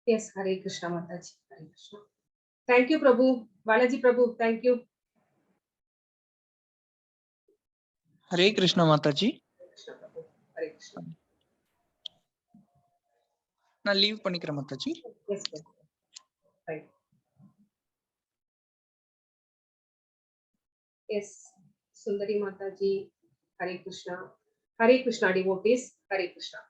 Yes, Hare Krishna Mataji. Hare Krishna. Thank you, Prabhu. Balaji Prabhu, thank you. Hare Krishna Mataji. Hare Krishna Prabhu. Hare Krishna. நான் leave பண்ணிக்கிறேன் Mataji. Yes, yes. Right. Yes, Sundari Mataji. Hare Krishna. Hare Krishna devotees. Hare Krishna.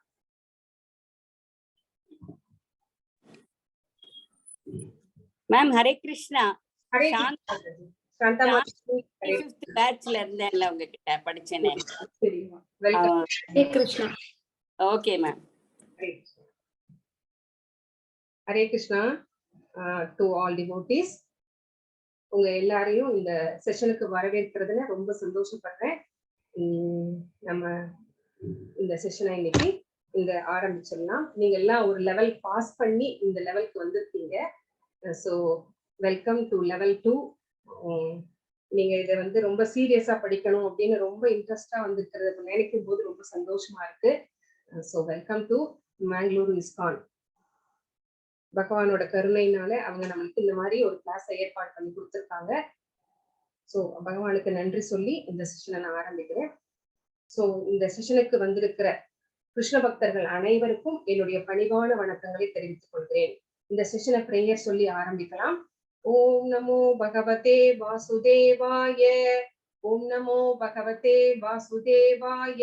Ma'am, Hare Krishna. Hare Krishna. Shanta Mataji. 5th batchல இருந்தேன்ல உங்ககிட்ட படிச்சேனே. சரிமா. Welcome. Hare Krishna. Okay, ma'am. Hare Krishna. Hare Krishna to all devotees. உங்க எல்லாரையும் இந்த செஷனுக்கு வரவேற்கிறதுல ரொம்ப சந்தோஷப்படுறேன். நம்ம இந்த செஷனை இன்னைக்கு இந்த ஆரம்பிச்சிடலாம். நீங்க எல்லாம் ஒரு லெவல் பாஸ் பண்ணி இந்த லெவலுக்கு வந்திருக்கீங்க. So welcome to level 2. நீங்க இதை வந்து ரொம்ப சீரியஸா படிக்கணும் அப்படின்னு ரொம்ப இன்ட்ரெஸ்டா வந்திருக்கிறது நினைக்கும் போது ரொம்ப சந்தோஷமா இருக்கு. So welcome to Mangalore ISKCON. பகவானோட கருணையினால அவங்க நம்மளுக்கு இந்த மாதிரி ஒரு கிளாஸை ஏற்பாடு பண்ணி கொடுத்துருக்காங்க. ஸோ பகவானுக்கு நன்றி சொல்லி இந்த செஷனை நான் ஆரம்பிக்கிறேன். ஸோ இந்த செஷனுக்கு வந்திருக்கிற கிருஷ்ண பக்தர்கள் அனைவருக்கும் என்னுடைய பணிவான வணக்கங்களை தெரிவித்துக் கொள்கிறேன். இந்த செஷனை பிரேயர் சொல்லி ஆரம்பிக்கலாம். ஓம் நமோ பகவதே வாசுதேவாய. ஓம் நமோ பகவதே வாசுதேவாய.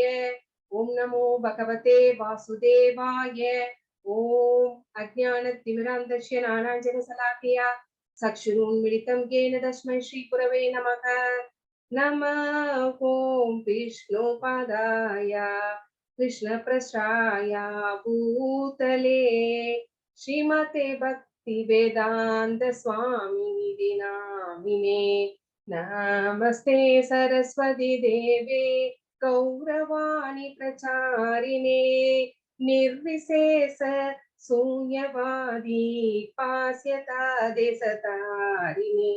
ஓம் நமோ பகவதே வாசுதேவாய. ஓம் அஜ்ஞானத்திமிராந்தஸ்ய ஞானாஞ்சனசலாக்கயா சக்ஷுருன்மிலிதம் येन तस्मै श्रीगुरवे नमः. नमः ओम विष्णुपादाय कृष्णप्रसाय भूतले श्रीमते भक्तिवेदान्त स्वामी नामिने. नमस्ते सरस्वती देवे गौरवाणी प्रचारिणे निर्विशेष शून्यवादी पास्यता देशतारिणे.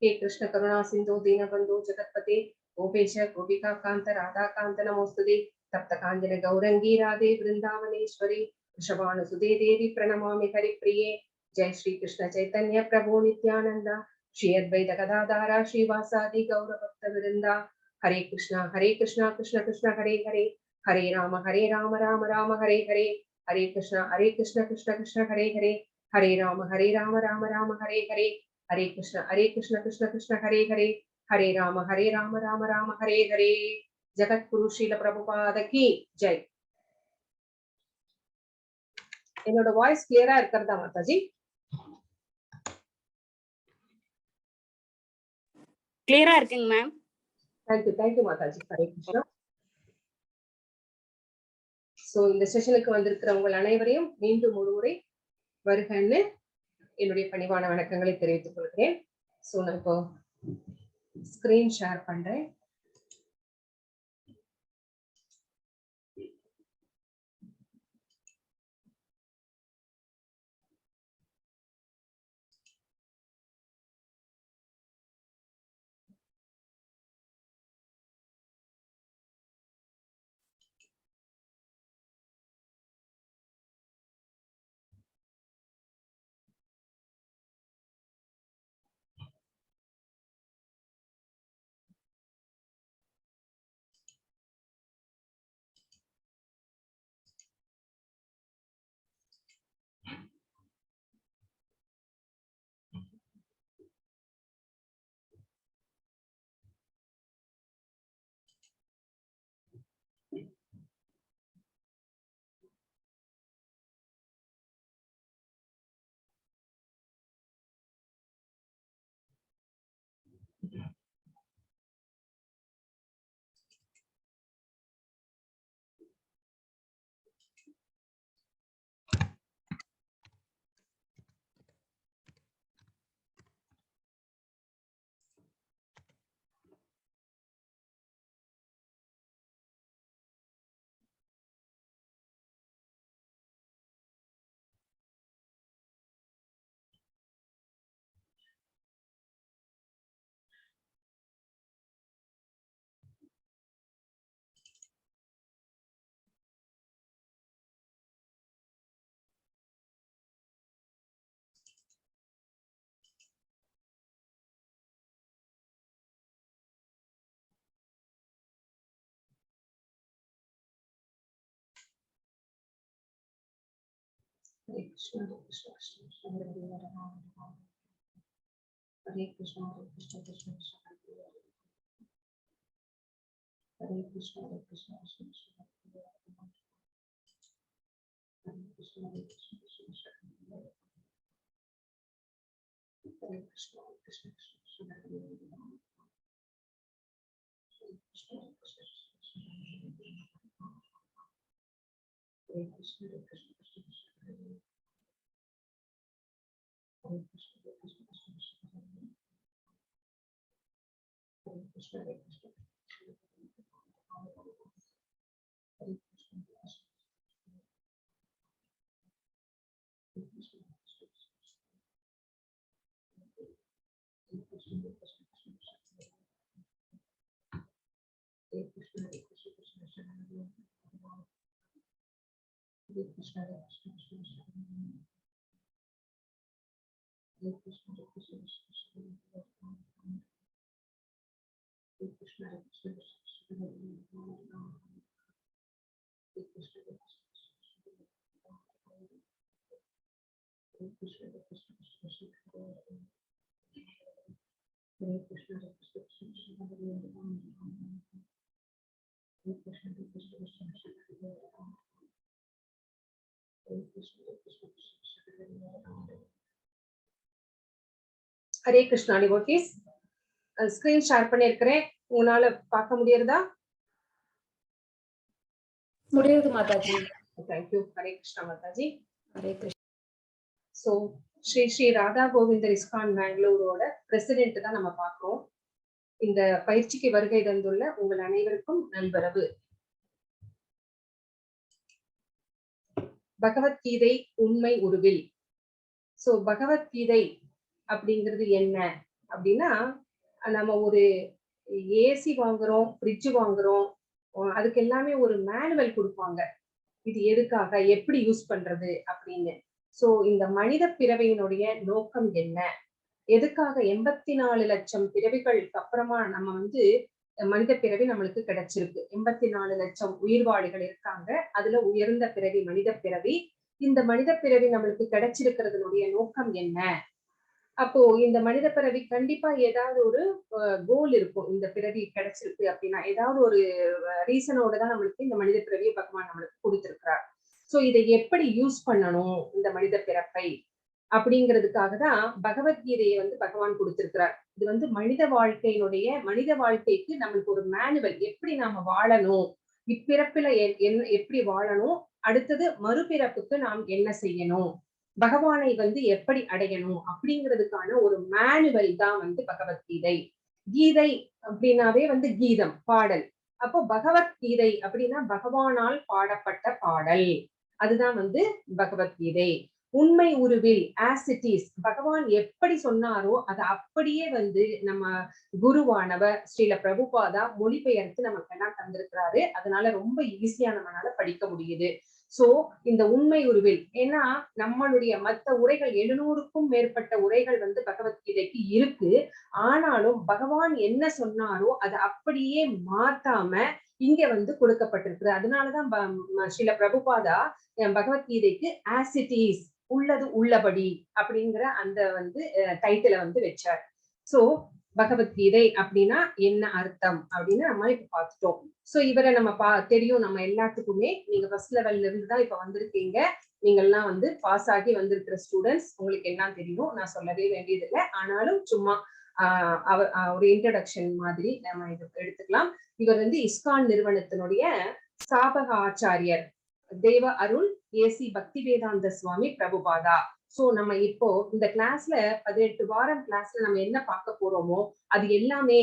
हे कृष्ण करुणा सिंधु दीनबंधु जगतपते गोपेश गोपिका कांत राधा कांत नमोस्तुते. तप्त कांजन गौरंगी राधे वृंदावनेश्वरी वृषभानुसुते देवी प्रणमामि हरिप्रिये. जय श्री कृष्ण चैतन्य प्रभु नित्यानंद श्री अद्वैत गदाधारा श्रीवासादि गौर भक्त वृंदा. हरे कृष्णा कृष्ण कृष्ण हरे हरे हरे राम राम राम हरे हरे. हरे कृष्ण कृष्ण कृष्ण हरे हरे हरे राम राम राम हरे हरे. हरे कृष्ण कृष्ण कृष्ण हरे हरे हरे राम राम हरे हरे. जगत गुरु श्रील प्रभुपाद की जय. என்னோட வாய்ஸ் கிளியரா இருக்கிறதா மாதாஜி? கிளியரா இருக்குங்க ma'am. Thank you Mataji. Hare Krishna. So இந்த செஷனுக்கு வந்திருக்கிற உங்கள் அனைவரையும் மீண்டும் ஒரு முறை வருகன்னு என்னுடைய பணிவான வணக்கங்களை தெரிவித்துக் கொள்கிறேன். சோ நான் இப்போ ஸ்கிரீன் ஷேர் பண்றேன். Hare Krishna, Krishna Krishna, Hare Krishna, Krishna Krishna, Hare Krishna, Hare Krishna, Krishna Krishna, Hare Krishna, Hare Krishna, Krishna Krishna, Hare Krishna, Hare Krishna, Hare Krishna, Hare Krishna, Hare Krishna, Hare Krishna. Hare Krishna devotees, screen share பண்ணியிருக்கிறேன். உங்களால பார்க்க முடியறதா? முடியுது Mataji. Thank you. Hare Krishna Mataji. Hare Krishna. So Sri Sri Radha Govindar ISKCON பெங்களூரோட president தான் நம்ம பார்க்கிறோம். இந்த பயிற்சிக்கு வருகை தந்துள்ள உங்கள் அனைவருக்கும் நல்வரவு. பகவத்கீதை உண்மை உருவில். ஸோ பகவத்கீதை அப்படிங்கிறது என்ன அப்படின்னா, நம்ம ஒரு ஏசி வாங்குறோம், ஃப்ரிட்ஜ் வாங்குறோம், அதுக்கு எல்லாமே ஒரு மேனுவல் கொடுப்பாங்க. இது எதுக்காக, எப்படி யூஸ் பண்றது அப்படின்னு. சோ இந்த மனித பிறவியினுடைய நோக்கம் என்ன, எதுக்காக 84 லட்சம் பிறவிகளுக்கு அப்புறமா நம்ம வந்து மனித பிறவி நம்மளுக்கு கிடைச்சிருக்கு. 84 லட்சம் உயிர்வாழிகள் இருக்காங்க. அதுல உயர்ந்த பிறவி மனித பிறவி. இந்த மனித பிறவி நம்மளுக்கு கிடைச்சிருக்கிறதுனுடைய நோக்கம் என்ன? அப்போ இந்த மனித பிறவி கண்டிப்பா ஏதாவது ஒரு கோல் இருக்கும். இந்த பிறவி கிடைச்சிருக்கு அப்படின்னா ஏதாவது ஒரு ரீசனோட தான் நம்மளுக்கு இந்த மனித பிறவியை பகவான் நம்மளுக்கு கொடுத்திருக்கிறார். சோ இதை எப்படி யூஸ் பண்ணணும் இந்த மனித பிறப்பை அப்படிங்கிறதுக்காக தான் பகவத்கீதையை வந்து பகவான் கொடுத்திருக்கிறார். இது வந்து மனித வாழ்க்கைக்கு நம்மளுக்கு ஒரு மேனுவல், எப்படி நாம வாழணும், இப்பிறப்பில எப்படி வாழணும், அடுத்தது மறுபிறப்புக்கு நாம் என்ன செய்யணும், பகவானை வந்து எப்படி அடையணும் அப்படிங்கிறதுக்கான ஒரு மேனுவல் தான் வந்து பகவத்கீதை. கீதை அப்படின்னாவே வந்து கீதம், பாடல். அப்போ பகவத்கீதை அப்படின்னா பகவானால் பாடப்பட்ட பாடல், அதுதான் வந்து பகவத்கீதை. உண்மை உருவில், ஆஸ் இட் இஸ், பகவான் எப்படி சொன்னாரோ அதை அப்படியே வந்து நம்ம குருவானவர் ஸ்ரீல பிரபுபாதா மொழிபெயர்த்து நமக்கு எல்லாம் தந்திருக்கிறாரு. அதனால ரொம்ப ஈஸியா நம்மளால படிக்க முடியுது. சோ இந்த உண்மை உருவில், ஏன்னா நம்மளுடைய மற்ற உரைகள் 700க்கும் மேற்பட்ட உரைகள் வந்து பகவத்கீதைக்கு இருக்கு. ஆனாலும் பகவான் என்ன சொன்னாரோ அதை அப்படியே மாத்தாம இங்க வந்து கொடுக்கப்பட்டிருக்கு. அதனாலதான் ஸ்ரீல பிரபுபாதா பகவத்கீதைக்கு ஆஸ் இட் இஸ், உள்ளது உள்ளபடி அப்படிங்கிற அந்த வந்து டைட்டில வந்து வச்சார். சோ பகவத்கீதை அப்படின்னா என்ன அர்த்தம் அப்படின்னு நம்ம இப்ப பார்த்துட்டோம். சோ இவரை நம்ம தெரியும் நம்ம எல்லாத்துக்குமே. நீங்க ஃபர்ஸ்ட் லெவல்ல இருந்து தான் இப்ப வந்திருக்கீங்க. நீங்க எல்லாம் வந்து பாஸ் ஆகி வந்திருக்கிற ஸ்டூடெண்ட்ஸ், உங்களுக்கு எல்லாம் தெரியும், நான் சொல்லவே வேண்டியதில்லை. ஆனாலும் சும்மா ஒரு இன்ட்ரடக்ஷன் மாதிரி நம்ம இது எடுத்துக்கலாம். இவர் வந்து இஸ்கான் நிறுவனத்தினுடைய ஸ்தாபக ஆச்சாரியர் தேவ அருள் ஏசி பக்தி வேதாந்த சுவாமி பிரபுபாதா. சோ நம்ம இப்போ இந்த கிளாஸ்ல 18 வாரம் கிளாஸ்ல நம்ம என்ன பார்க்க போறோமோ அது எல்லாமே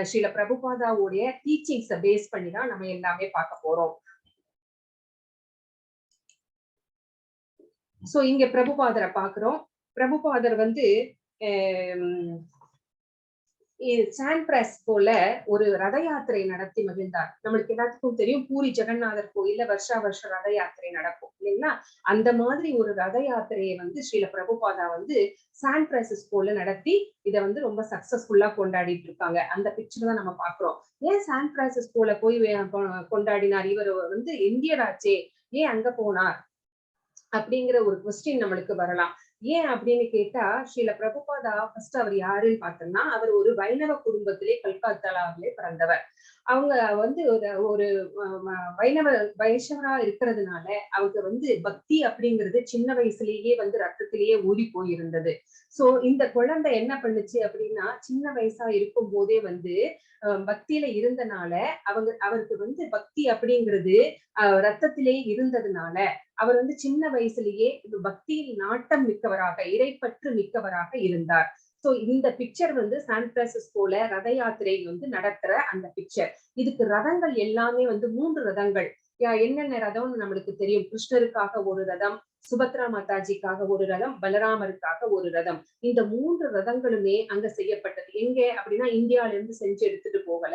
ஸ்ரீல பிரபுபாதாவுடைய டீச்சிங்ஸை பேஸ் பண்ணி தான் நம்ம எல்லாமே பார்க்க போறோம். சோ இங்க பிரபுபாதரை பாக்குறோம். பிரபுபாதர் வந்து சான் பிரான்சிஸ்கோல ஒரு ரத யாத்திரை நடத்தி மகிழ்ந்தார். நம்மளுக்கு எல்லாத்துக்கும் தெரியும், பூரி ஜெகநாதர் கோயில்ல வருஷம் ரத யாத்திரை நடக்கும் இல்லைங்களா? அந்த மாதிரி ஒரு ரத யாத்திரையை வந்து ஸ்ரீல பிரபுபாதா வந்து சான் பிரான்சிஸ்கோல நடத்தி இதை வந்து ரொம்ப சக்சஸ்ஃபுல்லா கொண்டாடிட்டு இருக்காங்க. அந்த பிக்சர் தான் நம்ம பாக்குறோம். ஏன் சான் பிரான்சிஸ்கோல போய் கொண்டாடினார்? இவர் வந்து இந்தியராச்சே, ஏன் அங்க போனார் அப்படிங்கிற ஒரு கொஸ்டின் நம்மளுக்கு வரலாம். ஏன் அப்படின்னு கேட்டா, ஸ்ரீல பிரபுபாதா ஃபர்ஸ்ட் அவர் யாருன்னு பார்த்தோம்னா, அவர் ஒரு வைணவ குடும்பத்திலே கல்கத்தாவிலே பிறந்தவர். அவங்க வந்து ஒரு ஒரு வைணவ வைஷ்ணவரா இருக்கிறதுனால அவங்க வந்து பக்தி அப்படிங்கிறது சின்ன வயசுலயே வந்து ரத்தத்திலேயே ஊறி போயிருந்தது. சோ இந்த குழந்தை என்ன பண்ணுச்சு அப்படின்னா, சின்ன வயசா இருக்கும் போதே வந்து பக்தியில இருந்தனால அவருக்கு வந்து பக்தி அப்படிங்கிறது ரத்தத்திலே இருந்ததுனால அவர் வந்து சின்ன வயசுலயே பக்தியில் நாட்டம் மிக்கவராக, இறைப்பற்று மிக்கவராக இருந்தார். சோ இந்த பிக்சர் வந்து சான் பிரான்சிஸ்கோல ரத யாத்திரை வந்து நடக்கிற அந்த பிக்சர். இதுக்கு ரதங்கள் எல்லாமே வந்து 3 ரதங்கள். என்னென்ன ரதம்னு நம்மளுக்கு தெரியும். கிருஷ்ணருக்காக ஒரு ரதம், சுபத்ரா மாதாஜிக்காக ஒரு ரதம், பலராமருக்காக ஒரு ரதம். இந்த 3 ரதங்களுமே அங்க செய்யப்பட்டது. எங்க அப்படின்னா இந்தியால இருந்து செஞ்சு எடுத்துட்டு போகல,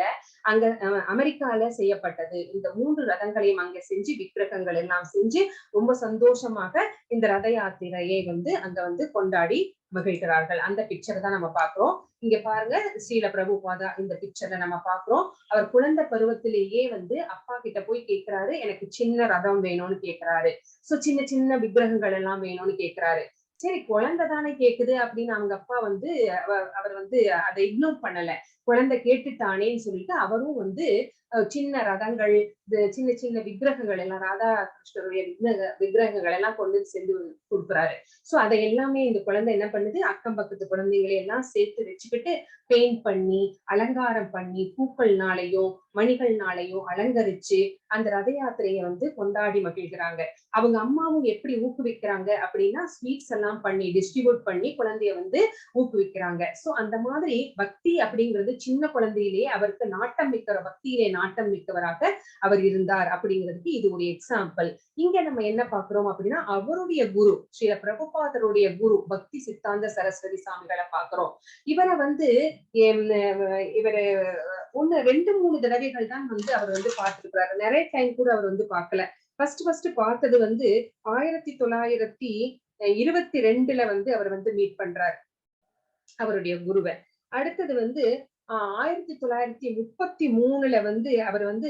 அங்க அமெரிக்கால செய்யப்பட்டது. இந்த 3 ரதங்களையும் அங்க செஞ்சு விக்கிரகங்கள் எல்லாம் செஞ்சு ரொம்ப சந்தோஷமாக இந்த ரத யாத்திரையை வந்து அங்க வந்து கொண்டாடி மகிழ்கிறார்கள். அந்த பிக்சர் தான் நம்ம பாக்குறோம். இங்க பாருங்க, ஸ்ரீல பிரபுபாதா இந்த பிக்சர்ல நம்ம பாக்குறோம். அவர் குழந்தை பருவத்திலேயே வந்து அப்பா கிட்ட போய் கேட்கிறாரு, எனக்கு சின்ன ரதம் வேணும்னு கேட்கிறாரு. சோ சின்ன சின்ன விக்கிரகங்கள் எல்லாம் வேணும்னு கேட்கிறாரு. சரி, குழந்தை தானே கேக்குது அப்படின்னு அவங்க அப்பா வந்து அவர் வந்து அதை இக்னோர் பண்ணல. குழந்தை கேட்டுட்டானேன்னு சொல்லிட்டு அவரும் வந்து சின்ன ரதங்கள், சின்ன சின்ன விக்கிரகங்கள் எல்லாம், ராதா கிருஷ்ணருடைய விக்கிரகங்கள் எல்லாம் கொண்டு சென்று கொடுக்குறாரு. சோ அதை எல்லாமே இந்த குழந்தை என்ன பண்ணுது, அக்கம் பக்கத்து குழந்தைங்களை எல்லாம் சேர்த்து வச்சுக்கிட்டு பெயிண்ட் பண்ணி, அலங்காரம் பண்ணி, பூக்கள்னாலையும் மணிகள்னாலையும் அலங்கரிச்சு அந்த ரத யாத்திரையை வந்து கொண்டாடி மகிழ்கிறாங்க. அவங்க அம்மாவும் எப்படி ஊக்குவிக்கிறாங்க அப்படின்னா, ஸ்வீட்ஸ் எல்லாம் பண்ணி டிஸ்ட்ரிபியூட் பண்ணி குழந்தைய வந்து ஊக்குவிக்கிறாங்க. சோ அந்த மாதிரி பக்தி அப்படிங்கிறது சின்ன குழந்தையிலேயே அவருக்கு நாட்டம் மிக்க, பக்தியிலே நாட்டம் மிக்கவராக அவர் இருந்தார் அப்படிங்கிறதுக்கு இது ஒரு எக்ஸாம்பிள். இங்க நம்ம என்ன பாக்குறோம் அப்படின்னா, அவருடைய குரு ஸ்ரீல பிரபுபாதருடைய குரு பக்தி சித்தாந்த சரஸ்வதி சாமிகளை பாக்குறோம். இவரை வந்து இவரு 1, 2, 3 தடவைகள் தான் வந்து அவர் வந்து பார்த்திருக்கிறாரு. நிறைய டைம் கூட அவர் வந்து பார்க்கல. ஃபர்ஸ்ட் பார்த்தது வந்து 1922ல வந்து அவர் வந்து மீட் பண்றாரு அவருடைய குருவை. அடுத்தது வந்து 1933ல வந்து அவர் வந்து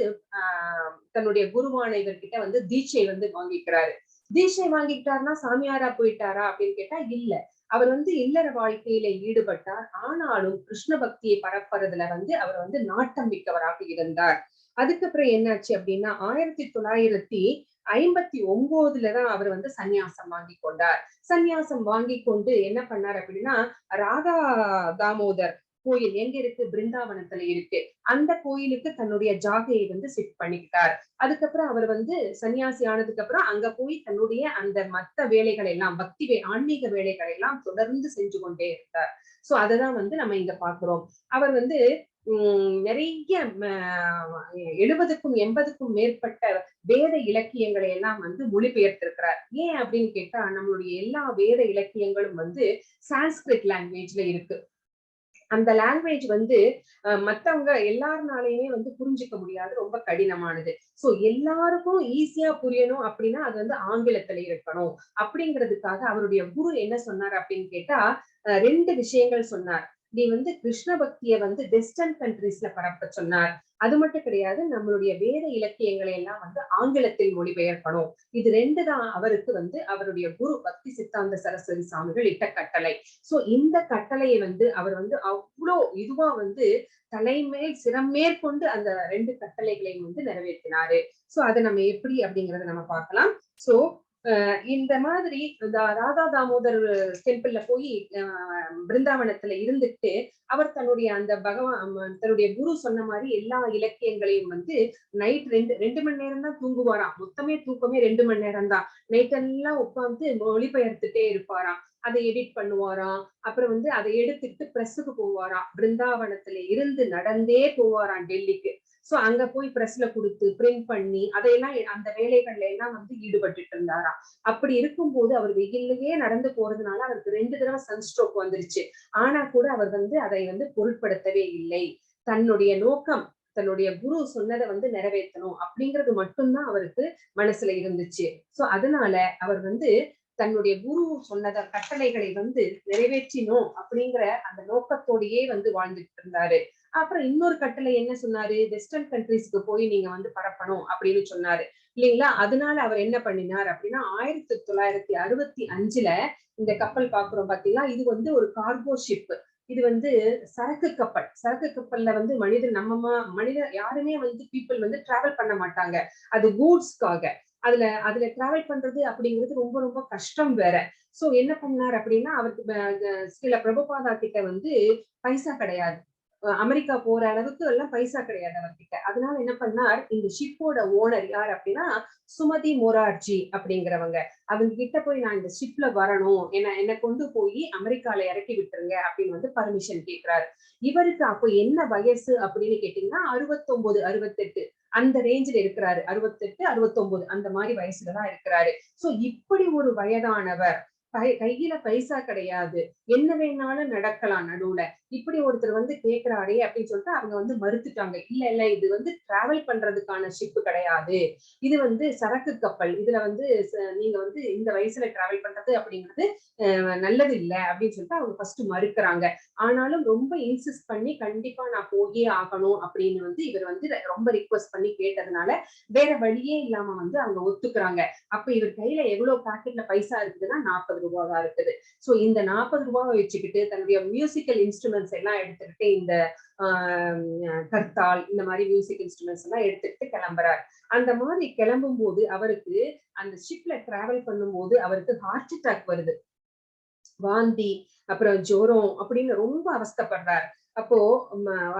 தன்னுடைய குருவான இவர்கிட்ட வந்து தீட்சை வந்து வாங்கிக்கிறாரு. தீட்சை வாங்கிக்கிட்டாருன்னா சாமியாரா போயிட்டாரா அப்படின்னு கேட்டா இல்ல. அவர் வந்து இல்லற வாழ்க்கையில ஈடுபட்டார். ஆனாலும் கிருஷ்ண பக்தியை பரப்புறதுல வந்து அவர் வந்து நாட்டம் மிக்கவராக இருந்தார். அதுக்கப்புறம் என்னாச்சு அப்படின்னா 1959ல தான் அவர் வந்து சந்நியாசம் வாங்கி கொண்டார். சந்நியாசம் வாங்கி கொண்டு என்ன பண்ணார் அப்படின்னா, ராதா தாமோதர் கோயில் எங்க இருக்கு, பிருந்தாவனத்துல இருக்கு, அந்த கோயிலுக்கு தன்னுடைய ஜாகையை வந்து ஷிஃப்ட் பண்ணிக்கிட்டார். அதுக்கப்புறம் அவர் வந்து சன்னியாசி ஆனதுக்கு அப்புறம் அங்க போய் தன்னுடைய அந்த மத்த வேலைகள் எல்லாம், ஆன்மீக வேலைகளை எல்லாம் தொடர்ந்து செஞ்சு கொண்டே இருந்தார். சோ அததான் வந்து நம்ம இங்க பாக்குறோம். அவர் வந்து நிறைய 70க்கும் 80க்கும் மேற்பட்ட வேத இலக்கியங்களை எல்லாம் வந்து மொழிபெயர்த்திருக்கிறார். ஏன் அப்படின்னு கேட்டா, நம்மளுடைய எல்லா வேத இலக்கியங்களும் வந்து சான்ஸ்கிரிட் லாங்குவேஜ்ல இருக்கு. அந்த லாங்குவேஜ் வந்து மத்தவங்க எல்லாருனாலையுமே வந்து புரிஞ்சுக்க முடியாது, ரொம்ப கடினமானது. சோ எல்லாருக்கும் ஈஸியா புரியணும் அப்படின்னா அது வந்து ஆங்கிலத்துல இருக்கணும். அப்படிங்கிறதுக்காக அவருடைய குரு என்ன சொன்னார் அப்படின்னு கேட்டா, 2 விஷயங்கள் சொன்னார். நீ வந்து கிருஷ்ண பக்திய வந்து வெஸ்டர்ன் கண்ட்ரீஸ்ல பரப்ப சொன்னார். அது மட்டும் கிடையாது, நம்மளுடைய வேத இலக்கியங்களை எல்லாம் வந்து ஆங்கிலத்தில் மொழிபெயர்க்கணும். இது 2 தான் அவருக்கு வந்து அவருடைய குரு பக்தி சித்தாந்த சரஸ்வதி சாமிகள் இட்ட கட்டளை. சோ இந்த கட்டளையை வந்து அவர் வந்து அவ்வளோ இதுவா வந்து தலைமேல் சிரமேற்கொண்டு அந்த 2 கட்டளைகளையும் வந்து நிறைவேற்றினாரு. சோ அதை நம்ம எப்படி அப்படிங்கறத நம்ம பார்க்கலாம். சோ இந்த மாதிரி ராதா தாமோதர் டெம்பிள்ல போய் பிருந்தாவனத்துல இருந்துட்டு அவர் தன்னுடைய அந்த தன்னுடைய குரு சொன்ன மாதிரி எல்லா இலக்கியங்களையும் வந்து நைட் 2 மணி நேரம் தான் தூங்குவாராம். மொத்தமே தூக்கமே 2 மணி நேரம் தான். நைட் எல்லாம் உட்கார்ந்து மொழிபெயர்த்துட்டே இருப்பாராம். அதை எடிட் பண்ணுவாராம். அப்புறம் வந்து அதை எடுத்துட்டு பிரஸ்ஸுக்கு போவாராம். பிருந்தாவனத்துல இருந்து நடந்தே போவாராம் டெல்லிக்கு. சோ அங்க போய் பிரஸ்ல கொடுத்து பிரிண்ட் பண்ணி அதையெல்லாம் அந்த வேலைகள்ல எல்லாம் வந்து ஈடுபட்டுட்டு இருந்தாராம். அப்படி இருக்கும்போது அவர் வெயிலேயே நடந்து போறதுனால அவருக்கு 2 தடவை சன்ஸ்ட்ரோக் வந்துருச்சு. ஆனா கூட அவர் வந்து அதை வந்து பொருட்படுத்தவே இல்லை. தன்னுடைய நோக்கம், தன்னுடைய குரு சொன்னதை வந்து நிறைவேற்றணும் அப்படிங்கிறது மட்டும்தான் அவருக்கு மனசுல இருந்துச்சு. சோ அதனால அவர் வந்து தன்னுடைய குரு சொன்னத கட்டளைகளை வந்து நிறைவேற்றினோம் அப்படிங்கிற அந்த நோக்கத்தோடையே வந்து வாழ்ந்துட்டு இருந்தாரு. அப்புறம் இன்னொரு கட்டளை என்ன சொன்னாரு, வெஸ்டர்ன் கண்ட்ரீஸ்க்கு போய் நீங்க வந்து பரப்பணும் அப்படின்னு சொன்னாரு. இல்லைங்களா? அதனால அவர் என்ன பண்ணினார் அப்படின்னா 1965ல இந்த கப்பல் பாக்குறோம் பாத்தீங்களா, இது வந்து ஒரு கார்கோ ஷிப். இது வந்து சரக்கு கப்பல். சரக்கு கப்பல்ல வந்து மனிதர் யாருமே வந்து பீப்புள் வந்து டிராவல் பண்ண மாட்டாங்க. அது கூட்ஸ்க்காக. அதுல அதுல டிராவல் பண்றது அப்படிங்கிறது ரொம்ப ரொம்ப கஷ்டம் வேற. சோ என்ன பண்ணார் அப்படின்னா, அவருக்கு ஸ்ரீல பிரபுபாதா கிட்ட வந்து பைசா கிடையாது. அமெரிக்கா போற அளவுக்கு எல்லாம் பைசா கிடையாது அவர்கிட்ட. அதனால என்ன பண்ணார், இந்த ஷிப்போட ஓனர் யார் அப்படின்னா சுமதி மொரார்ஜி அப்படிங்கிறவங்க. அவங்க கிட்ட போய் நான் இந்த ஷிப்ல வரணும், என்ன கொண்டு போய் அமெரிக்கால இறக்கி விட்டுருங்க அப்படின்னு வந்து பர்மிஷன் கேட்கிறாரு. இவருக்கு அப்போ என்ன வயசு அப்படின்னு கேட்டீங்கன்னா 69, 68 அந்த ரேஞ்சில் இருக்கிறாரு. 68, 69 அந்த மாதிரி வயசுலதான் இருக்கிறாரு. சோ இப்படி ஒரு வயதானவர் கையில பைசா கிடையாது, என்ன வேணாலும் நடக்கலாம் நடுவுல, இப்படி ஒருத்தர் வந்து கேட்கிறாரே அப்படின்னு சொல்லிட்டு அவங்க வந்து மறுத்துட்டாங்க. இல்ல இல்ல, இது வந்து டிராவல் பண்றதுக்கான ஷிப் கிடையாது, இது வந்து சரக்கு கப்பல். இதுல வந்து நீங்க வந்து இந்த வயசுல டிராவல் பண்றது அப்படிங்கிறது நல்லது இல்ல அப்படின்னு சொல்லிட்டு அவங்க ஃபர்ஸ்ட் மறுக்கிறாங்க. ஆனாலும் ரொம்ப இன்சிஸ்ட் பண்ணி கண்டிப்பா நான் போயே ஆகணும் அப்படின்னு வந்து இவர் வந்து ரொம்ப ரிக்வெஸ்ட் பண்ணி கேட்டதுனால வேற வழியே இல்லாம வந்து அவங்க ஒத்துக்கிறாங்க. அப்ப இவர் கையில எவ்வளவு பாக்கெட்ல பைசா இருக்குதுன்னா 40 ரூபாய் தான் இருக்குது. சோ இந்த 40 ரூபாவை வச்சுக்கிட்டு தன்னுடைய மியூசிக்கல் இன்ஸ்ட்ருமெண்ட்ஸ் எல்லாம் எடுத்துக்கிட்டு இந்த கர்த்தால் இந்த மாதிரி மியூசிக் இன்ஸ்ட்ருமெண்ட்ஸ் எல்லாம் எடுத்துக்கிட்டு கிளம்புறாரு. அந்த மாதிரி கிளம்பும் போது அவருக்கு அந்த ஷிப்ல டிராவல் பண்ணும்போது அவருக்கு ஹார்ட் அட்டாக் வருது, வாந்தி, அப்புறம் ஜுரம் அப்படின்னு ரொம்ப அவஸ்தைப்படுறார். அப்போ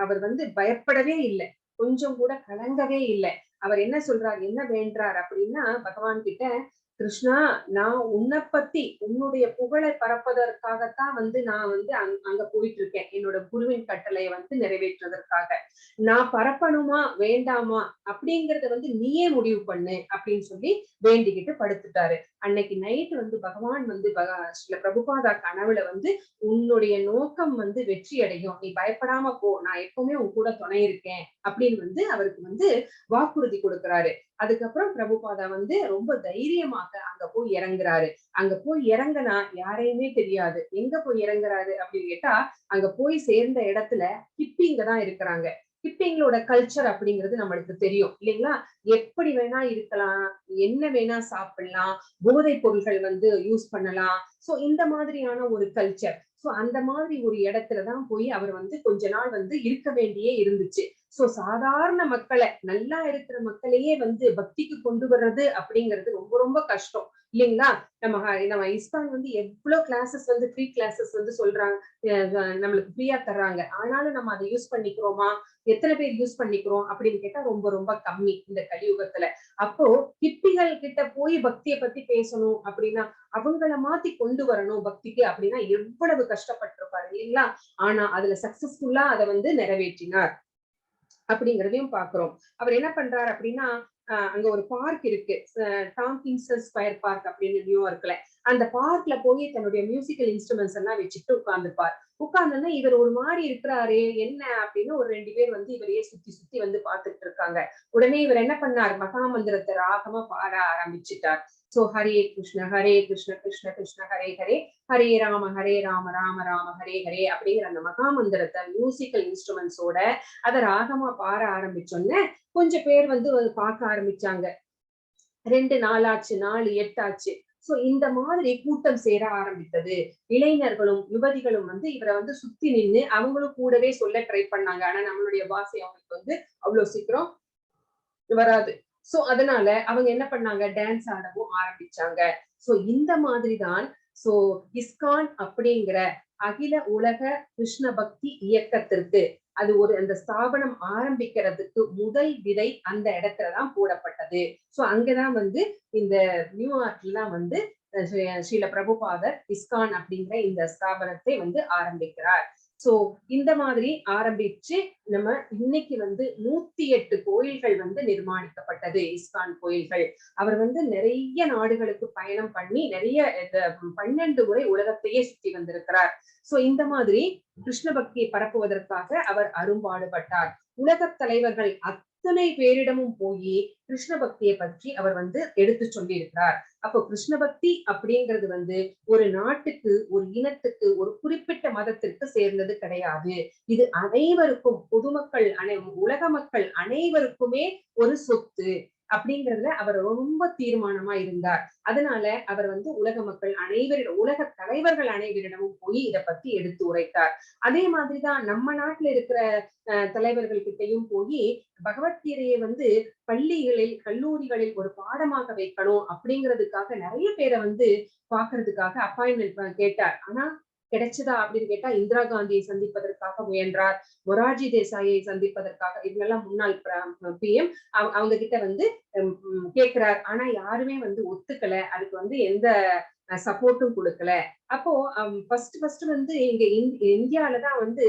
அவர் வந்து பயப்படவே இல்லை, கொஞ்சம் கூட கலங்கவே இல்லை. அவர் என்ன சொல்றார், என்ன வேண்டார் அப்படின்னா பகவான் கிட்ட, கிருஷ்ணா, நான் உன்னை பத்தி உன்னுடைய புகழை பரப்பதற்காகத்தான் வந்து நான் வந்து அங்க போயிட்டு இருக்கேன், என்னோட குருவின் கட்டளையை வந்து நிறைவேற்றுவதற்காக. நான் பரப்பணுமா வேண்டாமா அப்படிங்கறத வந்து நீயே முடிவு பண்ணு அப்படின்னு சொல்லி வேண்டிக்கிட்டு படுத்துட்டாரு. அன்னைக்கு நைட் வந்து பகவான் வந்து ஸ்ரீல பிரபுபாதா கனவுல வந்து உன்னுடைய நோக்கம் வந்து வெற்றி அடையும், நீ பயப்படாம போ, நான் எப்பவுமே உன் கூட துணை இருக்கேன் அப்படின்னு வந்து அவருக்கு வந்து வாக்குறுதி கொடுக்கிறாரு. அதுக்கப்புறம் பிரபுபாதா வந்து ரொம்ப தைரியமாக அங்க போய் இறங்குறாரு. அங்க போய் இறங்குனா யாரையுமே தெரியாது. எங்க போய் இறங்குறாரு அப்படின்னு கேட்டா, அங்க போய் சேர்ந்த இடத்துல ஹிப்பிங்க தான் இருக்கிறாங்க. ஹிப்பிங்களோட கல்ச்சர் அப்படிங்கிறது நம்மளுக்கு தெரியும் இல்லைங்களா? எப்படி வேணா இருக்கலாம், என்ன வேணா சாப்பிடலாம், போதைப் பொருள்கள் வந்து யூஸ் பண்ணலாம். சோ இந்த மாதிரியான ஒரு கல்ச்சர். சோ அந்த மாதிரி ஒரு இடத்துலதான் போய் அவர் வந்து கொஞ்ச நாள் வந்து இருக்க வேண்டியே இருந்துச்சு. சோ சாதாரண மக்களை, நல்லா இருக்கிற மக்களையே வந்து பக்திக்கு கொண்டு வர்றது அப்படிங்கிறது ரொம்ப ரொம்ப கஷ்டம் இல்லைங்களா? நம்ம இஸ்கான் வந்து எவ்வளவு கிளாஸஸ் வந்து ஃப்ரீ கிளாஸஸ் வந்து சொல்றாங்க, நம்மளுக்கு ஃப்ரீயா தர்றாங்க. ஆனாலும் நம்ம அதை யூஸ் பண்ணிக்கிறோமா, எத்தனை பேர் யூஸ் பண்ணிக்கிறோம் அப்படின்னு கேட்டா ரொம்ப ரொம்ப கம்மி இந்த கலியுகத்துல. அப்போ ஹிப்பிகள் கிட்ட போய் பக்தியை பத்தி பேசணும் அப்படின்னா, அவங்கள மாத்தி கொண்டு வரணும் பக்திக்கு அப்படின்னா எவ்வளவு கஷ்டப்பட்டிருப்பாரு இல்லைங்களா? ஆனா அதுல சக்சஸ்ஃபுல்லா அதை வந்து நிறைவேற்றினார் அப்படிங்கிறதையும் பாக்குறோம். அவர் என்ன பண்றாரு அப்படின்னா, அங்க ஒரு பார்க் இருக்கு, டாம்கின்சன் ஸ்கொயர் பார்க் அப்படின்னு நியூயார்க்ல. அந்த பார்க்ல போய் தன்னுடைய மியூசிக்கல் இன்ஸ்ட்ருமெண்ட்ஸ் எல்லாம் வச்சுட்டு உட்கார்ந்துப்பார். உட்கார்ந்தோன்னா இவர் ஒரு மாதிரி இருக்கிறாரு என்ன அப்படின்னு ஒரு 2 பேர் வந்து இவரையே சுத்தி சுத்தி வந்து பார்த்துட்டு இருக்காங்க. உடனே இவர் என்ன பண்ணார், மகாமந்திரத்தை ராகமா பாட ஆரம்பிச்சுட்டார். சோ ஹரே கிருஷ்ண கிருஷ்ண கிருஷ்ண ஹரே ஹரே, ஹரே ராம ராம ராம ஹரே ஹரே அப்படிங்கிற அந்த மகாமந்திரத்தை மியூசிக்கல் இன்ஸ்ட்ருமெண்ட்ஸோட அதை ராகமா பாட ஆரம்பிச்சோன்னு கொஞ்சம் பேர் வந்து பார்க்க ஆரம்பிச்சாங்க. 2 நாள் ஆச்சு, 4, 8 ஆச்சு. சோ இந்த மாதிரி கூட்டம் சேர ஆரம்பித்தது. இளைஞர்களும் யுவதிகளும் வந்து இவரை வந்து சுத்தி நின்னு அவங்களும் கூடவே சொல்ல ட்ரை பண்ணாங்க. ஆனா நம்மளுடைய பாஷை அவங்களுக்கு வந்து அவ்வளவு சீக்கிரம் வராது. சோ அதனால அவங்க என்ன பண்ணாங்க, டான்ஸ் ஆடவும் ஆரம்பிச்சாங்க. சோ இந்த மாதிரிதான் சோ இஸ்கான் அப்படிங்கிற அகில உலக கிருஷ்ண பக்தி இயக்கத்திற்கு அது ஒரு அந்த ஸ்தாபனம் ஆரம்பிக்கிறதுக்கு முதல் விதை அந்த இடத்துலதான் போடப்பட்டது. சோ அங்கதான் வந்து இந்த நியூயார்க்ல வந்து ஸ்ரீல பிரபுபாதர் இஸ்கான் அப்படிங்கிற இந்த ஸ்தாபனத்தை வந்து ஆரம்பிக்கிறார். சோ இந்த மாதிரி ஆரம்பிச்சு நம்ம இன்னைக்கு வந்து 108 கோயில்கள் வந்து நிர்மாணிக்கப்பட்டது, இஸ்கான் கோயில்கள். அவர் வந்து நிறைய நாடுகளுக்கு பயணம் பண்ணி நிறைய 12 முறை உலகத்தையே சுத்தி வந்திருக்கிறார். சோ இந்த மாதிரி கிருஷ்ண பக்தியை பரப்புவதற்காக அவர் அரும்பாடுபட்டார். உலக தலைவர்கள் அத்தனை பேரிடமும் போய் கிருஷ்ண பக்தியை பற்றி அவர் வந்து எடுத்து சொல்லி இருக்கிறார். அப்போ கிருஷ்ண பக்தி அப்படிங்கிறது வந்து ஒரு நாட்டுக்கு, ஒரு இனத்துக்கு, ஒரு குறிப்பிட்ட மதத்திற்கு சேர்ந்தது கிடையாது. இது அனைவருக்கும், பொதுமக்கள் உலக மக்கள் அனைவருக்குமே ஒரு சொத்து. அப்படிங்கறதுல அவர் ரொம்ப தீர்மானமா இருந்தார். அதனால அவர் வந்து உலக மக்கள் அனைவரிடம், உலக தலைவர்கள் அனைவரிடமும் போய் இதை பத்தி எடுத்து உரைத்தார். அதே மாதிரிதான் நம்ம நாட்டுல இருக்கிற தலைவர்கள் கிட்டையும் போய் பகவத்கீதையை வந்து பள்ளிகளில், கல்லூரிகளில் ஒரு பாடமாக வைக்கணும் அப்படிங்கிறதுக்காக நிறைய பேரை வந்து பாக்குறதுக்காக அப்பாயின்மெண்ட் கேட்டார். ஆனா கிடைச்சதா அப்படின்னு கேட்டா இந்திரா காந்தியை சந்திப்பதற்காக முயன்றார், மொரார்ஜி தேசாயை சந்திப்பதற்காக, இவங்கெல்லாம் முன்னாள் PM, அவங்க கிட்ட வந்து கேட்கிறார். ஆனா யாருமே வந்து ஒத்துக்கல, அதுக்கு வந்து எந்த சப்போர்ட்டும் கொடுக்கல. அப்போ ஃபர்ஸ்ட் வந்து இங்க இந்தியாலதான் வந்து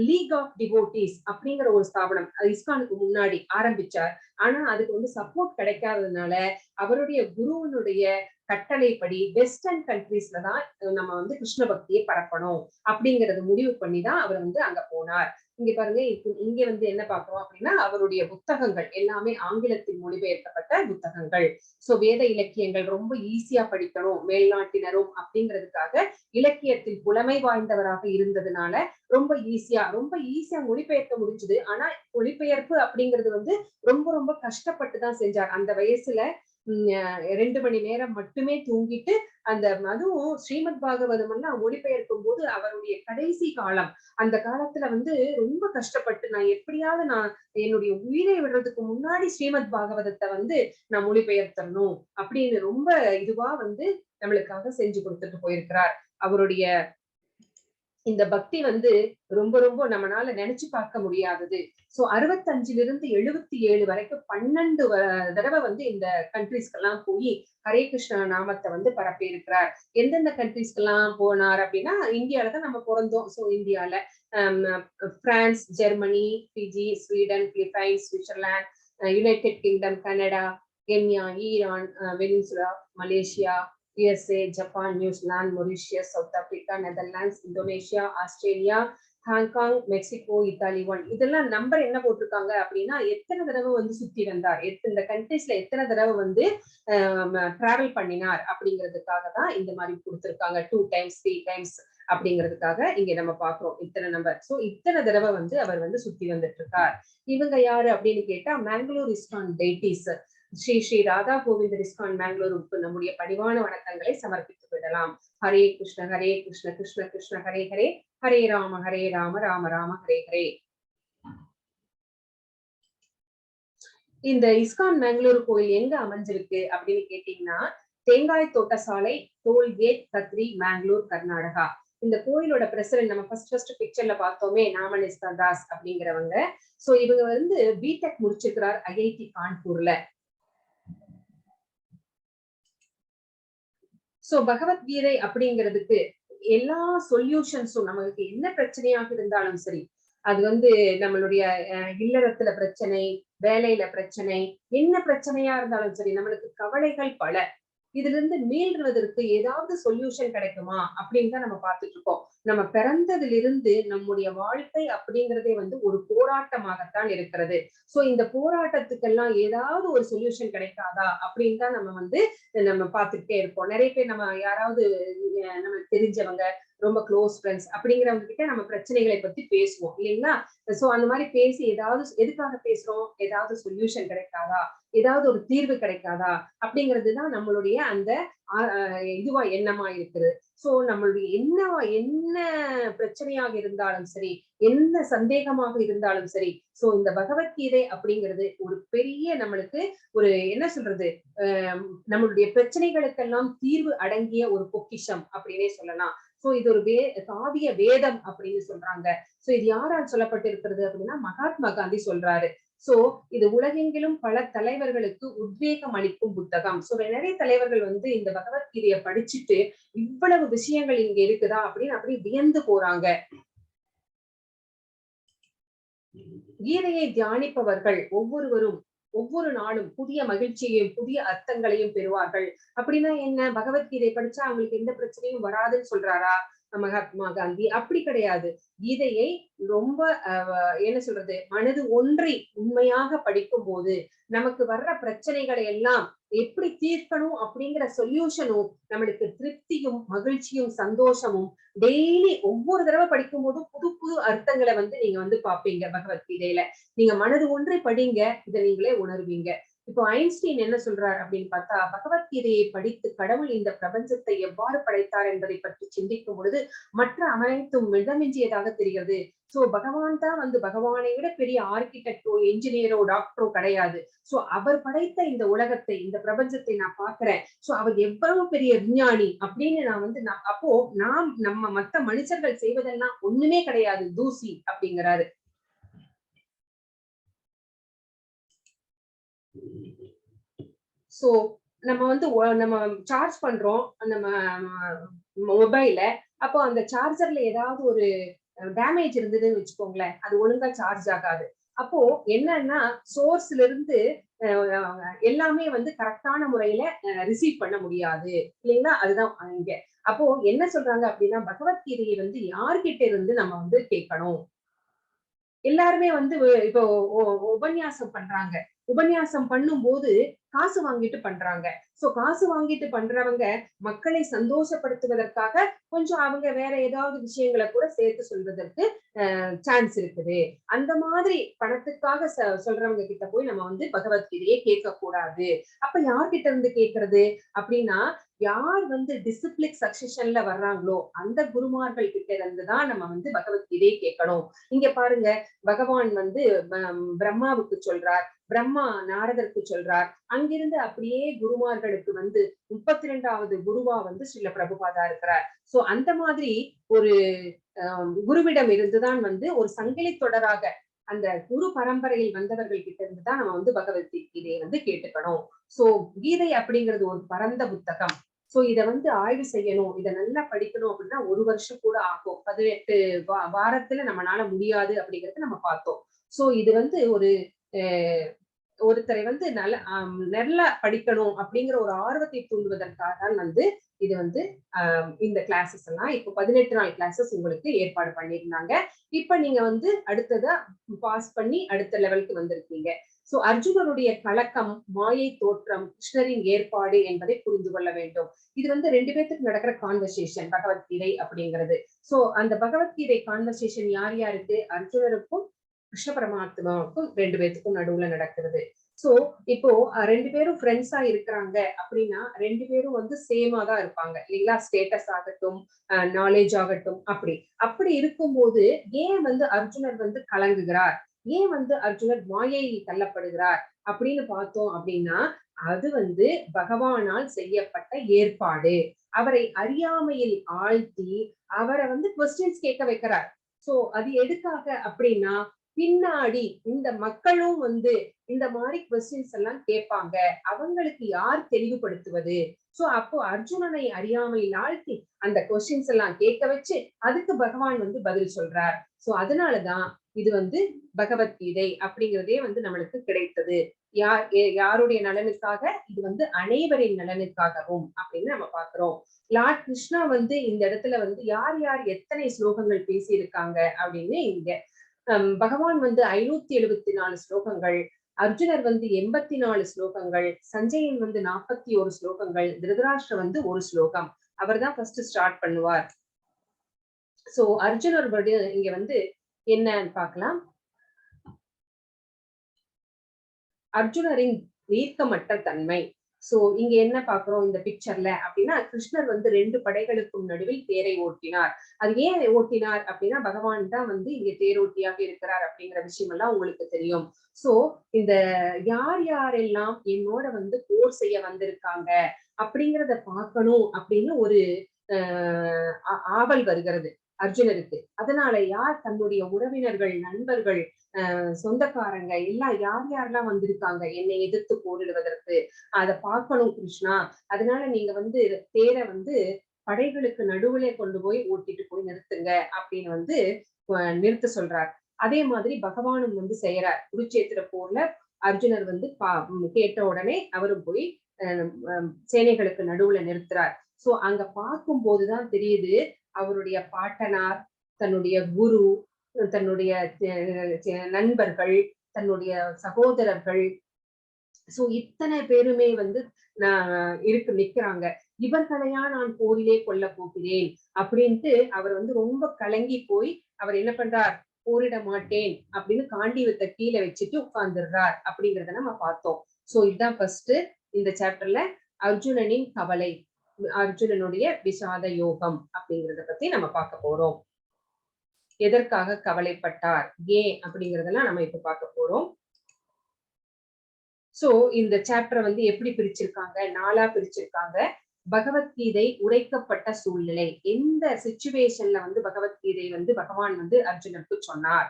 லீக் ஆஃப் டிவோட்டீஸ் அப்படிங்கிற ஒரு ஸ்தாபனம் இஸ்கானுக்கு முன்னாடி ஆரம்பிச்சார். ஆனா அதுக்கு வந்து சப்போர்ட் கிடைக்காததுனால அவருடைய குருவனுடைய கட்டளைப்படி வெஸ்டர்ன் கண்ட்ரீஸ்ல தான் நம்ம வந்து கிருஷ்ண பக்தியை பரப்பணும் அப்படிங்கறது முடிவு பண்ணிதான் அவர் வந்து அங்க போனார். இங்க பாருங்க, இங்க வந்து என்ன பார்க்கிறோம் அப்படின்னா அவருடைய புத்தகங்கள் எல்லாமே ஆங்கிலத்தில் மொழிபெயர்க்கப்பட்ட புத்தகங்கள். சோ வேத இலக்கியங்கள் ரொம்ப ஈஸியா படிக்கணும் மேல்நாட்டினரும் அப்படிங்கிறதுக்காக இலக்கியத்தில் புலமை வாய்ந்தவராக இருந்ததுனால ரொம்ப ஈஸியா மொழிபெயர்க்க முடிஞ்சது. ஆனா மொழிபெயர்ப்பு அப்படிங்கிறது வந்து ரொம்ப ரொம்ப கஷ்டப்பட்டுதான் செஞ்சார். அந்த வயசுல 2 மணி நேரம் மட்டுமே தூங்கிட்டு, அதுவும் ஸ்ரீமத் பாகவதம் எல்லாம் மொழிபெயர்க்கும் போது அவருடைய கடைசி காலம், அந்த காலத்துல வந்து ரொம்ப கஷ்டப்பட்டு நான் எப்படியாவது என்னுடைய உயிரை விடுறதுக்கு முன்னாடி ஸ்ரீமத் பாகவதத்தை வந்து நான் மொழிபெயர்த்தரணும் அப்படின்னு ரொம்ப இதுவா வந்து நம்மளுக்காக செஞ்சு கொடுத்துட்டு போயிருக்கிறார். அவருடைய இந்த பக்தி வந்து ரொம்ப ரொம்ப நம்மளால நினைச்சு பார்க்க முடியாதது. சோ 65 77 வரைக்கும் 12 தடவை வந்து இந்த கண்ட்ரிஸ்க்கெல்லாம் போய் ஹரே கிருஷ்ணா நாமத்தை வந்து பரப்பி இருக்கிறார். எந்தெந்த கண்ட்ரிஸ்க்கெல்லாம் போனார் அப்படின்னா, இந்தியாலதான் நம்ம பிறந்தோம். சோ இந்தியால France, Germany, Fiji, Sweden, Philippines, Switzerland, United Kingdom, Canada, Kenya, Iran, Venezuela, Malaysia, USA, Japan, New Zealand, Mauritius, South Africa, Netherlands, Indonesia, Australia, Hong Kong, Mexico, Italy 1. இதெல்லாம் நம்பர் என்ன போட்டிருக்காங்க அப்படின்னா எத்தனை தடவை வந்து சுத்தி வந்தார், இந்த கண்ட்ரிஸ்ல எத்தனை தடவை வந்து டிராவல் பண்ணினார் அப்படிங்கிறதுக்காக தான் இந்த மாதிரி கொடுத்திருக்காங்க. 2 times 3 times அப்படிங்கிறதுக்காக இங்க நம்ம பாக்குறோம் இத்தனை நம்பர். சோ இத்தனை தடவை வந்து அவர் வந்து சுத்தி வந்துட்டு இருக்கார். இவங்க யாரு அப்படின்னு கேட்டா Mangalore ISKCON deities. Sri Sri Radha Govindar ISKCON மேங்களூருக்கு நம்முடைய பணிவான வணக்கங்களை சமர்ப்பித்து விடலாம். ஹரே கிருஷ்ண கிருஷ்ண கிருஷ்ண ஹரே ஹரே, ஹரே ராம ராம ராம ஹரே ஹரே. இந்த இஸ்கான் மேங்களூர் கோயில் எங்க அமைஞ்சிருக்கு அப்படின்னு கேட்டீங்கன்னா, தேங்காய் தோட்ட சாலை, டோல்கேட், கத்ரி, மேங்களூர், கர்நாடகா. இந்த கோயிலோட பிரசிடென்ட் நம்ம ஃபர்ஸ்ட் பிக்சர்ல பார்த்தோமே, நாமனிஸ்தா தாஸ் அப்படிங்கிறவங்க. சோ இவங்க வந்து பிடெக் முடிச்சிருக்கிறார் IIT கான்பூர்ல. சோ பகவத்கீதை அப்படிங்கிறதுக்கு எல்லா சொல்யூஷன்ஸும், நமக்கு என்ன பிரச்சனையாக இருந்தாலும் சரி, அது வந்து நம்மளுடைய இல்லறத்துல பிரச்சனை, வேலையில பிரச்சனை, என்ன பிரச்சனையா இருந்தாலும் சரி, நம்மளுக்கு கவலைகள் பல, இதுல இருந்து மீள்வதற்கு ஏதாவது சொல்யூஷன் கிடைக்குமா அப்படின்னு தான் நம்ம பார்த்துட்டு இருக்கோம். நம்ம பிறந்ததிலிருந்து நம்முடைய வாழ்க்கை அப்படிங்கிறதே வந்து ஒரு போராட்டமாகத்தான் இருக்கிறது. சோ இந்த போராட்டத்துக்கெல்லாம் ஏதாவது ஒரு சொல்யூஷன் கிடைக்காதா அப்படின்னு தான் நம்ம பார்த்துட்டே இருப்போம். நிறைய பேர் நம்ம யாராவது நம்ம தெரிஞ்சவங்க, ரொம்ப க்ளோஸ் ஃப்ரெண்ட்ஸ் அப்படிங்கிறவங்க கிட்ட நம்ம பிரச்சனைகளை பத்தி பேசுவோம் இல்லைங்களா? சோ அந்த மாதிரி பேசி ஏதாவது எதுக்காக பேசுறோம், ஏதாவது சொல்யூஷன் கிடைக்காதா, ஏதாவது ஒரு தீர்வு கிடைக்காதா அப்படிங்கிறதுதான் நம்மளுடைய அந்த இதுவா எண்ணமா இருக்குது. சோ நம்மளுடைய என்ன பிரச்சனையாக இருந்தாலும் சரி, என்ன சந்தேகமாக இருந்தாலும் சரி, சோ இந்த பகவத்கீதை அப்படிங்கிறது ஒரு பெரிய நம்மளுக்கு ஒரு என்ன சொல்றது, நம்மளுடைய பிரச்சனைகளுக்கெல்லாம் தீர்வு அடங்கிய ஒரு பொக்கிஷம் அப்படின்னே சொல்லலாம். சோ இது ஒரு காவிய வேதம் அப்படின்னு சொல்றாங்க. சோ இது யாரால் சொல்லப்பட்டிருக்கிறது அப்படின்னா மகாத்மா காந்தி சொல்றாரு. சோ இது உலகெங்கிலும் பல தலைவர்களுக்கு உத்வேகம் அளிக்கும் புத்தகம். சோ நிறைய தலைவர்கள் வந்து இந்த பகவத்கீதையை படிச்சுட்டு இவ்வளவு விஷயங்கள் இங்க இருக்குதா அப்படின்னு அப்படி வியந்து போறாங்க. கீதையை தியானிப்பவர்கள் ஒவ்வொருவரும் ஒவ்வொரு நாளும் புதிய மகிழ்ச்சியையும் புதிய அர்த்தங்களையும் பெறுவார்கள். அப்படின்னா என்ன, பகவத்கீதை படிச்சா அவங்களுக்கு எந்த பிரச்சனையும் வராதுன்னு சொல்றாரா மகாத்மா காந்தி? அப்படி கிடையாது. கீதையை ரொம்ப என்ன சொல்றது, மனது ஒன்றி உண்மையாக படிக்கும் போது நமக்கு வர்ற பிரச்சனைகளை எல்லாம் எப்படி தீர்க்கணும் அப்படிங்கிற சொல்யூஷனும், நம்மளுக்கு திருப்தியும் மகிழ்ச்சியும் சந்தோஷமும் டெய்லி ஒவ்வொரு தடவை படிக்கும் போதும் புது புது அர்த்தங்களை நீங்க பாப்பீங்க. பகவத்கீதையில நீங்க மனது ஒன்றை படிங்க, இதை நீங்களே உணர்வீங்க. இப்போ ஐன்ஸ்டீன் என்ன சொல்றார் அப்படின்னு பார்த்தா, பகவத்கீதையை படித்து கடவுள் இந்த பிரபஞ்சத்தை எவ்வாறு படைத்தார் என்பதை பற்றி சிந்திக்கும் பொழுது மற்ற அனைத்தும் மிதமிஞ்சியதாக தெரிகிறது. சோ பகவான் தான் வந்து பகவானை விட பெரிய ஆர்கிடெக்டோ என்ஜினியரோ டாக்டரோ கிடையாது. சோ அவர் படைத்த இந்த உலகத்தை இந்த பிரபஞ்சத்தை நான் பாக்குறேன். சோ அவர் எவ்வளவு பெரிய விஞ்ஞானி அப்படின்னு நான் வந்து அப்போ நம்ம மத்த மனுஷர்கள் செய்வதெல்லாம் ஒண்ணுமே கிடையாது, தூசி அப்படிங்கிறாரு. சோ நம்ம வந்து நம்ம சார்ஜ் பண்றோம் நம்ம மொபைல. அப்போ அந்த சார்ஜர்ல ஏதாவது ஒரு டேமேஜ் இருந்ததுன்னு வச்சுக்கோங்களேன், அது ஒழுங்கா சார்ஜ் ஆகாது. அப்போ என்னன்னா சோர்ஸ்ல இருந்து எல்லாமே வந்து கரெக்டான முறையில ரிசீவ் பண்ண முடியாது இல்லைங்களா? அதுதான் இங்க. அப்போ என்ன சொல்றாங்க அப்படின்னா, பகவத்கீதையை வந்து யார்கிட்ட இருந்து நம்ம வந்து கேட்கணும். எல்லாருமே வந்து இப்போ உபன்யாசம் பண்றாங்க. உபன்யாசம் பண்ணும் போது காசு வாங்கிட்டு பண்றாங்க. சோ காசு வாங்கிட்டு பண்றவங்க மக்களை சந்தோஷப்படுத்துவதற்காக கொஞ்சம் அவங்க வேற ஏதாவது விஷயங்களை கூட சேர்த்து சொல்வதற்கு சான்ஸ் இருக்குது. அந்த மாதிரி பணத்துக்காக சொல்றவங்க கிட்ட போய் நம்ம வந்து பகவத்கீதையை கேட்க கூடாது. அப்ப யார்கிட்ட இருந்து கேட்கறது அப்படின்னா, யார் வந்து டிசிப்ளிக் சக்சஷன்ல வர்றாங்களோ அந்த குருமார்கள் கிட்ட இருந்துதான் நம்ம வந்து பகவத்கீதையை கேட்கணும். இங்க பாருங்க, பகவான் வந்து பிரம்மாவுக்கு சொல்றார், பிரம்மா நாரதருக்கு சொல்றார். அங்கிருந்து அப்படியே குருமார்களுக்கு வந்து 32வது குருவா வந்து ஸ்ரீல பிரபுபாதா இருக்கிறார். சோ அந்த மாதிரி ஒரு குருவிடம் இருந்துதான் வந்து ஒரு சங்கிலி தொடராக அந்த குரு பரம்பரையில் வந்தவர்கள் கிட்ட இருந்துதான் நம்ம வந்து பகவத்கீதையை வந்து கேட்டுக்கணும். சோ கீதை அப்படிங்கிறது ஒரு பரந்த புத்தகம். சோ இத வந்து ஆய்வு செய்யணும், இதை நல்லா படிக்கணும் அப்படின்னா 1 வருஷம் கூட ஆகும். 18 வாரத்துல நம்மளால முடியாது அப்படிங்கறத நம்ம பார்த்தோம். சோ இது வந்து ஒருத்தரை வந்து நல்லா படிக்கணும் அப்படிங்கிற ஒரு ஆர்வத்தை தூண்டுவதற்காக தான் வந்து இது வந்து இந்த கிளாஸஸ் எல்லாம் இப்போ 18 நாள் கிளாஸஸ் உங்களுக்கு ஏற்பாடு பண்ணியிருந்தாங்க. இப்ப நீங்க வந்து அடுத்ததா பாஸ் பண்ணி அடுத்த லெவலுக்கு வந்திருக்கீங்க. சோ அர்ஜுனனுடைய கலக்கம், மாயை தோற்றம், கிருஷ்ணரின் ஏற்பாடு என்பதை புரிந்து கொள்ள வேண்டும். இது வந்து 2 பேத்துக்கு நடக்கிற கான்வர்சேஷன் பகவத்கீதை அப்படிங்கிறது. சோ அந்த பகவத்கீதை கான்வர்சேஷன் யார் யாருக்கு? அர்ஜுனருக்கும் கிருஷ்ண பரமாத்மாவுக்கும் 2 பேத்துக்கும் நடுவுல நடக்கிறது. சோ இப்போ 2 பேரும் ஃப்ரெண்ட்ஸா இருக்கிறாங்க அப்படின்னா 2 பேரும் வந்து சேமா தான் இருப்பாங்க இல்லைங்களா? ஸ்டேட்டஸ் ஆகட்டும், நாலேஜ் ஆகட்டும். அப்படி இருக்கும்போது ஏன் வந்து அர்ஜுனர் வந்து கலங்குகிறார், ஏன் வந்து அர்ஜுனர் மாயையில் தள்ளப்படுகிறார் அப்படின்னு பார்த்தோம் அப்படின்னா, அது வந்து பகவானால் செய்யப்பட்ட ஏற்பாடு. அவரை அறியாமையில் ஆழ்த்தி அவரை வந்து கொஸ்டின்ஸ் கேட்க வைக்கிறார். சோ அது எதுக்காக அப்படின்னா, பின்னாடி இந்த மக்களும் வந்து இந்த மாதிரி கொஸ்டின்ஸ் எல்லாம் கேட்பாங்க, அவங்களுக்கு யார் தெளிவுபடுத்துவது? சோ அப்போ அர்ஜுனனை அறியாமையில் ஆழ்த்தி அந்த கொஸ்டின்ஸ் எல்லாம் கேட்க வச்சு அதுக்கு பகவான் வந்து பதில் சொல்றார். சோ அதனாலதான் இது வந்து பகவத்கீதை அப்படிங்கிறதே வந்து நம்மளுக்கு கிடைத்தது. யாருடைய நலனுக்காக? இது வந்து அனைவரின் நலனுக்காகவும் அப்படின்னு நம்ம பாக்குறோம். லார்ட் கிருஷ்ணா வந்து இந்த இடத்துல வந்து யார் யார் எத்தனை ஸ்லோகங்கள் பேசி இருக்காங்க அப்படின்னு இங்க பகவான் வந்து 574 ஸ்லோகங்கள், அர்ஜுனர் வந்து 84 ஸ்லோகங்கள், சஞ்சயன் வந்து 41 ஸ்லோகங்கள், திருதராஷ்டிர வந்து 1 ஸ்லோகம். அவர் தான் ஃபர்ஸ்ட் ஸ்டார்ட் பண்ணுவார். சோ அர்ஜுனர் இங்க வந்து என்னன்னு பார்க்கலாம். அர்ஜுனரின் தீர்க்கமற்ற தன்மை. சோ இங்க என்ன பாக்குறோம் இந்த பிக்சர்ல அப்படின்னா, கிருஷ்ணர் வந்து 2 படைகளுக்கும் நடுவில் தேரை ஓட்டினார். அது ஏன் ஓட்டினார் அப்படின்னா, பகவான் தான் வந்து இங்க தேரோட்டியாக இருக்கிறார் அப்படிங்கிற விஷயம் எல்லாம் உங்களுக்கு தெரியும். சோ இந்த யார் யாரெல்லாம் என்னோட வந்து போர் செய்ய வந்திருக்காங்க அப்படிங்கிறத பார்க்கணும் அப்படின்னு ஒரு ஆவல் வருகிறது அர்ஜுனருக்கு. அதனால யார் தன்னுடைய உறவினர்கள், நண்பர்கள், சொந்தக்காரங்க எல்லாம் யார் யாரெல்லாம் வந்திருக்காங்க என்னை எதிர்த்து போரிடுவதற்கு, அதை பார்க்கணும் கிருஷ்ணா. அதனால நீங்க வந்து தேரை வந்து படைகளுக்கு நடுவுல கொண்டு போய் ஓட்டிட்டு போய் நிறுத்துங்க அப்படின்னு வந்து நிறுத்த சொல்றார். அதே மாதிரி பகவானும் வந்து செய்யறார். குருட்சேத்திர போர்ல அர்ஜுனர் வந்து கேட்ட உடனே அவரும் போய் சேனைகளுக்கு நடுவுல நிறுத்துறார். சோ அங்க பார்க்கும் போதுதான் தெரியுது, அவருடைய பாட்டனார், தன்னுடைய குரு, தன்னுடைய நண்பர்கள், தன்னுடைய சகோதரர்கள், சோ இத்தனை பேருமே வந்து நிக்கிறாங்க. இவர்களையா நான் போரிலே கொல்ல போகிறேன் அப்படின்ட்டு அவர் வந்து ரொம்ப கலங்கி போய் அவர் என்ன பண்றார், போரிட மாட்டேன் அப்படின்னு காண்டீவத்தை கீழே வச்சுட்டு உட்கார்ந்துடுறார் அப்படிங்கிறத நம்ம பார்த்தோம். சோ இதுதான் ஃபர்ஸ்ட் இந்த சாப்டர்ல அர்ஜுனனின் கவலை, அர்ஜுனனுடைய விஷாத யோகம் அப்படிங்கறத பத்தி நம்ம பார்க்க போறோம். எதற்காக கவலைப்பட்டார், ஏன் அப்படிங்கறதெல்லாம் நம்ம இப்ப பார்க்க போறோம். சோ இந்த சாப்டரை வந்து எப்படி பிரிச்சிருக்காங்க, 4ஆ பிரிச்சிருக்காங்க. பகவத்கீதை உரைக்கப்பட்ட சூழ்நிலை, எந்த சிச்சுவேஷன்ல வந்து பகவத்கீதை வந்து பகவான் வந்து அர்ஜுனனுக்கு சொன்னார்.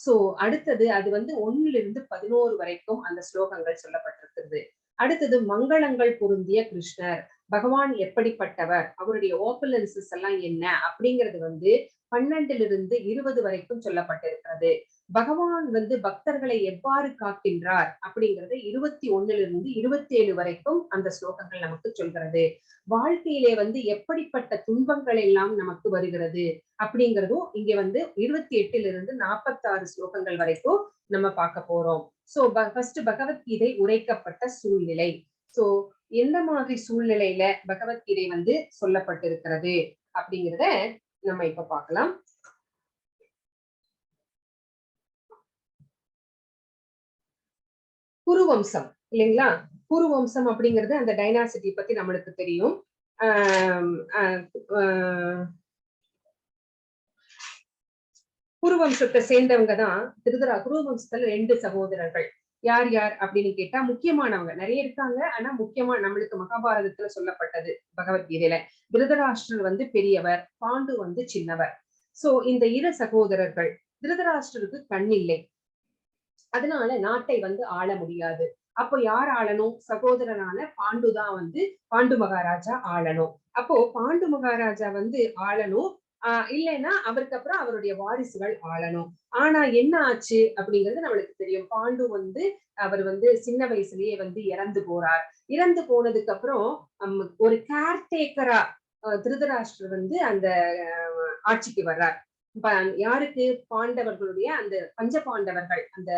சோ அடுத்தது அது வந்து 1-11 வரைக்கும் அந்த ஸ்லோகங்கள் சொல்லப்பட்டிருக்கிறது. அடுத்தது மங்களங்கள் பொருந்திய கிருஷ்ணர், பகவான் எப்படிப்பட்டவர், அவருடைய ஓப்பலன்சஸ் எல்லாம் என்ன அப்படிங்கிறது வந்து 12-20 வரைக்கும் சொல்லப்பட்டிருக்கிறது. பகவான் வந்து பக்தர்களை எவ்வாறு காக்கின்றார் அப்படிங்கறது 21-27 வரைக்கும் அந்த ஸ்லோகங்கள் நமக்கு சொல்கிறது. வாழ்க்கையிலே வந்து எப்படிப்பட்ட துன்பங்கள் எல்லாம் நமக்கு வருகிறது அப்படிங்கிறதும் இங்க வந்து 28-46 ஸ்லோகங்கள் வரைக்கும் நம்ம பார்க்க போறோம். சோ ஃபர்ஸ்ட் பகவத்கீதை உரைக்கப்பட்ட சூழ்நிலை. சோ எந்த மாதிரி சூழ்நிலையில பகவத்கீதை வந்து சொல்லப்பட்டிருக்கிறது அப்படிங்கிறத நம்ம இப்ப பார்க்கலாம். குருவம்சம் இல்லைங்களா? குருவம்சம் அப்படிங்கிறது அந்த டைனாசிட்டி பத்தி நம்மளுக்கு தெரியும். குருவம்சத்தை சேர்ந்தவங்க தான் குருவம்சத்துல 2 சகோதரர்கள். யார் யார் அப்படின்னு கேட்டா முக்கியமானவங்க நிறைய இருக்காங்க. ஆனா முக்கியமா நம்மளுக்கு மகாபாரதத்துல சொல்லப்பட்டது பகவத்கீதையில திருதராஷ்டிரர் வந்து பெரியவர், பாண்டு வந்து சின்னவர். சோ இந்த 2 சகோதரர்கள், திருதராஷ்டிரருக்கு கண் இல்லை, அதனால நாட்டை வந்து ஆள முடியாது. அப்போ யார் ஆளணும்? சகோதரனான பாண்டுதான் வந்து பாண்டு மகாராஜா ஆளணும். அப்போ பாண்டு மகாராஜா வந்து ஆளணும். இல்லைன்னா அவருக்கு அப்புறம் அவருடைய வாரிசுகள் ஆளணும். ஆனா என்ன ஆச்சு அப்படிங்கிறது நம்மளுக்கு தெரியும். பாண்டு வந்து அவர் வந்து சின்ன வயசுலயே வந்து இறந்து போறார். இறந்து போனதுக்கு அப்புறம் ஒரு கேர்டேக்கரா திருதராஷ்டிரர் வந்து அந்த ஆட்சிக்கு வர்றார். யாருக்கு? பாண்டவர்களுடைய அந்த பஞ்ச பாண்டவர்கள் அந்த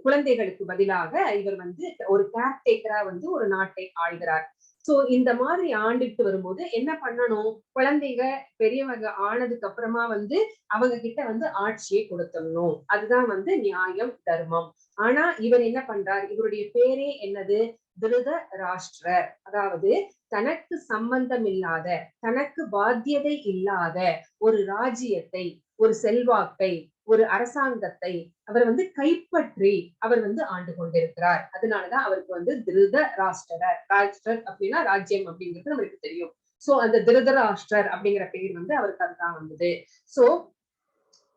குழந்தைகளுக்கு பதிலாக இவர் வந்து ஒரு கேர்டேக்கரா வந்து ஒரு நாட்டை ஆள்கிறார். சோ இந்த மாதிரி ஆண்டுட்டு வரும்போது என்ன பண்ணணும்? குழந்தைங்க பெரியவங்க ஆனதுக்கு அப்புறமா வந்து அவங்க கிட்ட வந்து ஆட்சியை கொடுத்துடணும். அதுதான் வந்து நியாயம், தர்மம். ஆனா இவர் என்ன பண்றார்? இவருடைய பேரே என்னது? திருதராஷ்டிரர். அதாவது தனக்கு சம்பந்தம் இல்லாத, தனக்கு பாத்தியதை இல்லாத ஒரு ராஜ்யத்தை, ஒரு செல்வாக்கை, ஒரு அரசாங்கத்தை அவர் வந்து கைப்பற்றி அவர் வந்து ஆண்டு கொண்டிருக்கிறார். அதனாலதான் அவருக்கு வந்து திருதராஷ்டிரர். ராஷ்டிரர் அப்படின்னா ராஜ்யம் அப்படிங்கிறது நம்மளுக்கு தெரியும். சோ அந்த திருதராஷ்டிரர் அப்படிங்கிற பேர் வந்து அவருக்கு அதுதான் வந்தது. சோ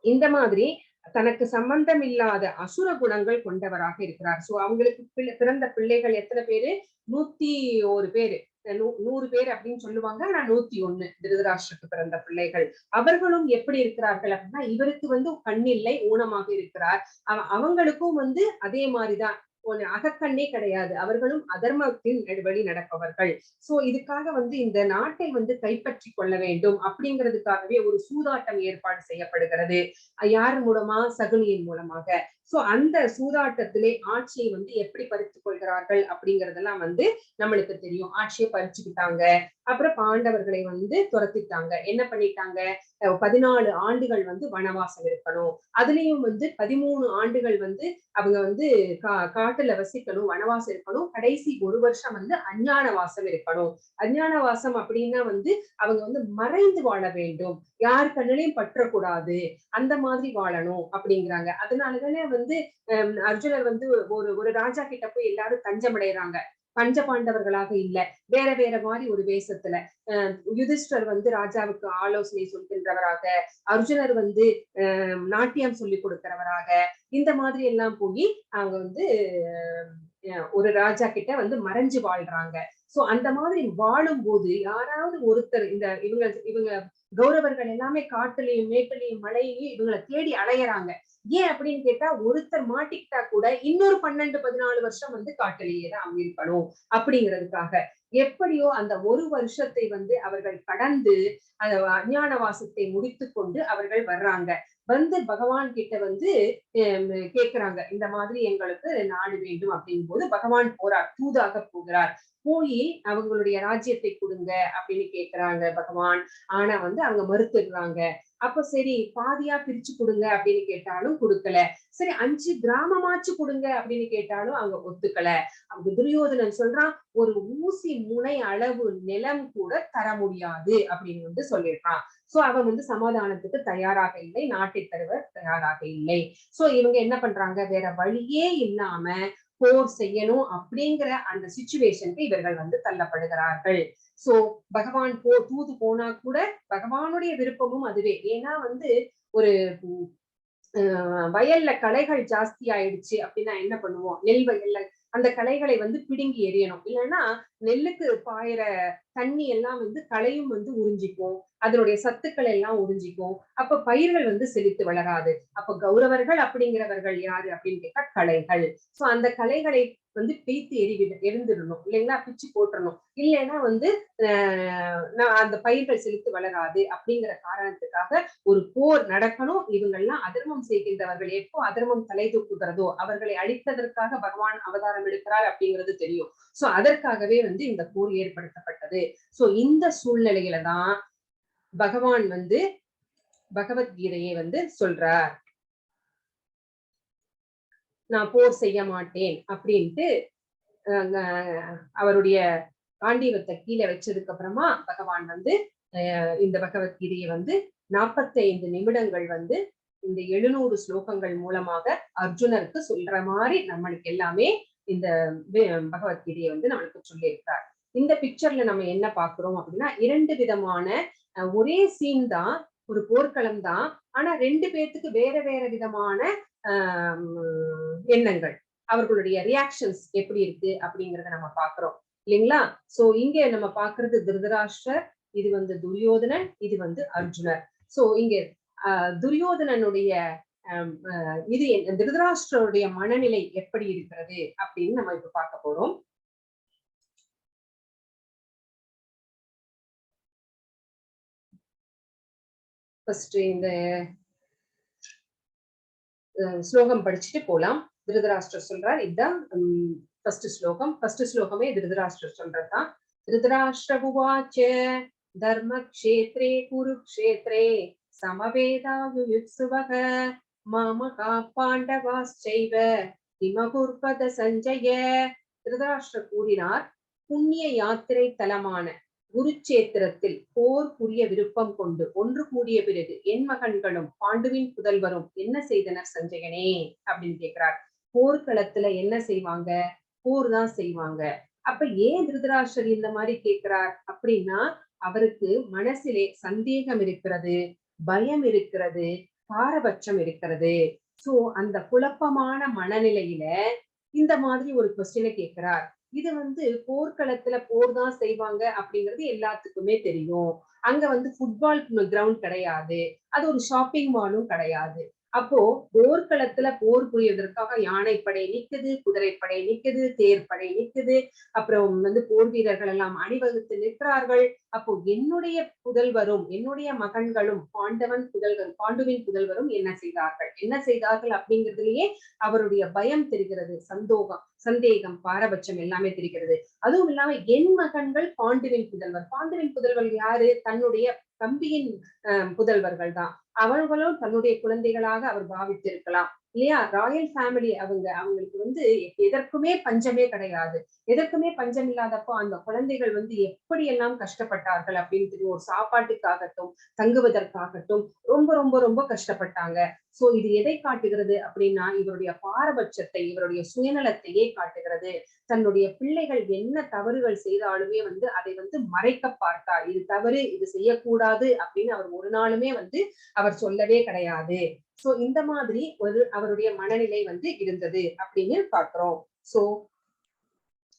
இந்த மாதிரி தனக்கு சம்பந்தம் இல்லாத அசுர குணங்கள் கொண்டவராக இருக்கிறார். சோ அவங்களுக்கு பிறந்த பிள்ளைகள் எத்தனை பேரு? 101 பேரு. 100 பேர் அப்படின்னு சொல்லுவாங்க. ஆனா 101 திருதராஷ்டிரருக்கு பிறந்த பிள்ளைகள். அவர்களும் எப்படி இருக்கிறார்கள் அப்படின்னா, இவருக்கு வந்து கண் இல்லை, ஊனமாக இருக்கிறார். அவங்களுக்கும் வந்து அதே மாதிரிதான், அகக்கண்ணே கிடையாது. அவர்களும் அதர்மத்தின் வழி நடப்பவர்கள். சோ இதுக்காக வந்து இந்த நாட்டை வந்து கைப்பற்றி கொள்ள வேண்டும் அப்படிங்கிறதுக்காகவே ஒரு சூதாட்டம் ஏற்பாடு செய்யப்படுகிறது. யார் மூலமா? சகுனியின் மூலமாக. சோ அந்த சூதாட்டத்திலே ஆட்சியை வந்து எப்படி பறித்துக் கொள்கிறார்கள் அப்படிங்கறதெல்லாம் வந்து நம்மளுக்கு தெரியும். ஆட்சியை பறிச்சுக்கிட்டாங்க. அப்புறம் பாண்டவர்களை வந்து துரத்திட்டாங்க. என்ன பண்ணிட்டாங்க? 14 ஆண்டுகள் வந்து வனவாசம் இருக்கணும். அதுலயும் வந்து 13 ஆண்டுகள் வந்து அவங்க வந்து காட்டுல வசிக்கணும், வனவாசம் இருக்கணும். கடைசி 1 வருஷம் வந்து அஞ்ஞான வாசம் இருக்கணும். அஞ்ஞான வாசம் அப்படின்னா வந்து அவங்க வந்து மறைந்து வாழ வேண்டும், யார் கண்ணிலையும் பற்றக்கூடாது, அந்த மாதிரி வாழணும் அப்படிங்கிறாங்க. அதனாலதானே வந்து அர்ஜுனர் வந்து ஒரு ராஜா கிட்ட போய் எல்லாரும் தஞ்சம் அடைகிறாங்க. பஞ்ச பாண்டவர்களாக இல்ல, வேற வேற மாதிரி ஒரு வேஷத்துல. யுதிஷ்டர் வந்து ராஜாவுக்கு ஆலோசனை சொல்கின்றவராக, அர்ஜுனர் வந்து நாட்டியம் சொல்லி கொடுக்கிறவராக, இந்த மாதிரி எல்லாம் போய் அவங்க வந்து ஒரு ராஜா கிட்ட வந்து மறைஞ்சு வாழ்றாங்க. சோ அந்த மாதிரி வாழும் போது யாராவது ஒருத்தர் இவங்க கௌரவர்கள் எல்லாமே காட்டுலயும் மேட்டுலயும் மலையிலையும் இவங்களை தேடி அலையறாங்க. ஏன் அப்படின்னு கேட்டா, ஒருத்தர் மாட்டிக்கிட்டா கூட இன்னொரு 12-14 வருஷம் வந்து காட்டிலேயே தான் அவங்க இருக்கணும் அப்படிங்கிறதுக்காக. எப்படியோ அந்த 1 வருஷத்தை வந்து அவர்கள் கடந்து அந்த அஞ்ஞான வாசத்தை முடித்து கொண்டு அவர்கள் வர்றாங்க. வந்து பகவான் கிட்ட வந்து கேக்குறாங்க, இந்த மாதிரி எங்களுக்கு நாடு வேண்டும் அப்படிங்கும் போது பகவான் போறார், தூதாக போகிறார். போய் அவங்களுடைய ராஜ்யத்தை கொடுங்க அப்படின்னு கேக்குறாங்க பகவான். ஆனா வந்து அவங்க மறுத்துடுறாங்க. அப்ப சரி பாதியா பிரிச்சு கொடுங்க அப்படின்னு கேட்டாலும் கொடுக்கல. சரி 5 கிராமமாச்சு கொடுங்க அப்படின்னு கேட்டாலும் அவங்க ஒத்துக்கல. அவங்க துரியோதனன் சொல்றான், ஒரு ஊசி முனை அளவு நிலம் கூட தர முடியாது அப்படின்னு வந்து சொல்லியிருக்கான். சோ அவன் வந்து சமாதானத்துக்கு தயாராக இல்லை, நாட்டை தருவ தயாராக இல்லை. சோ இவங்க என்ன பண்றாங்க, வேற வழியே இல்லாம போர் செய்யணும் அப்படிங்கிற அந்த சிச்சுவேஷனுக்கு இவர்கள் வந்து தள்ளப்படுகிறார்கள். சோ பகவான் தூது போனா கூட பகவானுடைய விருப்பமும் அதுவே. ஏன்னா வந்து ஒரு வயல்ல களைகள் ஜாஸ்தி ஆயிடுச்சு அப்படின்னா என்ன பண்ணுவோம், நெல் வயல்ல அந்த களைகளை வந்து பிடுங்கி எறியணும். இல்லைன்னா நெல்லுக்கு பாயிற தண்ணி எல்லாம் வந்து களையும் வந்து உறிஞ்சிக்கும், அதனுடைய சத்துக்கள் எல்லாம் உறிஞ்சிக்கும். அப்ப பயிர்கள் வந்து செழித்து வளராது. அப்ப கௌரவர்கள் அப்படிங்கிறவர்கள் யாரு அப்படின்னு கேட்டா களைகள். சோ அந்த களைகளை வந்து பிய்த்து எரிந்துடணும் இல்லைங்களா, பிச்சு போட்டுறணும். இல்லைன்னா வந்து அந்த பயிர்கள் செழித்து வளராது. அப்படிங்கிற காரணத்துக்காக ஒரு போர் நடக்கணும். இவங்கெல்லாம் அதர்மம் செய்கின்றவர்கள். எப்போ அதர்மம் தலை தூக்குகிறதோ அவர்களை அழிப்பதற்காக பகவான் அவதாரம் எடுக்கிறார் அப்படிங்கிறது தெரியும். சோ அதற்காகவே வந்து இந்த போர் ஏற்படுத்தப்பட்டது. சோ இந்த சூழ்நிலையில தான் பகவான் வந்து பகவத்கீதையை வந்து சொல்றார், நான் போர் செய்ய மாட்டேன் அப்படின்ட்டு. அவருடைய காண்டீவத்தை கீழே வச்சதுக்கு அப்புறமா பகவான் வந்து இந்த பகவத்கீதையை வந்து 45 நிமிடங்கள் வந்து இந்த 700 ஸ்லோகங்கள் மூலமாக அர்ஜுனருக்கு சொல்ற மாதிரி நம்மளுக்கு எல்லாமே இந்த பகவத்கீதையை வந்து நம்மளுக்கு சொல்லியிருக்கார். இந்த பிக்சர்ல நம்ம என்ன பாக்குறோம் அப்படின்னா, 2 விதமான ஒரே சீன் தான், ஒரு போர்க்களம் தான். ஆனா 2 பேர்த்துக்கு வேற வேற விதமான எண்ணங்கள், அவர்களுடைய ரியாக்ஷன்ஸ் எப்படி இருக்கு அப்படிங்கறத நம்ம பாக்குறோம் இல்லைங்களா. சோ இங்க நம்ம பாக்குறது திருதராஷ்டிரர், இது வந்து துரியோதனன், இது வந்து அர்ஜுனர். சோ இங்க துரியோதனனுடைய இது திருதராஷ்டிரருடைய மனநிலை எப்படி இருக்கிறது அப்படின்னு நம்ம இப்ப பார்க்க போறோம். ஃபர்ஸ்ட் இந்த ஸ்லோகம் படிச்சுட்டு போலாம். திருதராஷ்டிரர் சொல்றார், இதுதான் ஃபர்ஸ்ட் ஸ்லோகம். ஃபர்ஸ்ட் ஸ்லோகமே திருதராஷ்டிரர் சொல்றதுதான். திருதராஷ்டிரபுவாச்ச தர்மக்ஷேத்ரே குருக்ஷேத்ரே சமவேதாயுயுத்சுவக மாமகா பாண்டவாஸ்சைவ கிமகுர்வத சஞ்சய. திருதராஷ்டிரர் கூறினார், புண்ணிய யாத்திரை தலமான குருச்சேத்திரத்தில் போர் புரிய விருப்பம் கொண்டு ஒன்று கூடிய பிறகு என் மகன்களும் பாண்டுவின் புதல்வரும் என்ன செய்தனர் சஞ்சயனே அப்படின்னு கேட்கிறார். போர்க்களத்துல என்ன செய்வாங்க, போர் தான் செய்வாங்க. அப்ப ஏன் திருதராஷ்டிரர் இந்த மாதிரி கேட்கிறார் அப்படின்னா, அவருக்கு மனசிலே சந்தேகம் இருக்கிறது, பயம் இருக்கிறது, பாரபட்சம் இருக்கிறது. சோ அந்த குழப்பமான மனநிலையில இந்த மாதிரி ஒரு கொஸ்டினை கேட்கிறார். இது வந்து போர்க்களத்துல போர் தான் செய்வாங்க அப்படிங்கிறது எல்லாத்துக்குமே தெரியும். அங்க வந்து ஃபுட்பால் கிரவுண்ட் கிடையாது, அது ஒரு ஷாப்பிங் மாலும் கிடையாது. அப்போ போர்க்களத்துல போர் புரிவதற்காக யானைப்படை நிக்குது, குதிரைப்படை நிக்குது, தேர்ப்படை நிக்குது, அப்புறம் வந்து போர் வீரர்கள் எல்லாம் அணிவகுத்து நிற்கிறார்கள். அப்போ என்னுடைய புதல்வரும் என்னுடைய மகன்களும் பாண்டுவின் புதல்வரும் என்ன செய்தார்கள் அப்படிங்கிறதுலயே அவருடைய பயம் தெரிகிறது, சந்தேகம், பாரபட்சம் எல்லாமே தெரிகிறது. அதுவும் இல்லாம என் மகன்கள் பாண்டுவின் புதல்வர் யாரு, தன்னுடைய தம்பியின் புதல்வர்கள் தான். அவர்களும் தன்னுடைய குழந்தைகளாக அவர் பாவித்திருக்கலாம் இல்லையா. ராயல் ஃபேமிலி அவங்களுக்கு வந்து எதற்குமே பஞ்சமே கிடையாது. எதற்குமே பஞ்சம் இல்லாதப்போ அந்த குழந்தைகள் வந்து எப்படி எல்லாம் கஷ்டப்பட்டார்கள் அப்படின்னு தெரியும். ஒரு சாப்பாட்டுக்காகட்டும் தங்குவதற்காகட்டும் ரொம்ப ரொம்ப ரொம்ப கஷ்டப்பட்டாங்க. சோ இது எதை காட்டுகிறது அப்படின்னா, இவருடைய பாரபட்சத்தை, இவருடைய சுயநலத்தையே காட்டுகிறது. தன்னுடைய பிள்ளைகள் என்ன தவறுகள் செய்தாலுமே வந்து அதை வந்து மறைக்க பார்த்தார். இது தவறு, இது செய்யக்கூடாது அப்படின்னு அவர் ஒரு நாளுமே வந்து அவர் சொல்லவே கிடையாது. சோ இந்த மாதிரி அவருடைய மனநிலை வந்து இருந்தது அப்படின்னு பார்க்கிறோம். சோ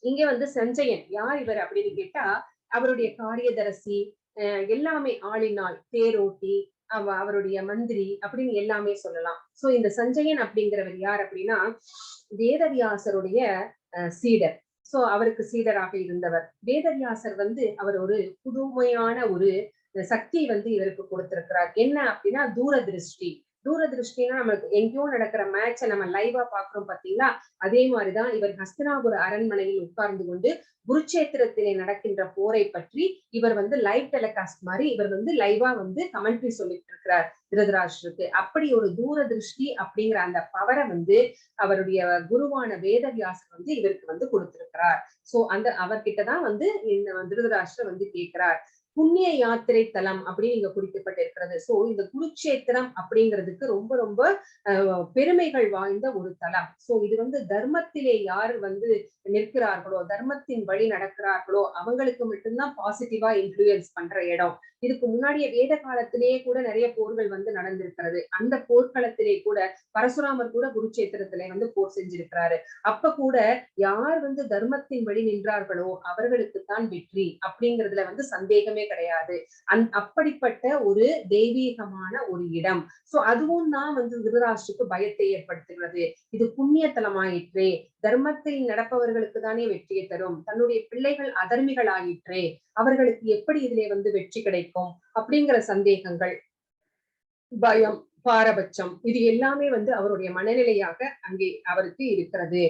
இங்க வந்து சஞ்சயன் யார் இவர் அப்படின்னு கேட்டா, அவருடைய காரியதரிசி, எல்லாமே ஆளினால், தேரோட்டி, அவருடைய மந்திரி அப்படின்னு எல்லாமே சொல்லலாம். சோ இந்த சஞ்சயன் அப்படிங்கிறவர் யார் அப்படின்னா, வேதவியாசருடைய சீடர். சோ அவருக்கு சீடராக இருந்தவர். வேதவியாசர் வந்து அவர் ஒரு புதுமையான ஒரு சக்தி வந்து இவருக்கு கொடுத்திருக்கிறார். என்ன அப்படின்னா, தூரதிருஷ்டி. தூரதிருஷ்டினா நம்மளுக்கு எங்கேயோ நடக்கிற மேட்சை நம்ம லைவா பாக்குறோம் பாத்தீங்களா, அதே மாதிரிதான் இவர் ஹஸ்தினாபுர அரண்மனையில் உட்கார்ந்து கொண்டு குருட்சேத்திரத்திலே நடக்கின்ற போரை பற்றி இவர் வந்து லைவ் டெலிகாஸ்ட் மாதிரி இவர் வந்து லைவா வந்து கமெண்ட்ரி சொல்லிட்டு இருக்கிறார் திருதராஷ்டிரருக்கு. அப்படி ஒரு தூரதிருஷ்டி அப்படிங்கிற அந்த பவரை வந்து அவருடைய குருவான வேதவியாசர் வந்து இவருக்கு வந்து கொடுத்திருக்கிறார். சோ அந்த அவர்கிட்டதான் வந்து இந்த திருதராஷ்டிரர் வந்து கேட்கிறார். புண்ணிய யாத்திரை தலம் அப்படின்னு இங்க குறிக்கப்பட்டிருக்கிறது. சோ இந்த குருட்சேத்திரம் அப்படிங்கிறதுக்கு ரொம்ப ரொம்ப பெருமைகள் வாய்ந்த ஒரு தலம். சோ இது வந்து தர்மத்திலே யார் வந்து நிற்கிறார்களோ, தர்மத்தின் வழி நடக்கிறார்களோ அவங்களுக்கு மட்டும்தான் பாசிட்டிவா இன்ஃப்ளூயன்ஸ் பண்ற இடம். இதுக்கு முன்னாடியே வேத காலத்திலேயே கூட நிறைய போர்கள் வந்து நடந்திருக்கிறது. அந்த போர்க்களத்திலே கூட பரசுராமர் கூட குருட்சேத்திரத்திலே வந்து போர் செஞ்சிருக்கிறாரு. அப்ப கூட யார் வந்து தர்மத்தின் வழி நின்றார்களோ அவர்களுக்குத்தான் வெற்றி அப்படிங்கிறதுல வந்து சந்தேகமே கிடையாது. அப்படிப்பட்ட ஒரு தெய்வீகமான ஒரு இடம். சோ அதுவும் தான் வந்து திருதராஷ்டிரருக்கு பயத்தை ஏற்படுத்துகிறது. இது புண்ணிய தலமாயிற்றே, தர்மத்தில் நடப்பவர்களுக்கு தானே வெற்றியை தரும், தன்னுடைய பிள்ளைகள் அதர்மிகள் ஆயிற்றே, அவர்களுக்கு எப்படி இதிலே வந்து வெற்றி கிடைக்கும் அப்படிங்கிற சந்தேகங்கள், பயம், பாரபட்சம், இது எல்லாமே வந்து அவருடைய மனநிலையாக அங்கே அவருக்கு இருக்கிறது.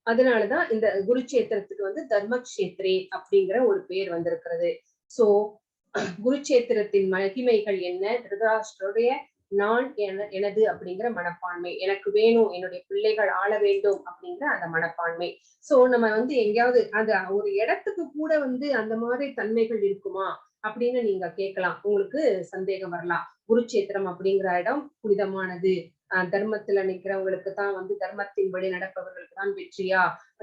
அதனாலதான் இந்த குருட்சேத்திரத்துக்கு வந்து தர்மக்ஷேத்ரே அப்படிங்கிற ஒரு பேர் வந்திருக்கிறது. சோ குருட்சேத்திரத்தின் மகிமைகள் என்ன? திருதராஷ்டிரருடைய நான் எனது அப்படிங்கிற மனப்பான்மை, எனக்கு வேணும், என்னுடைய பிள்ளைகள் ஆள வேண்டும் அப்படிங்கிற அந்த மனப்பான்மை. சோ நம்ம வந்து எங்கேயாவது அந்த ஒரு இடத்துக்கு கூட வந்து அந்த மாதிரி தன்மைகள் இருக்குமா அப்படின்னு நீங்க கேட்கலாம், உங்களுக்கு சந்தேகம் வரலாம். குருட்சேத்திரம் அப்படிங்கிற இடம் புனிதமானது, தர்மத்துல நிக்கிறவங்களுக்கு தான் வந்து தர்மத்தின் வழி நடப்பவர்களுக்கு தான் வெற்றியா,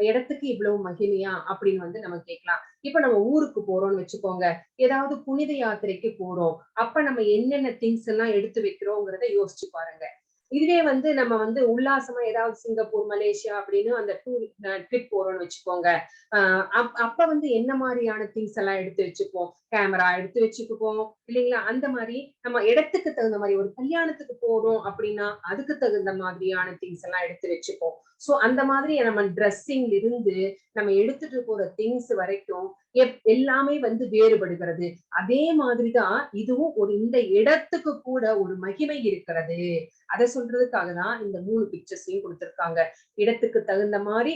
இடத்துக்கு இவ்வளவு மகிமையா அப்படின்னு வந்து நம்ம கேட்கலாம். இப்ப நம்ம ஊருக்கு போறோம்னு வச்சுக்கோங்க, ஏதாவது புனித யாத்திரைக்கு போறோம், அப்ப நம்ம என்னென்ன திங்ஸ் எல்லாம் எடுத்து வைக்கிறோங்கிறத யோசிச்சு பாருங்க. இதுவே வந்து நம்ம வந்து உல்லாசமா ஏதாவது சிங்கப்பூர், மலேசியா அப்படின்னு அந்த டூர் ட்ரிப் போறோம்னு வச்சுக்கோங்க, அப்ப வந்து என்ன மாதிரியான திங்ஸ் எல்லாம் எடுத்து வச்சுப்போம்? கேமரா எடுத்து வச்சுக்குப்போம் இல்லைங்களா? அந்த மாதிரி நம்ம இடத்துக்கு தகுந்த மாதிரி, ஒரு கல்யாணத்துக்கு போறோம் அப்படின்னா அதுக்கு தகுந்த மாதிரியான திங்ஸ் எல்லாம் எடுத்து வச்சுப்போம். சோ அந்த மாதிரி நம்ம ட்ரெஸ்ஸிங்ல இருந்து நம்ம எடுத்துட்டு போற திங்ஸ் வரைக்கும் எல்லாமே வந்து வேறுபடுகிறது. அதே மாதிரிதான் இதுவும் ஒரு இந்த இடத்துக்கு கூட ஒரு மகிமை இருக்கிறது. அதை சொல்றதுக்காக தான் இந்த 3 பிக்சர்ஸையும் கொடுத்திருக்காங்க. இடத்துக்கு தகுந்த மாதிரி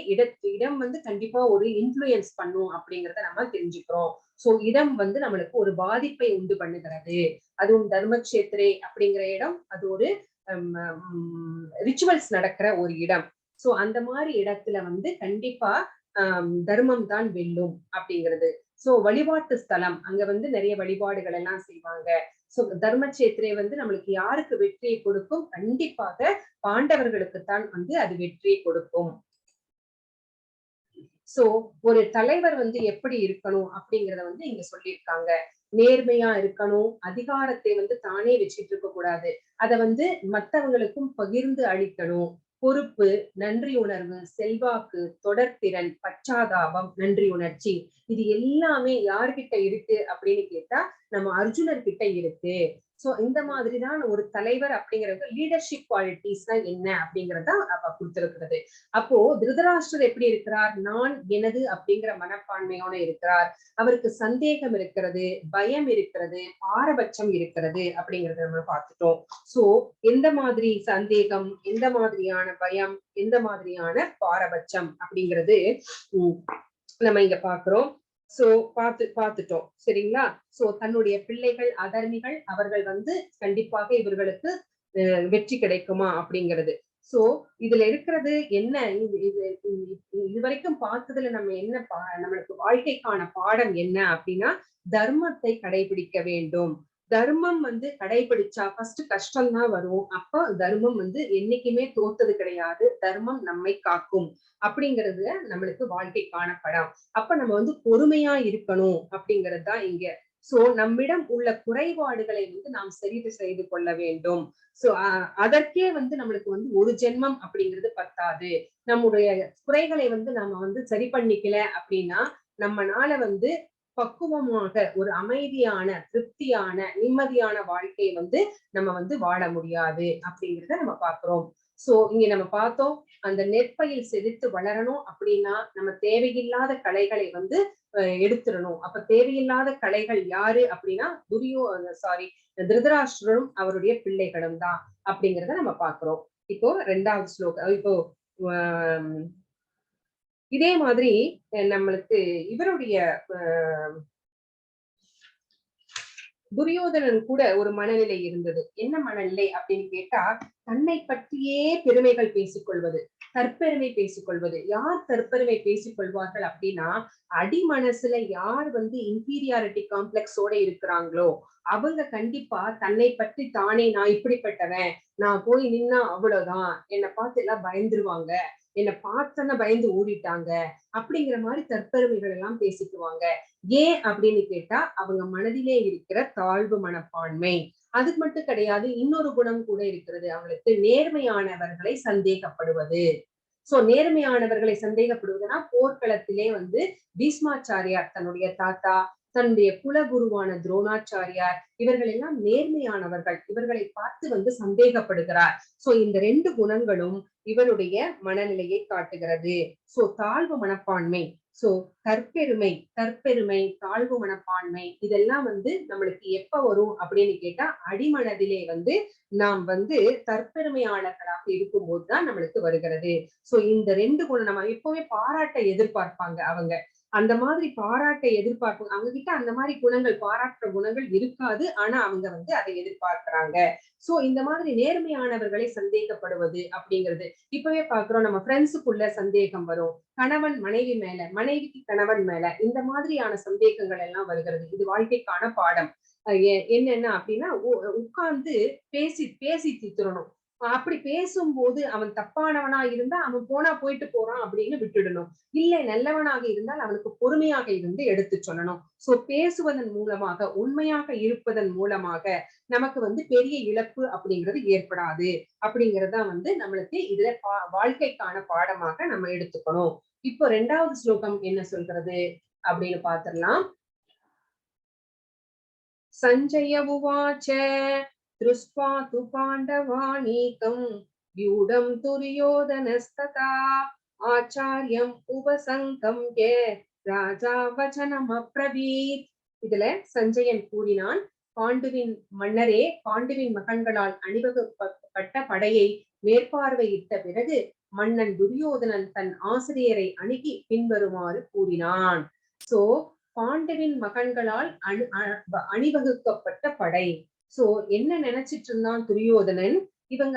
இடம் வந்து கண்டிப்பா ஒரு இன்ஃப்ளூயன்ஸ் பண்ணும் அப்படிங்கறத நம்ம தெரிஞ்சுக்கிறோம். சோ இடம் வந்து நம்மளுக்கு ஒரு பாதிப்பை உண்டு பண்ணுகிறது. அதுவும் தர்மக்ஷேத்ரே அப்படிங்கிற இடம் அது ஒரு ரிச்சுவல்ஸ் நடக்கிற ஒரு இடம். சோ அந்த மாதிரி இடத்துல வந்து கண்டிப்பா தர்மம் தான் வெல்லும் அப்படிங்கிறது. சோ வழிபாட்டு ஸ்தலம், அங்க வந்து நிறைய வழிபாடுகள் எல்லாம் செய்வாங்க. சோ தர்மக்ஷேத்ரே வந்து நம்மளுக்கு யாருக்கு வெற்றியை கொடுக்கும்? கண்டிப்பாக பாண்டவர்களுக்குத்தான் வந்து அது வெற்றியை கொடுக்கும். சோ ஒரு தலைவர் வந்து எப்படி இருக்கணும் அப்படிங்கறத வந்து இங்க சொல்லியிருக்காங்க. நேர்மையா இருக்கணும், அதிகாரத்தை வந்து தானே வச்சுட்டு இருக்க கூடாது, அதை வந்து மத்தவங்களுக்கும் பகிர்ந்து அளிக்கணும், பொறுப்பு, நன்றி உணர்வு, செல்வாக்கு, தொடர்திறன், பச்சாதாபம், நன்றி உணர்ச்சி, இது எல்லாமே யார்கிட்ட இருக்கு அப்படின்னு கேட்டா நம்ம அர்ஜுனர் கிட்ட இருக்கு. சோ இந்த மாதிரிதான் ஒரு தலைவர் அப்படிங்கிறது லீடர்ஷிப் குவாலிட்டிஸ் தான் என்ன அப்படிங்கறத அவ கொடுத்திருக்கிறது. அப்போ திருதராஷ்டிரர் எப்படி இருக்கிறார்? நான் எனது அப்படிங்கிற மனப்பான்மையோட இருக்கிறார். அவருக்கு சந்தேகம் இருக்கிறது, பயம் இருக்கிறது, பாரபட்சம் இருக்கிறது அப்படிங்கறத நம்ம பார்த்துட்டோம். சோ எந்த மாதிரி சந்தேகம், எந்த மாதிரியான பயம், எந்த மாதிரியான பாரபட்சம் அப்படிங்கிறது நம்ம இங்க பாக்குறோம். சோ பார்த்துட்டோம் சரிங்களா? சோ தன்னுடைய பிள்ளைகள் அதர்மிகள், அவர்கள் வந்து கண்டிப்பாக இவர்களுக்கு வெற்றி கிடைக்குமா அப்படிங்கிறது. சோ இதுல இருக்கிறது என்ன, இது வரைக்கும் பார்த்ததுல நம்ம என்ன நம்மளுக்கு வாழ்க்கைக்கான பாடம் என்ன அப்படின்னா, தர்மத்தை கடைபிடிக்க வேண்டும். தர்மம் வந்து கடைபிடிச்சா ஃபர்ஸ்ட் கஷ்டம் தான் வரும். அப்ப தர்மம் வந்து என்னைக்குமே தோத்தது கிடையாது, தர்மம் நம்மை காக்கும் அப்படிங்கிறது நம்மளுக்கு வாழ்க்கைக்கான படம். அப்ப நம்ம வந்து பொறுமையா இருக்கணும் அப்படிங்கிறது தான் இங்க. சோ நம்மிடம் உள்ள குறைபாடுகளை வந்து நாம் சரி செய்து கொள்ள வேண்டும். சோ அதற்கே வந்து நம்மளுக்கு வந்து ஒரு ஜென்மம் அப்படிங்கிறது பத்தாது. நம்முடைய குறைகளை வந்து நம்ம வந்து சரி பண்ணிக்கல அப்படின்னா நம்மனால வந்து பக்குவமாக ஒரு அமைதியான, திருப்தியான, நிம்மதியான வாழ்க்கையை வந்து நம்ம வந்து வாழ முடியாது அப்படிங்கிறத நம்ம பாக்குறோம். சோ இங்க நம்ம பார்த்தோம், அந்த நெற்பயில் செழித்து வளரணும் அப்படின்னா நம்ம தேவையில்லாத களைகளை வந்து எடுத்துடணும். அப்ப தேவையில்லாத கலைகள் யாரு அப்படின்னா திருதராஷ்டிரரும் அவருடைய பிள்ளைகளும் தான் அப்படிங்கறத நம்ம பாக்குறோம். இப்போ 2வது ஸ்லோகம். இப்போ இதே மாதிரி நம்மளுக்கு இவருடைய துரியோதனன் கூட ஒரு மனநிலை இருந்தது. என்ன மனநிலை அப்படின்னு கேட்டா, தன்னை பற்றியே பெருமைகள் பேசிக்கொள்வது, தற்பெருமை பேசிக்கொள்வது. யார் தற்பெருமை பேசிக்கொள்வார்கள் அப்படின்னா, அடிமனசுல யார் இன்பீரியாரிட்டி காம்ப்ளெக்ஸோட இருக்கிறாங்களோ அவங்க கண்டிப்பா தன்னை பற்றி தானே, நான் இப்படிப்பட்டவன், நான் போய் நின்னா அவ்வளவுதான், என்னை பார்த்து எல்லாம் பயந்துருவாங்க, என்னை பார்த்தோன்னா பயந்து ஓடிட்டாங்க அப்படிங்கிற மாதிரி தற்பெருமைகள் எல்லாம் பேசிக்குவாங்க. ஏன் அப்படின்னு கேட்டா, அவங்க மனதிலே இருக்கிற தாழ்வு மனப்பான்மை. அது மட்டும் கிடையாது, இன்னொரு குணம் கூட இருக்கிறது அவங்களுக்கு, நேர்மையானவர்களை சந்தேகப்படுவது. சோ நேர்மையானவர்களை சந்தேகப்படுவதுன்னா, போர்க்களத்திலே பீஷ்மாச்சாரியார் தன்னுடைய தாத்தா, தன்னுடைய குலகுருவான துரோணாச்சாரியார், இவர்கள் எல்லாம் நேர்மையானவர்கள், இவர்களை பார்த்து சந்தேகப்படுகிறார். சோ இந்த 2 குணங்களும் இவருடைய மனநிலையை காட்டுகிறது. சோ தாழ்வு மனப்பான்மை, சோ தற்பெருமை, தாழ்வு மனப்பான்மை, இதெல்லாம் நம்மளுக்கு எப்ப வரும் அப்படின்னு கேட்டா, அடிமனதிலே நாம் தற்பெருமையாளர்களாக இருக்கும் போதுதான் நம்மளுக்கு வருகிறது. சோ இந்த 2 குணம், நம்ம எப்பவுமே பாராட்ட எதிர்பார்ப்பாங்க அவங்க, அந்த மாதிரி பாராட்டை எதிர்பார்ப்பாங்க. அவங்க கிட்ட அந்த மாதிரி குணங்கள், பாராட்டுற குணங்கள் இருக்காது, ஆனா அவங்க அதை எதிர்பார்க்கிறாங்க. சோ இந்த மாதிரி நேர்மையானவர்களை சந்தேகப்படுவது அப்படிங்கிறது இப்பவே பாக்குறோம். நம்ம ஃப்ரெண்ட்ஸுக்குள்ள சந்தேகம் வரும், கணவன் மனைவி மேல, மனைவிக்கு கணவன் மேல, இந்த மாதிரியான சந்தேகங்கள் எல்லாம் வருகிறது. இது வாழ்க்கைக்கான பாடம். என்னென்ன அப்படின்னா, உட்கார்ந்து பேசி தீர்த்துடணும். அப்படி பேசும்போது அவன் தப்பானவனா இருந்தா அவன் போனா போயிட்டு போறான் அப்படின்னு விட்டுடணும். இல்லை, நல்லவனாக இருந்தால் அவனுக்கு பொறுமையாக இருந்து எடுத்து சொல்லணும். சோ பேசுவதன் மூலமாக, உண்மையாக இருப்பதன் மூலமாக நமக்கு பெரிய இழப்பு அப்படிங்கிறது ஏற்படாது அப்படிங்கறத நம்மளுக்கு இதுல வாழ்க்கைக்கான பாடமாக நம்ம எடுத்துக்கணும். இப்போ 2வது ஸ்லோகம் என்ன சொல்றது அப்படின்னு பாத்திரலாம். சஞ்சய உவாச்ச திருஷ்ட்வா து பாண்டவானீகம் வியூடம் துரியோதனஸ்ததா ஆச்சார்யம் உபசங்கம்ய ராஜா வசனம் அப்ரவீத். இதுல சஞ்சயன் கூறினான், பாண்டுவின் மன்னரே, பாண்டுவின் மகன்களால் அணிவகுக்கப்பட்ட படையை மேற்பார்வையிட்ட பிறகு மன்னன் துரியோதனன் தன் ஆசிரியரை அணுகி பின்வருமாறு கூறினான். சோ பாண்டுவின் மகன்களால் அணிவகுக்கப்பட்ட படை. சோ என்ன நினைச்சிட்டு இருந்தான் துரியோதனன், இவங்க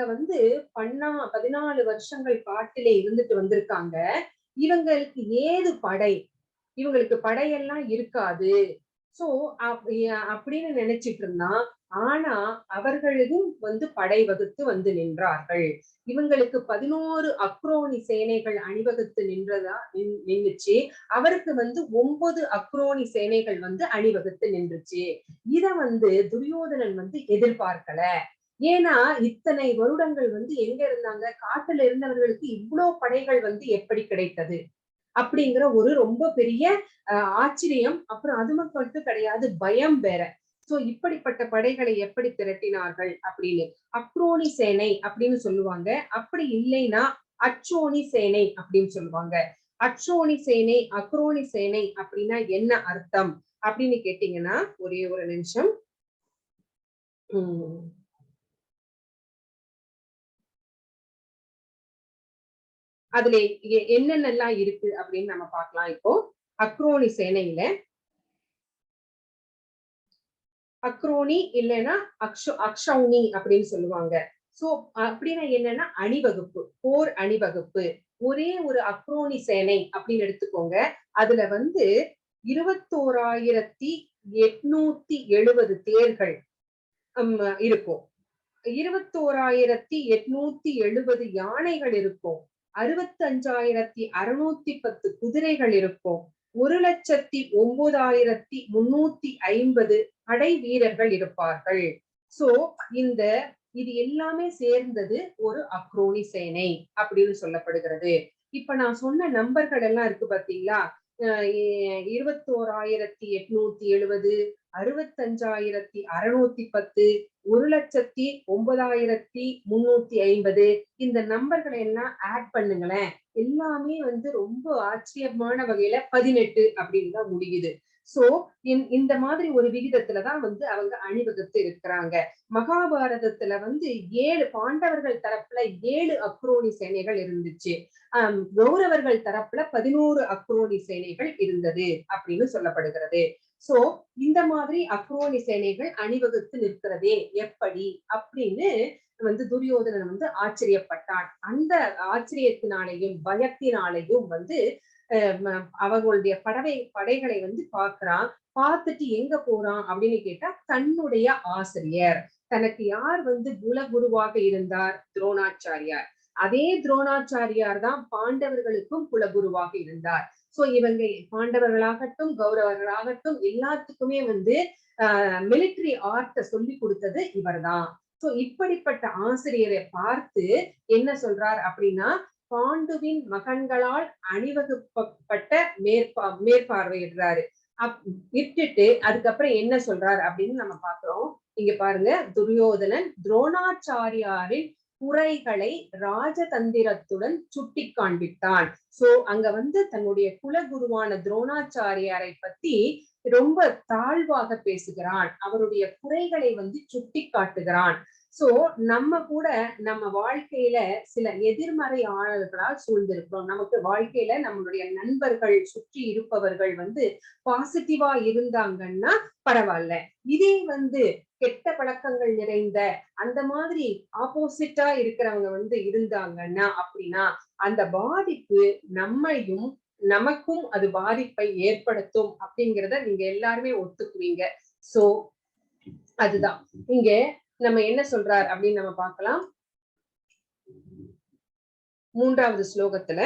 14 வருஷங்கள் காட்டிலே இருந்துட்டு வந்திருக்காங்க, இவங்களுக்கு ஏது படை, இவங்களுக்கு படையெல்லாம் இருக்காது. சோ அப்படின்னு நினைச்சிட்டு இருந்தான். ஆனா அவர்களும் படை வகுத்து நின்றார்கள். இவங்களுக்கு 11 அக்ரோனி சேனைகள் அணிவகுத்து நின்றுச்சு. அவருக்கு 9 அக்ரோனி சேனைகள் அணிவகுத்து நின்றுச்சு. இத துரியோதனன் எதிர்பார்க்கல. ஏன்னா இத்தனை வருடங்கள் எங்க இருந்தாங்க, காட்டுல இருந்தவர்களுக்கு இவ்வளவு படைகள் எப்படி கிடைத்தது அப்படிங்கிற ஒரு ரொம்ப பெரிய ஆச்சரியம். அப்புறம் அது மட்டும் கிடையாது, பயம் வேற. சோ இப்படிப்பட்ட படைகளை எப்படி திரட்டினார்கள் அப்படின்னு அக்ரோனி சேனை அப்படின்னு சொல்லுவாங்க. அப்படி இல்லைன்னா அச்சோனி சேனை அப்படின்னு சொல்லுவாங்க. அச்சோனி சேனை, அக்ரோனி சேனை அப்படின்னா என்ன அர்த்தம் அப்படின்னு கேட்டீங்கன்னா, ஒரே ஒரு நிமிஷம். அதுல என்னென்னலாம் இருக்கு அப்படின்னு நம்ம பார்க்கலாம். இப்போ அக்ரோனி சேனையில அக்ரோனி இல்லைன்னா அக்ஷௌனி அப்படின்னு சொல்லுவாங்க. சோ அப்படின்னா என்னன்னா அணிவகுப்பு, போர் அணிவகுப்பு. ஒரே ஒரு அக்ரோனி சேனை அப்படின்னு எடுத்துக்கோங்க. அதுல 21,870 தேர்கள் இருக்கும், 21,870 யானைகள் இருக்கும், 65,610 குதிரைகள் இருக்கும், 1,09,350 படை வீரர்கள் இருப்பார்கள். சோ இது எல்லாமே சேர்ந்தது ஒரு அக்ரோனி சேனை அப்படின்னு சொல்லப்படுகிறது. இப்ப நான் சொன்ன நம்பர்கள் எல்லாம் இருக்கு பாத்தீங்களா, 21,870, 65,610, 1,09,350 இந்த நம்பர்களை எல்லாம் ஆட் பண்ணுங்களேன். எல்லாமே வந்து ரொம்ப ஆச்சரியமான வகையில 18 அப்படின்னு தான் முடியுது. சோ இந்த மாதிரி ஒரு விகிதத்துலதான் வந்து அவங்க அணிவகுத்து இருக்கிறாங்க. மகாபாரதத்துல வந்து 7 பாண்டவர்கள் தரப்புல 7 அக்ரோனி சேனைகள் இருந்துச்சு. கௌரவர்கள் தரப்புல 11 அக்ரோனி சேனைகள் இருந்தது அப்படின்னு சொல்லப்படுகிறது. சோ இந்த மாதிரி அக்ரோனி சேனைகள் அணிவகுத்து நிற்கிறதே எப்படி அப்படின்னு வந்து துரியோதனன் வந்து ஆச்சரியப்பட்டான். அந்த ஆச்சரியத்தினாலேயும் பயத்தினாலேயும் வந்து அவர்களுடைய படைகளை வந்து பாக்குறான். பார்த்துட்டு எங்க போறான் அப்படின்னு கேட்டா தன்னுடைய ஆசிரியர், தனக்கு யார் வந்து குலகுருவாக இருந்தார், துரோணாச்சாரியார். அதே துரோணாச்சாரியார் தான் பாண்டவர்களுக்கும் குலகுருவாக இருந்தார். சோ இவங்க பாண்டவர்களாகட்டும் கௌரவர்களாகட்டும் எல்லாத்துக்குமே வந்து மிலிட்டரி ஆர்ட்ட சொல்லி கொடுத்தது இவர்தான். சோ இப்படிப்பட்ட ஆசிரியரை பார்த்து என்ன சொல்றார் அப்படின்னா, பாண்டுவின் மகன்களால் அணிவகுப்பட்ட மேற்பார்வையிடுறாரு. விட்டுட்டு அதுக்கப்புறம் என்ன சொல்றாரு அப்படின்னு நம்ம பாக்குறோம். இங்க பாருங்க, துரியோதனன் துரோணாச்சாரியாரின் குறைகளை ராஜதந்திரத்துடன் சுட்டி காண்பித்தான். சோ அங்க வந்து தன்னுடைய குலகுருவான துரோணாச்சாரியாரை பத்தி ரொம்ப தாழ்வாக பேசுகிறான். அவருடைய குறைகளை வந்து சுட்டி காட்டுகிறான். சோ நம்ம கூட நம்ம வாழ்க்கையில சில எதிர்மறை ஆளர்களால் சூழ்ந்திருக்கிறோம். நமக்கு வாழ்க்கையில நம்மளுடைய நண்பர்கள் சுற்றி இருப்பவர்கள் வந்து பாசிட்டிவா இருந்தாங்கன்னா பரவாயில்ல. இதே வந்து கெட்ட பழக்கங்கள் நிறைந்த அந்த மாதிரி ஆப்போசிட்டா இருக்கிறவங்க வந்து இருந்தாங்கன்னா அப்படின்னா அந்த பாதிப்பு நம்மையும் நமக்கும் அது பாதிப்பை ஏற்படுத்தும் அப்படிங்கிறத நீங்க எல்லாருமே ஒத்துக்குவீங்க. சோ அதுதான் இங்க நம்ம என்ன சொல்றார் அப்படின்னு நம்ம பார்க்கலாம். 3வது ஸ்லோகத்துல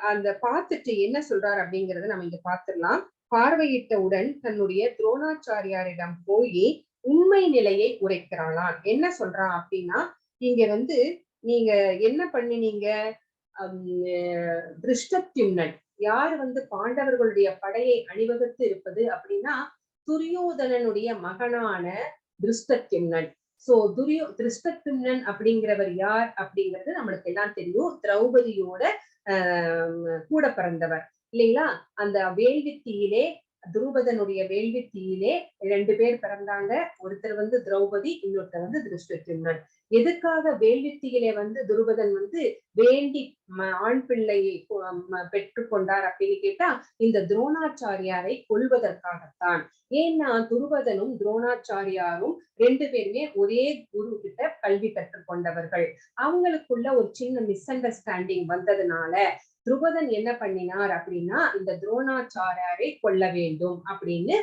அந்த பார்த்துட்டு என்ன சொல்றாரு அப்படிங்கறத நம்ம இங்க பாத்துடலாம். பார்வையிட்டவுடன் தன்னுடைய துரோணாச்சாரியாரிடம் போய் உண்மை நிலையை உரைக்கிறாளாம். என்ன சொல்றான் அப்படின்னா, இங்க வந்து நீங்க என்ன பண்ணினீங்க, திருஷ்டத்யும்னன் யார் வந்து பாண்டவர்களுடைய படையை அணிவகுத்து இருப்பது அப்படின்னா துரியோதனனுடைய மகனான திருஷ்டத்யும்னன். சோ திருஷ்டத்யும்னன் அப்படிங்கிறவர் யார் அப்படிங்கிறது நம்மளுக்கு எல்லாம் தெரியும். திரௌபதியோட கூட பிறந்தவர் இல்லைங்களா. அந்த வேள்வித்தீயிலே துருபதனுடைய வேள்வித்தீயிலே 2 பேர் பிறந்தாங்க. ஒருத்தர் வந்து திரௌபதி, இன்னொருத்தர் வந்து திருஷ்டத்யும்னன். எதுக்காக வேள்வித்தீயிலே வந்து துருபதன் வந்து வேண்டி ஆண் பிள்ளையை பெற்றுக்கொண்டார் அப்படின்னு கேட்டா இந்த துரோணாச்சாரியாரை கொல்வதற்காகத்தான். ஏன்னா துருபதனும் துரோணாச்சாரியாரும் 2 பேருமே ஒரே குரு கிட்ட கல்வி கற்றுக்கொண்டவர்கள். அவங்களுக்குள்ள ஒரு சின்ன மிஸ் அண்டர்ஸ்டாண்டிங் வந்ததுனால துருபதன் என்ன பண்ணினார் அப்படின்னா இந்த துரோணாச்சாரியாரை கொல்ல வேண்டும் அப்படின்னு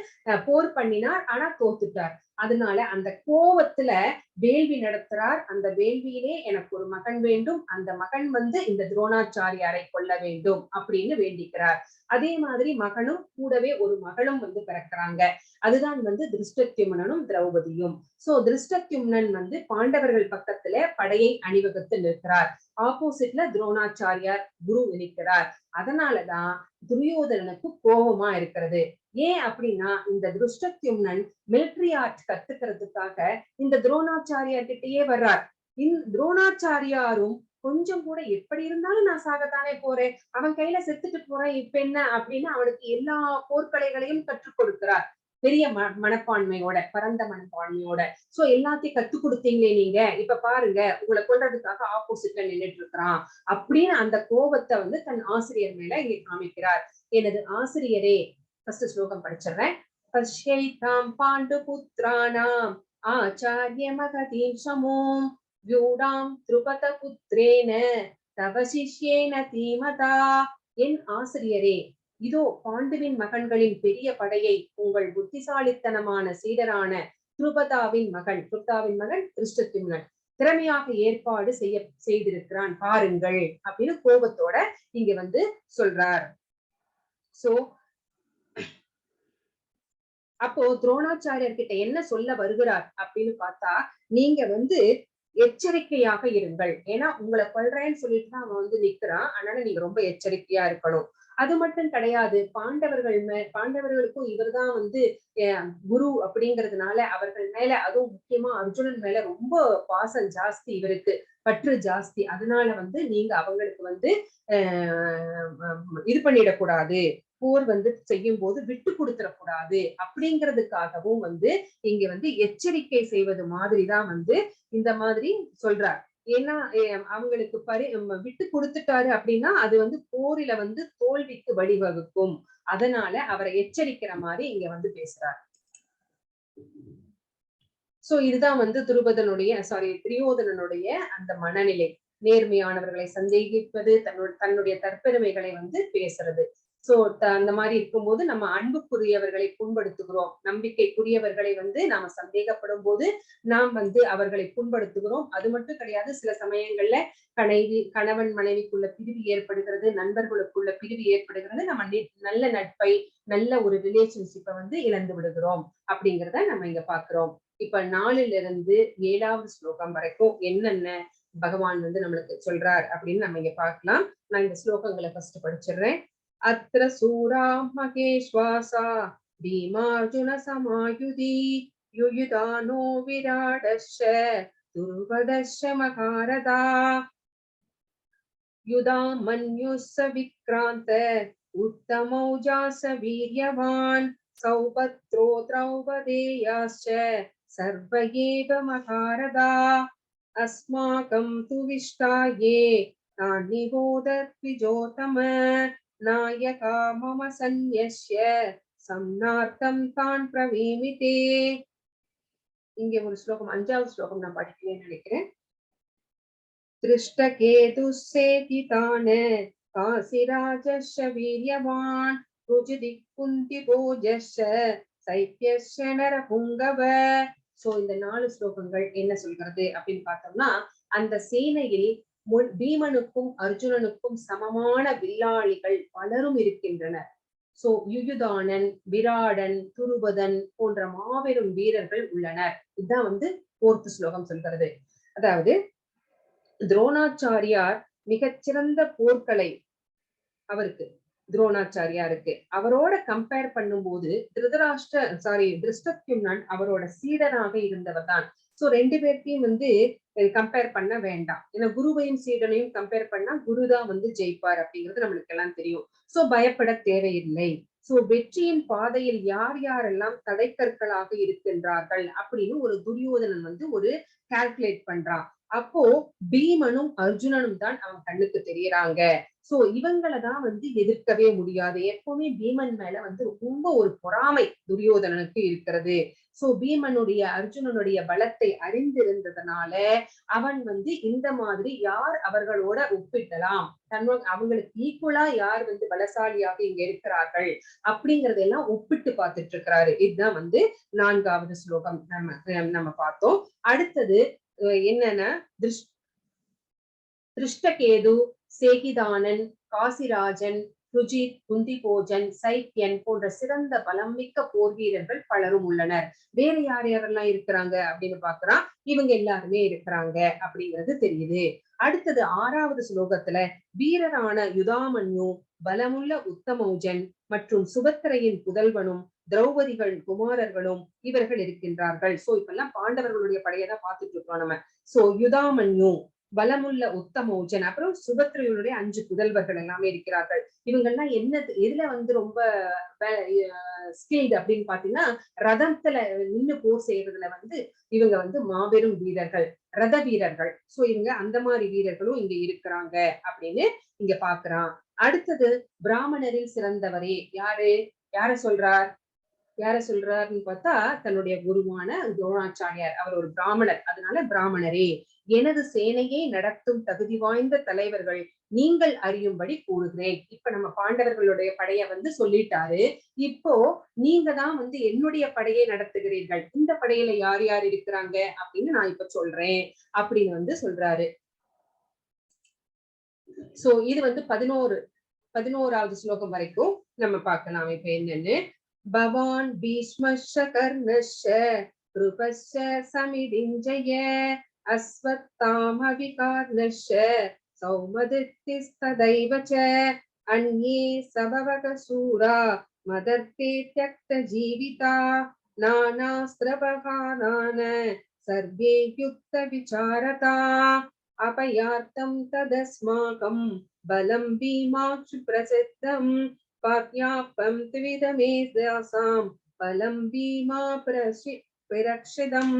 போர் பண்ணினார். ஆனா தோத்துட்டார். அதனால அந்த கோவத்துல வேள்வி நடத்துறார். அந்த வேள்வியிலே எனக்கு ஒரு மகன் வேண்டும், அந்த மகன் வந்து இந்த துரோணாச்சாரியாரை கொல்ல வேண்டும் அப்படின்னு வேண்டிக்கிறார். அதே மாதிரி மகனும் கூடவே ஒரு மகளும் வந்து பிறக்கிறாங்க. அதுதான் வந்து திருஷ்டத்யும்னனும் திரௌபதியும். சோ திருஷ்டத்யும்னன் வந்து பாண்டவர்கள் பக்கத்துல படையை அணிவகுத்து நிற்கிறார். ஆப்போசிட்ல துரோணாச்சாரியார் குரு நிற்கிறார். அதனாலதான் துரியோதனனுக்கு கோபமா இருக்கிறது. ஏன் அப்படின்னா இந்த திருஷ்டத்யும்னன் மிலிட்டரி ஆர்ட் கத்துக்கிறதுக்காக இந்த துரோணாச்சாரியார் கிட்டயே வர்றார். துரோணாச்சாரியாரும் கொஞ்சம் கூட எப்படி இருந்தாலும் நான் சாகத்தானே போறேன், அவன் கையில செத்துட்டு போறேன், இப்ப என்ன அப்படின்னு அவனுக்கு எல்லா போர்க்கலைகளையும் கற்றுக் கொடுக்கிறார். பெரிய மனப்பான்மையோட, பரந்த மனப்பான்மையோட. சோ எல்லாத்தையும் கத்து கொடுத்தீங்களே நீங்க, இப்ப பாருங்க உங்களை கொல்றதுக்காக ஆப்போசிட்ல நின்றுட்டு இருக்கிறான் அப்படின்னு அந்த கோபத்தை வந்து தன் ஆசிரியர் மேல இங்க காமிக்கிறார். எனது ஆசிரியரே, ஃபர்ஸ்ட் ஸ்லோகம் படிச்சிடுறேன். பஷ்யைதாம் பாண்டு புத்ராணாம் ஆச்சாரிய மகதீம் சமோம் வியூடாம் த்ருபத புத்ரேன தவ சிஷ்யேன தீமதா. என் ஆசிரியரே, இதோ பாண்டுவின் மகன்களின் பெரிய படையை உங்கள் புத்திசாலித்தனமான சீடரான துருபதாவின் மகன் திருஷ்டத்யும்னன் திறமையாக ஏற்பாடு செய்திருக்கிறான் பாருங்கள் அப்படின்னு கோபத்தோட இங்க வந்து சொல்றார். சோ அப்போ துரோணாச்சாரியர் கிட்ட என்ன சொல்ல வருகிறார் அப்படின்னு பார்த்தா, நீங்க வந்து எச்சரிக்கையாக இருங்கள். ஏன்னா உங்களை கொல்றேன்னு சொல்லிட்டு தான் அவன் வந்து நிக்கிறான். அதனால நீங்க ரொம்ப எச்சரிக்கையா இருக்கணும். அது மட்டும் கிடையாது, பாண்டவர்களுக்கும் இவர்தான் வந்து குரு அப்படிங்கிறதுனால அவர்கள் மேல, அதுவும் முக்கியமா அர்ஜுனன் மேல ரொம்ப பாசம் ஜாஸ்தி, இவருக்கு பற்று ஜாஸ்தி. அதனால வந்து நீங்க அவங்களுக்கு வந்து இது பண்ணிடக்கூடாது, போர் வந்து செய்யும் போது விட்டு கொடுத்துடக்கூடாது அப்படிங்கிறதுக்காகவும் வந்து இங்க வந்து எச்சரிக்கை செய்வது மாதிரிதான் வந்து இந்த மாதிரி சொல்றார். ஏன்னா அவங்களுக்கு விட்டு கொடுத்துட்டாரு அப்படின்னா அது வந்து போரில வந்து தோல்விக்கு வழிவகுக்கும். அதனால அவரை எச்சரிக்கிற மாதிரி இங்க வந்து பேசுறார். சோ இதுதான் வந்து துரியோதனனுடைய அந்த மனநிலை. நேர்மையானவர்களை சந்தேகிப்பது, தன்னுடைய தற்பெருமைகளை வந்து பேசுறது. சோ அந்த மாதிரி இருக்கும்போது நம்ம அன்புக்குரியவர்களை புண்படுத்துகிறோம், நம்பிக்கைக்குரியவர்களை வந்து நாம சந்தேகப்படும் போது நாம் வந்து அவர்களை புண்படுத்துகிறோம். அது மட்டும் கிடையாது, சில சமயங்கள்ல கணவன் மனைவிக்குள்ள பிரிவு ஏற்படுகிறது, நண்பர்களுக்குள்ள பிரிவு ஏற்படுகிறது. நம்ம நல்ல நட்பை, நல்ல ஒரு ரிலேஷன்ஷிப்பை வந்து இழந்து விடுகிறோம் அப்படிங்கிறத நம்ம இங்க பாக்குறோம். இப்ப 4ல இருந்து 7வது ஸ்லோகம் வரைக்கும் என்னென்ன பகவான் வந்து நம்மளுக்கு சொல்றார் அப்படின்னு நம்ம இங்க பார்க்கலாம். நான் இந்த ஸ்லோகங்களை ஃபர்ஸ்ட் படிச்சிடுறேன். அத்ர சூரா மகேஸ்வாசா பீமார்ஜுன சமாயுதி யுயுதானோ விராடஸ்ய துருவதஸ்ய மகாரதா யுதாமன்யுஸ்ஸ விக்ராந்த உத்தமௌஜாஸ வீர்யவான் சௌபத்ரோ திரௌபதேயாஸ்ச சர்வ ஏவ மகாரதா அஸ்மாகம் து விஷ்டாயே தான்நிபோதத்விஜோதம நாயகா மம சந்யஸ்ய சம்னார்த்தம் தான் பிரவீமிதே. இங்க ஒரு ஸ்லோகம், 5வது ஸ்லோகம் நான் படிக்கிறேன்னு நினைக்கிறேன். திருஷ்டகேதுசேதிதான காசிராஜஸ்ய வீர்யவான் ருஜிதிக்குந்திபோஜஸ்ய சைத்யஸ்ய நரபுங்கவ. சோ இந்த 4 ஸ்லோகங்கள் என்ன சொல்கிறது அப்படின்னு பார்த்தோம்னா, அந்த சேனையில் பீமனுக்கும் அர்ஜுனனுக்கும் சமமான வில்லாளிகள் பலரும் இருக்கின்றனர். சோ யுயுதானன், விராடன், துருபதன் போன்ற மாபெரும் வீரர்கள் உள்ளனர். இதுதான் வந்து 4th ஸ்லோகம் சொல்கிறது. அதாவது துரோணாச்சாரியார் மிகச்சிறந்த போர்க்கலை அவருக்கு, துரோணாச்சாரியாருக்கு. அவரோட கம்பேர் பண்ணும்போது திருஷ்டத்யும்னன் அவரோட சீடனாக இருந்தவர் தான். சோ 2 பேர்த்தையும் வந்து கம்பேர் பண்ண வேண்டாம். ஏன்னா குருவையும் சீடனையும் கம்பேர் பண்ணா குருதான் வந்து ஜெயிப்பார் அப்படிங்கிறது நம்மளுக்கு எல்லாம் தெரியும். சோ பயப்பட தேவையில்லை. சோ வெற்றியின் பாதையில் யார் யாரெல்லாம் தடைக்கற்களாக இருக்கின்றார்கள் அப்படின்னு ஒரு துரியோதனன் வந்து ஒரு கால்குலேட் பண்றான். அப்போ பீமனும் அர்ஜுனனும் தான் அவன் கண்ணுக்கு தெரியறாங்க. சோ இவங்களதான் வந்து எதிர்க்கவே முடியாது. எப்பவுமே பீமன் மேல வந்து ரொம்ப ஒரு பொறாமை துரியோதனனுக்கு இருக்கிறது. சோ பீமனுடைய அர்ஜுனனுடைய பலத்தை அறிந்திருந்ததுனால அவன் வந்து இந்த மாதிரி யார் அவர்களோட ஒப்பிடலாம், அவங்களுக்கு ஈக்குவலா யார் வந்து பலசாலியாக இங்க இருக்கிறார்கள் அப்படிங்கறதெல்லாம் ஒப்பிட்டு பார்த்துட்டு இருக்கிறாரு. இதுதான் வந்து 4வது ஸ்லோகம் நம்ம பார்த்தோம். அடுத்தது என்னன்னா, திருஷ்டகேது, சேகிதானன், காசிராஜன், ருஜித், குந்திபோஜன், சைத்யன் போன்ற சிறந்த பலம் மிக்க போர் வீரர்கள் பலரும் உள்ளனர். வேற யார் யாரெல்லாம் இருக்கிறாங்க அப்படின்னு பாக்குறான். இவங்க எல்லாருமே இருக்கிறாங்க அப்படிங்கிறது தெரியுது. அடுத்தது 6வது ஸ்லோகத்துல வீரரான யுதாமன்யு, பலமுள்ள உத்தமௌஜன் மற்றும் சுபத்திரையின் புதல்வனும் திரௌபதிகள் குமாரர்களும் இவர்கள் இருக்கின்றார்கள். சோ இப்பெல்லாம் பாண்டவர்களுடைய படையதான் பார்த்துட்டு இருக்கோம் நம்ம. சோ யுதாமன்யு, பலமுள்ள உத்தமௌஜன், அப்புறம் சுபத்திரையுடைய 5 புதல்வர்கள் எல்லாமே இருக்கிறார்கள். இவங்கெல்லாம் எதுல வந்து ரொம்ப ஸ்கில்டு அப்படின்னு பாத்தீங்கன்னா, ரதத்துல நின்னு போர் செய்யறதுல வந்து இவங்க வந்து மாபெரும் வீரர்கள், ரத வீரர்கள். சோ இவங்க அந்த மாதிரி வீரர்களும் இங்க இருக்கிறாங்க அப்படின்னு இங்க பாக்குறான். அடுத்தது பிராமணரில் சிறந்தவரே. யார சொல்றாருன்னு பார்த்தா, தன்னுடைய குருவான துரோணாச்சாரியார். அவர் ஒரு பிராமணர், அதனால பிராமணரே. எனது சேனையை நடத்தும் தகுதி வாய்ந்த தலைவர்கள் நீங்கள் அறியும்படி கூறுகிறேன். இப்ப நம்ம பாண்டவர்களுடைய படையை வந்து சொல்லிட்டாரு. இப்போ நீங்க தான் வந்து என்னுடைய படையை நடத்துகிறீர்கள். இந்த படையில யார் யார் இருக்கிறாங்க அப்படின்னு நான் இப்ப சொல்றேன் அப்படின்னு வந்து சொல்றாரு. சோ இது வந்து 11வது ஸ்லோகம் வரைக்கும் நம்ம பார்க்கலாம் இப்ப என்னன்னு. பவான் பீஷ்மஸ்ய கர்ணஸ்ய கிருபஸ்ய சமிதிஞ்சய அஸ்வத்தாம விகார்ணஸ்ய சௌமதிஸ்ததைவ ச அன்யே சபவக சூரா மதர்த்தே த்யக்த ஜீவிதா நானாஸ்திரபகானான சர்வே யுக்த விசாரதா அபயார்த்தம் ததஸ்மாகம் பலம் பீமாக்ஷு பிரசித்தம் பாக்யாப்பம் த்விதமே தாசாம் பலம் பீமா பிரக்ஷிதம்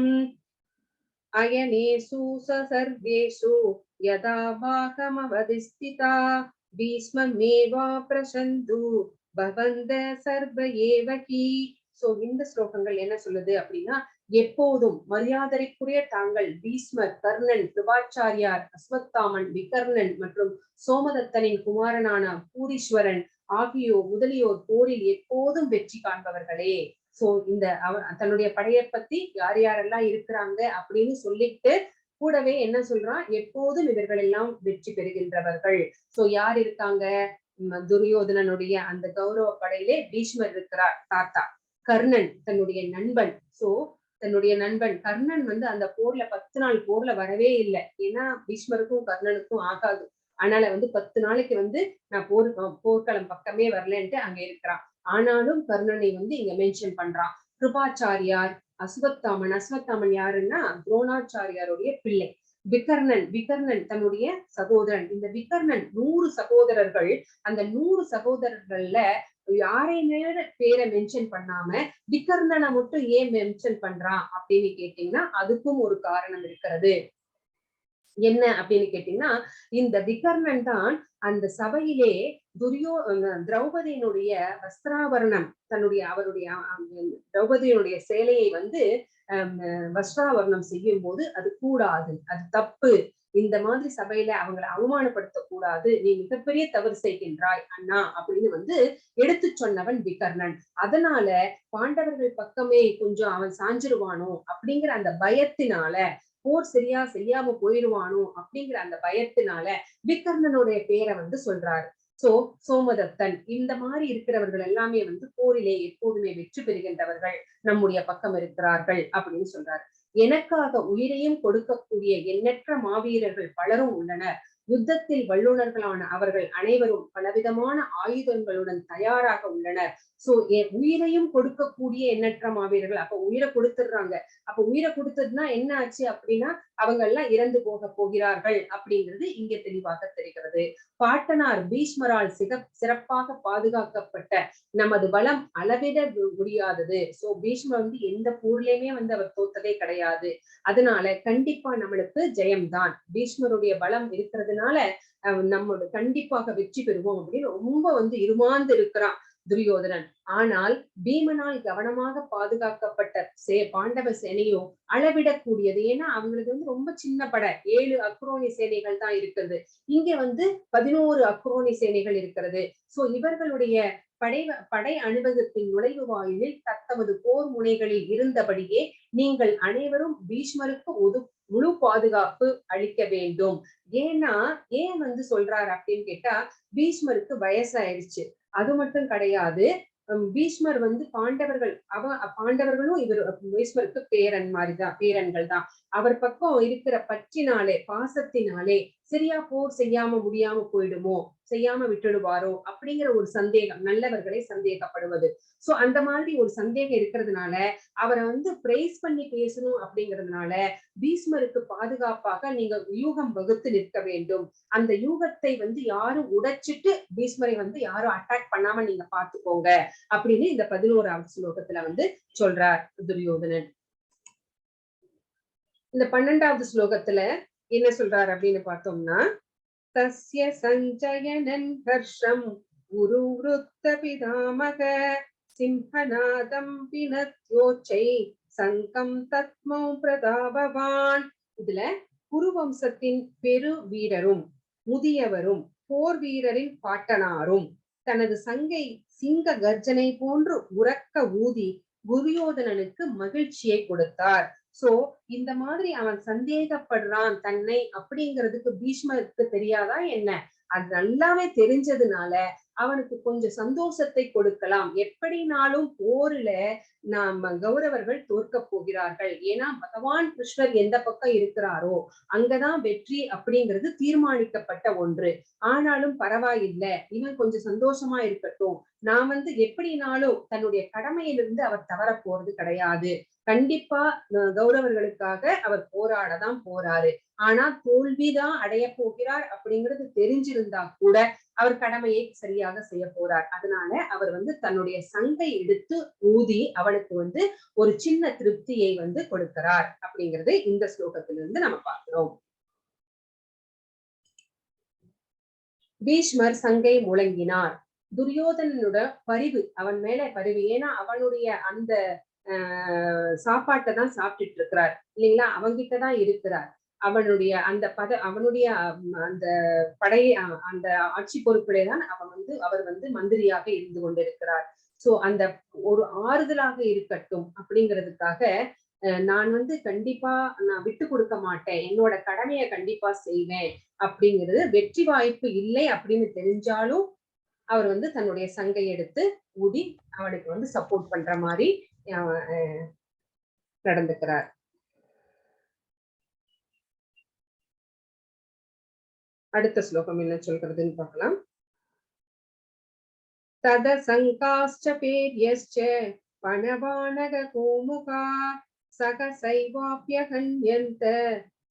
அயனேஷு சர்வேஷு யதா பாகமவதிஸ்திதா பீஷ்மமேவா பிரசந்து பவந்த சர்வ ஏவகி. சோ இந்த ஸ்லோகங்கள் என்ன சொல்லுது அப்படின்னா, எப்போதும் மரியாதைக்குரிய தாங்கள் பீஷ்மர், கர்ணன், கிருபாச்சாரியார், அஸ்வத்தாமன், விகர்ணன் மற்றும் சோமதத்தனின் குமாரனான பூரீஸ்வரன் முதலியோர் போரில் எப்போதும் வெற்றி காண்பவர்களே. சோ இந்த தன்னுடைய படையை பத்தி யார் யாரெல்லாம் இருக்கிறாங்க அப்படின்னு சொல்லிட்டு கூடவே என்ன சொல்றான், எப்போதும் இவர்கள் எல்லாம் வெற்றி பெறுகின்றவர்கள். சோ யார் இருக்காங்க, துரியோதனனுடைய அந்த கௌரவ படையிலே பீஷ்மர் இருக்கிறார் தாத்தா. கர்ணன் தன்னுடைய நண்பன். சோ தன்னுடைய நண்பன் கர்ணன் அந்த போர்ல 10 நாள் போர்ல வரவே இல்லை. ஏன்னா பீஷ்மருக்கும் கர்ணனுக்கும் ஆகாது. அதனால 10 நாளைக்கு நான் போர்க்களம் பக்கமே வரலன்ட்டு அங்க இருக்கிறான். ஆனாலும் கர்ணனை இங்க மென்ஷன் பண்றான். கிருபாச்சாரியார், அஸ்வத்தாமன் யாருன்னா துரோணாச்சாரியாருடைய பிள்ளை. விகர்ணன் தன்னுடைய சகோதரன். இந்த விகர்ணன் 100 சகோதரர்கள். அந்த 100 சகோதரர்கள்ல யாரையுமே பேரை மென்ஷன் பண்ணாம விகர்ணனை மட்டும் ஏன் மென்ஷன் பண்றான் அப்படின்னு கேட்டீங்கன்னா அதுக்கும் ஒரு காரணம் இருக்கிறது. என்ன அப்படின்னு கேட்டீங்கன்னா, இந்த விகர்ணன் தான் அந்த சபையிலே திரௌபதியினுடைய வஸ்திராவரணம், திரௌபதியினுடைய சேலையை வஸ்திராவரணம் செய்யும் போது அது கூடாது, அது தப்பு, இந்த மாதிரி சபையில அவங்களை அவமானப்படுத்த கூடாது, நீ மிகப்பெரிய தவறு செய்கின்றாய் அண்ணா அப்படின்னு எடுத்து சொன்னவன் விகர்ணன். அதனால பாண்டவர்கள் பக்கமே கொஞ்சம் அவன் சாஞ்சிருவானோ அப்படிங்கிற அந்த பயத்தினால, போர் சரியா செய்யாம போயிடுவானோ அப்படிங்கிற அந்த பயத்தினால விகர்ணனுடைய பேரை சொல்றாரு. சோமதத்தன் இந்த மாதிரி இருக்கிறவர்கள் எல்லாமே போரிலே எப்போதுமே வெற்றி பெறுகின்றவர்கள் நம்முடைய பக்கம் இருக்கிறார்கள் அப்படின்னு சொல்றாரு. எனக்காக உயிரையும் கொடுக்கக்கூடிய எண்ணற்ற மாவீரர்கள் பலரும் உள்ளனர். யுத்தத்தில் வல்லுநர்களான அவர்கள் அனைவரும் பலவிதமான ஆயுதங்களுடன் தயாராக உள்ளனர். சோ உயிரையும் கொடுக்கக்கூடிய எண்ணற்ற மாவீரர்கள். அப்ப உயிரை கொடுத்துடுறாங்க. அப்ப உயிரை கொடுத்ததுன்னா என்ன ஆச்சு அப்படின்னா அவங்க எல்லாம் இறந்து போகிறார்கள் அப்படிங்கிறது இங்க தெளிவாக தெரிகிறது. பாட்டனார் பீஷ்மரால் சிறப்பாக பாதுகாக்கப்பட்ட நமது பலம் அளவிட முடியாதது. சோ பீஷ்மர் எந்த போர்லயுமே அவர் தோத்ததே கிடையாது. அதனால கண்டிப்பா நம்மளுக்கு ஜெயம்தான். பீஷ்மருடைய பலம் இருக்கிறதுனால நம்மளோட கண்டிப்பாக வெற்றி பெறுவோம் அப்படின்னு ரொம்ப இருமாந்து இருக்கிறான் துரியோதனன். ஆனால் பீமனால் கவனமாக பாதுகாக்கப்பட்ட பாண்டவ சேனையும் அளவிடக்கூடியது. ஏன்னா அவங்களுக்கு ரொம்ப சின்ன படை, 7 அக்ரோனி சேனைகள் தான் இருக்கிறது. இங்க 11 அக்ரோனி சேனைகள் இருக்கிறது. சோ இவர்களுடைய படை அணிவகுப்பின் நுழைவு வாயிலில் தத்தமது போர் முனைகளில் இருந்தபடியே நீங்கள் அனைவரும் பீஷ்மருக்கு முழு பாதுகாப்பு அளிக்க வேண்டும். ஏன்னா ஏன் சொல்றாரு அப்படின்னு கேட்டா, பீஷ்மருக்கு வயசாயிருச்சு. அது மட்டும் கிடையாது, பீஷ்மர் பாண்டவர்களும் பீஷ்மருக்கு பேரன்கள் தான். அவர் பக்கம் இருக்கிற பற்றினாலே, பாசத்தினாலே சரியா போர் செய்யாம விட்டுடுவாரோ அப்படிங்கிற ஒரு சந்தேகம், நல்லவர்களை சந்தேகப்படுவது. சோ அந்த மாதிரி ஒரு சந்தேகம் இருக்கிறதுனால அவரை பிரைஸ் பண்ணி பேசணும். அப்படிங்கிறதுனால பீஷ்மருக்கு பாதுகாப்பாக நீங்க யூகம் வகுத்து நிற்க வேண்டும். அந்த யூகத்தை யாரும் உடைச்சிட்டு பீஷ்மரை யாரும் அட்டாக் பண்ணாம நீங்க பாத்துக்கோங்க அப்படின்னு இந்த 11வது ஸ்லோகத்துல சொல்றார் துரியோதனன். இந்த 12வது ஸ்லோகத்துல என்ன சொல்றாரு அப்படின்னு பார்த்தோம்னா, தஸ்ய சஞ்சயனன் ஹர்ஷம் குருவ்ருத்த பிதாமக சிம்ஹநாதம் வினத்யோச்சை சங்கம் தத்மௌ பிரதாபவான். இதுல குருவம்சத்தின் பெரு வீரரும் முதியவரும் போர் வீரரின் பாட்டனாரும் தனது சங்கை சிங்க கர்ஜனை போன்று உரக்க ஊதி துரியோதனனுக்கு மகிழ்ச்சியை கொடுத்தார். சோ இந்த மாதிரி அவன் சந்தேகப்படுறான் தன்னை அப்படிங்கிறதுக்கு பீஷ்மருக்கு தெரியாதா என்ன? அது நல்லாவே தெரிஞ்சதுனால அவனுக்கு கொஞ்சம் சந்தோஷத்தை கொடுக்கலாம். எப்படினாலும் போர்ல நாம கௌரவர்கள் தோற்க போகிறார்கள். ஏன்னா பகவான் கிருஷ்ணர் எந்த பக்கம் இருக்கிறாரோ அங்கதான் வெற்றி அப்படிங்கிறது தீர்மானிக்கப்பட்ட ஒன்று. ஆனாலும் பரவாயில்லை, இவன் கொஞ்சம் சந்தோஷமா இருக்கட்டும். நான் எப்படினாலும் தன்னுடைய கடமையிலிருந்து அவர் தவற போறது கிடையாது. கண்டிப்பா கௌரவர்களுக்காக அவர் போராடதான் போறாரு. ஆனா தோல்விதான் அடைய போகிறார் அப்படிங்கிறது தெரிஞ்சிருந்தா கூட அவர் கடமையை சரியாக செய்ய போறார். அதனால அவர் தன்னுடைய சங்கை எடுத்து ஊதி அவனுக்கு ஒரு சின்ன திருப்தியை கொடுக்கிறார் அப்படிங்கிறது இந்த ஸ்லோகத்திலிருந்து நம்ம பார்க்கிறோம். பீஷ்மர் சங்கை முழங்கினார். துரியோதனனோட பரிவு, அவன் மேல பரிவு. ஏன்னா அவனுடைய அந்த சாப்பாட்டை தான் சாப்பிட்டுட்டு இருக்கிறார் இல்லைங்களா, அவங்கிட்டதான் இருக்கிறார். அவனுடைய அந்த அவனுடைய அந்த படையை அந்த ஆட்சி பொறுப்பிலே தான் அவர் மந்திரியாக இருந்து கொண்டிருக்கிறார். சோ அந்த ஒரு ஆறுதலாக இருக்கட்டும் அப்படிங்கிறதுக்காக நான் கண்டிப்பா நான் விட்டு கொடுக்க மாட்டேன், என்னோட கடமையை கண்டிப்பா செய்வேன் அப்படிங்கிறது. வெற்றி வாய்ப்பு இல்லை அப்படின்னு தெரிஞ்சாலும் அவர் தன்னுடைய சங்கை எடுத்து ஊதி அவனுக்கு சப்போர்ட் பண்ற மாதிரி நடந்துக்கிறார். அடுத்த ஸ்லோகம் என்ன சொல்றதுன்னு பார்க்கலாம். தத சங்காஸ்ச பேர்யஸ்ச பணவானக கோமுகா சகசைவாப்யகன்யந்த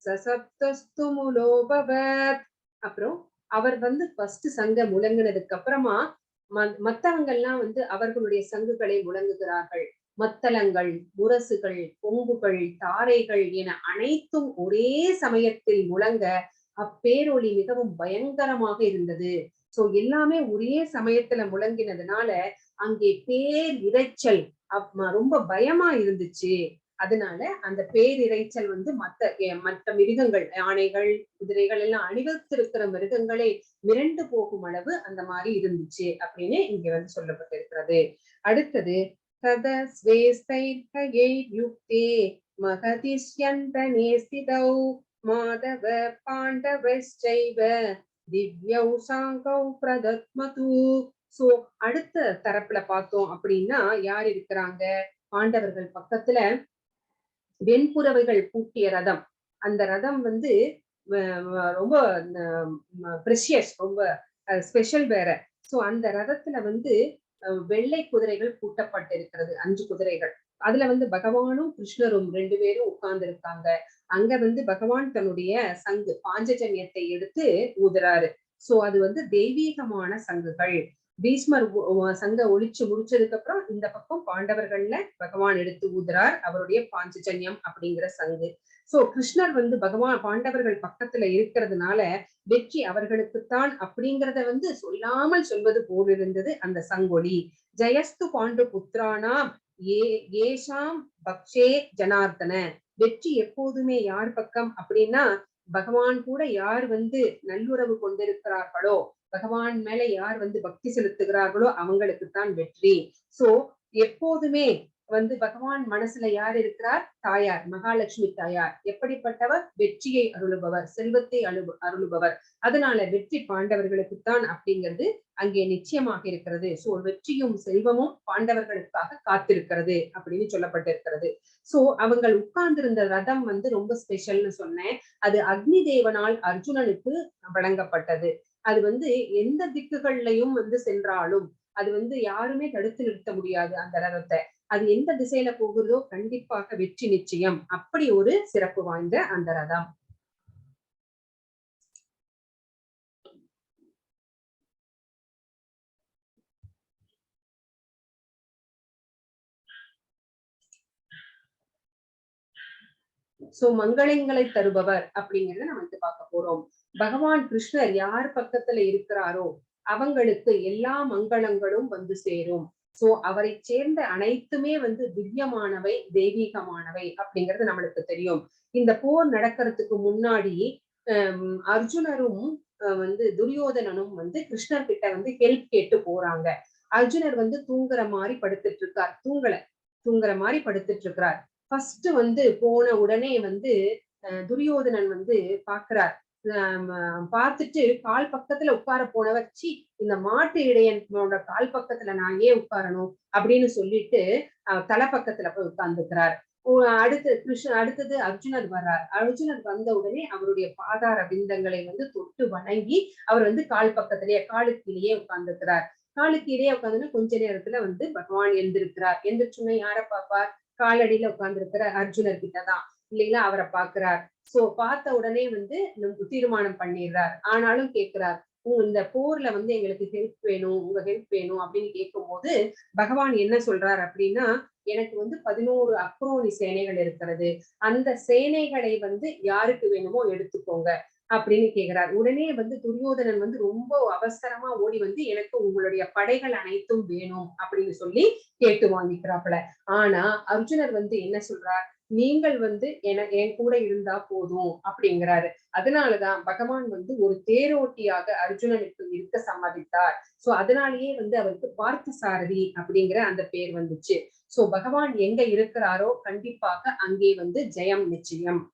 சசப்தஸ்து முலோபவத். அப்புறம் அவர் ஃபர்ஸ்ட் சங்க முழங்கினதுக்கு அப்புறமா மத்தவங்க எல்லாம் அவர்களுடைய சங்குகளை முழங்குகிறார்கள். மத்தளங்கள், முரசுகள், கொம்புகள், தாரைகள் என அனைத்தும் ஒரே சமயத்தில் முழங்க அப்பேரொளி மிகவும் பயங்கரமாக இருந்தது. சோ எல்லாமே ஒரே சமயத்துல முழங்கினதுனால அங்கே பேர் இரைச்சல் ரொம்ப பயமா இருந்துச்சு. அதனால அந்த பேரிரைச்சல் மற்ற மிருகங்கள், யானைகள், குதிரைகள் எல்லாம் அணிவகுத்திருக்கிற மிருகங்களை மிரண்டு போகும் அளவு அந்த மாதிரி இருந்துச்சு அப்படின்னு இங்க சொல்லப்பட்டிருக்கிறது. அடுத்தது தத ஸ்வேஸ்தைர்ஹயை யுக்தே மகதிஷ்யந்தனே ஸ்திதௌ மாதவ பாண்டவஸ்சைவ திவ்யௌ சாங்கௌ பிரதத்மது. சோ அடுத்த தரப்புல பார்த்தோம் அப்படின்னா யார் இருக்கிறாங்க? பாண்டவர்கள் பக்கத்துல வெண்புறவைகள் பூட்டிய ரதம். அந்த ரதம் ரொம்ப பிரெஷியஸ், ரொம்ப ஸ்பெஷல் வேற. சோ அந்த ரதத்துல வெள்ளை குதிரைகள் பூட்டப்பட்டிருக்கிறது, 5 குதிரைகள். அதுல பகவானும் கிருஷ்ணரும் 2 பேரும் உட்கார்ந்து இருக்காங்க. அங்க பகவான் தன்னுடைய சங்கு பாஞ்சஜன்யத்தை எடுத்து ஊதுறாரு. சோ அது தெய்வீகமான சங்குகள். பீஷ்மர் சங்க ஒழிச்சு முடிச்சதுக்கு அப்புறம் இந்த பக்கம் பாண்டவர்கள்ல பகவான் எடுத்து ஊதுறார் அவருடைய பாஞ்சஜன்யம் அப்படிங்கிற சங்கு. சோ கிருஷ்ணர் பகவான் பாண்டவர்கள் பக்கத்துல இருக்கிறதுனால வெற்றி அவர்களுக்குத்தான் அப்படிங்கிறத சொல்லாமல் சொல்வது போல் இருந்தது அந்த சங்கொலி. ஜெயஸ்து பாண்டு புத்திரானாம் ஏஷாம் பக்ஷே ஜனார்தன. வெற்றி எப்போதுமே யார் பக்கம் அப்படின்னா பகவான் கூட யார் நல்லுறவு கொண்டிருக்கிறார்களோ, பகவான் மேல யார் பக்தி செலுத்துகிறார்களோ அவங்களுக்குத்தான் வெற்றி. சோ எப்போதுமே பகவான் மனசுல யார் இருக்கிறார்? தாயார், மகாலட்சுமி தாயார். எப்படிப்பட்டவர்? வெற்றியை அருளுபவர், செல்வத்தை அருளுபவர். அதனால வெற்றி பாண்டவர்களுக்குத்தான் அப்படிங்கிறது அங்கே நிச்சயமாக இருக்கிறது. சோ வெற்றியும் செல்வமும் பாண்டவர்களுக்காக காத்திருக்கிறது அப்படின்னு சொல்லப்பட்டிருக்கிறது. சோ அவங்க உட்கார்ந்திருந்த ரதம் ரொம்ப ஸ்பெஷல்னு சொன்னேன். அது அக்னி தேவனால் அர்ஜுனனுக்கு வழங்கப்பட்டது. அது எந்த திக்குகள்லையும் சென்றாலும் அது யாருமே தடுத்து நிறுத்த முடியாது அந்த ரதத்தை. அது எந்த திசையில போகிறதோ கண்டிப்பாக வெற்றி நிச்சயம். அப்படி ஒரு சிறப்பு வாய்ந்த அந்த ரதம். சோ மங்களங்களை தருபவர் அப்படிங்கறத நம்ம பார்க்க போறோம். பகவான் கிருஷ்ணர் யார் பக்கத்துல இருக்கிறாரோ அவங்களுக்கு எல்லா மங்களங்களும் சேரும். சோ அவரை சேர்ந்த அனைத்துமே திவ்யமானவை, தெய்வீகமானவை அப்படிங்கிறது நம்மளுக்கு தெரியும். இந்த போர் நடக்கிறதுக்கு முன்னாடி அர்ஜுனரும் துரியோதனனும் கிருஷ்ணர் கிட்ட ஹெல்ப் கேட்டு போறாங்க. அர்ஜுனர் தூங்குற மாதிரி படுத்துட்டு இருக்கார். தூங்குற மாதிரி படுத்துட்டு இருக்கிறார். ஃபர்ஸ்ட் போன உடனே துரியோதனன் பாக்குறார், பார்த்துட்டு கால் பக்கத்துல உட்கார போனவர், சி இந்த மாட்டு இடையனோட கால் பக்கத்துல நான் ஏன் உட்காரணும் அப்படின்னு சொல்லிட்டு தலை பக்கத்துல போய் உட்கார்ந்துக்கிறார். அடுத்தது அர்ஜுனர் வர்றார். அர்ஜுனர் வந்த உடனே அவருடைய பாதார பிந்தங்களை வந்து தொட்டு வணங்கி அவர் வந்து கால் பக்கத்திலேயே காலுக்கீழே உட்கார்ந்துக்கிறார். காலுக்கீழே உட்கார்ந்து கொஞ்ச நேரத்துல வந்து பகவான் எழுந்திருக்கிறார். எந்திரிச்சுமே யார பாப்பார்? காலடியில உட்கார்ந்துருக்கிற அர்ஜுனர் கிட்டதான் இல்லைங்களா, அவரை பாக்குறார். சோ பார்த்த உடனே வந்து தீர்மானம் பண்ணிடுறார். ஆனாலும் கேட்கிறார், இந்த போர்ல வந்து எங்களுக்கு ஹெல்ப் வேணும், உங்க ஹெல்ப் வேணும் அப்படின்னு கேட்கும் போது பகவான் என்ன சொல்றார் அப்படின்னா, எனக்கு வந்து 11 அக்ரோனி சேனைகள் இருக்கிறது, அந்த சேனைகளை வந்து யாருக்கு வேணுமோ எடுத்துக்கோங்க அப்படின்னு கேட்கிறார். உடனே வந்து துரியோதனன் வந்து ரொம்ப அவசரமா ஓடி வந்து எனக்கு உங்களுடைய படைகள் அனைத்தும் வேணும் அப்படின்னு சொல்லி கேட்டு வாங்கிக்கிறாப்புல. ஆனா அர்ஜுனர் வந்து என்ன சொல்றார், நீங்கள் வந்து என் கூட இருந்தா போதும் அப்படிங்கிறாரு. அதனாலதான் பகவான் வந்து ஒரு தேரோட்டியாக அர்ஜுனனுக்கு இருக்க சம்மதித்தார். சோ அதனாலேயே வந்து அவருக்கு பார்த்த சாரதி அப்படிங்கிற அந்த பேர் வந்துச்சு. சோ பகவான் எங்க இருக்கிறாரோ கண்டிப்பாக அங்கே வந்து ஜெயம் நிச்சயம்.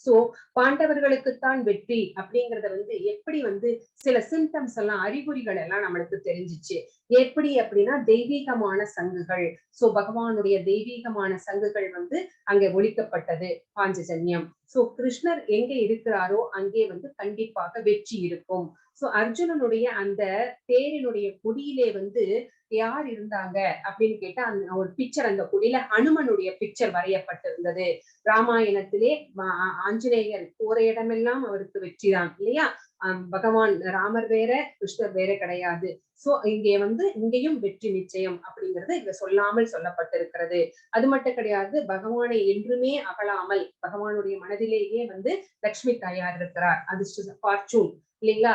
சோ பாண்டவர்களுக்குத்தான் வெற்றி அப்படிங்கறத வந்து எப்படி வந்து சில சிம்டம்ஸ் எல்லாம், அறிகுறிகள் எல்லாம் நம்மளுக்கு தெரிஞ்சிச்சு. எப்படி அப்படின்னா தெய்வீகமான சங்குகள். சோ பகவானுடைய தெய்வீகமான சங்குகள் வந்து அங்கே ஒலிக்கப்பட்டது பாஞ்சஜன்யம். சோ கிருஷ்ணர் எங்க இருக்கிறாரோ அங்கே வந்து கண்டிப்பாக வெற்றி இருக்கும். சோ அர்ஜுனனுடைய அந்த தேரினுடைய கொடியிலே வந்து யார் இருந்தாங்க அப்படின்னு கேட்டா அந்த ஒரு பிக்சர், அந்த கொடியில ஹனுமனுடைய பிக்சர் வரையப்பட்டிருந்தது. ராமாயணத்திலே ஆஞ்சநேயர் போற இடமெல்லாம் அவருக்கு வெற்றிதான் இல்லையா. பகவான் ராமர் வேற கிருஷ்ணர் வேற கிடையாது. சோ இங்கே வந்து இங்கேயும் வெற்றி நிச்சயம் அப்படிங்கிறது இங்க சொல்லாமல் சொல்லப்பட்டிருக்கிறது. அது மட்டும் கிடையாது, பகவானை என்றுமே அகலாமல் பகவானுடைய மனதிலேயே வந்து லட்சுமி தாயார் இருக்கிறார். அது ஃபார்ச்சூன் இல்லைங்களா,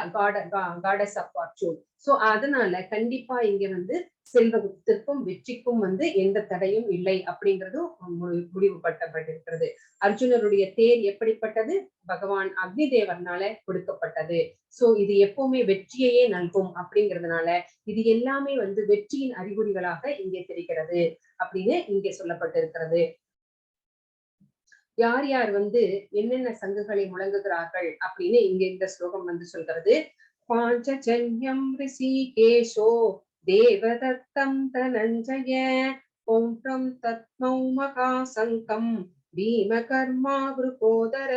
காடஸ் ஆஃப் ஃபார்ச்சூன். சோ அதனால கண்டிப்பா இங்க வந்து செல்வத்திற்கும் வெற்றிக்கும் வந்து எந்த தடையும் இல்லை அப்படிங்கிறதும் முடிவுபட்டப்பட்டிருக்கிறது. அர்ஜுனருடைய தேர் எப்படிப்பட்டது? பகவான் அக்னி தேவர்னால கொடுக்கப்பட்டது. சோ இது எப்பவுமே வெற்றியையே நல்கும் அப்படிங்கிறதுனால இது எல்லாமே வந்து வெற்றியின் அறிகுறிகளாக இங்கே தெரிகிறது அப்படின்னு இங்கே சொல்லப்பட்டிருக்கிறது. யார் யார் வந்து என்னென்ன சங்குகளை முழங்குகிறார்கள் அப்படின்னு இங்க இந்த ஸ்லோகம் வந்து சொல்றது. பாஞ்சஜன்யம் ரிஷிகேஷோ தேவதத்தம் தனஞ்சய பௌண்ட்ரம் தத்மௌ மகாசங்கம் பீமகர்மா விருகோதர.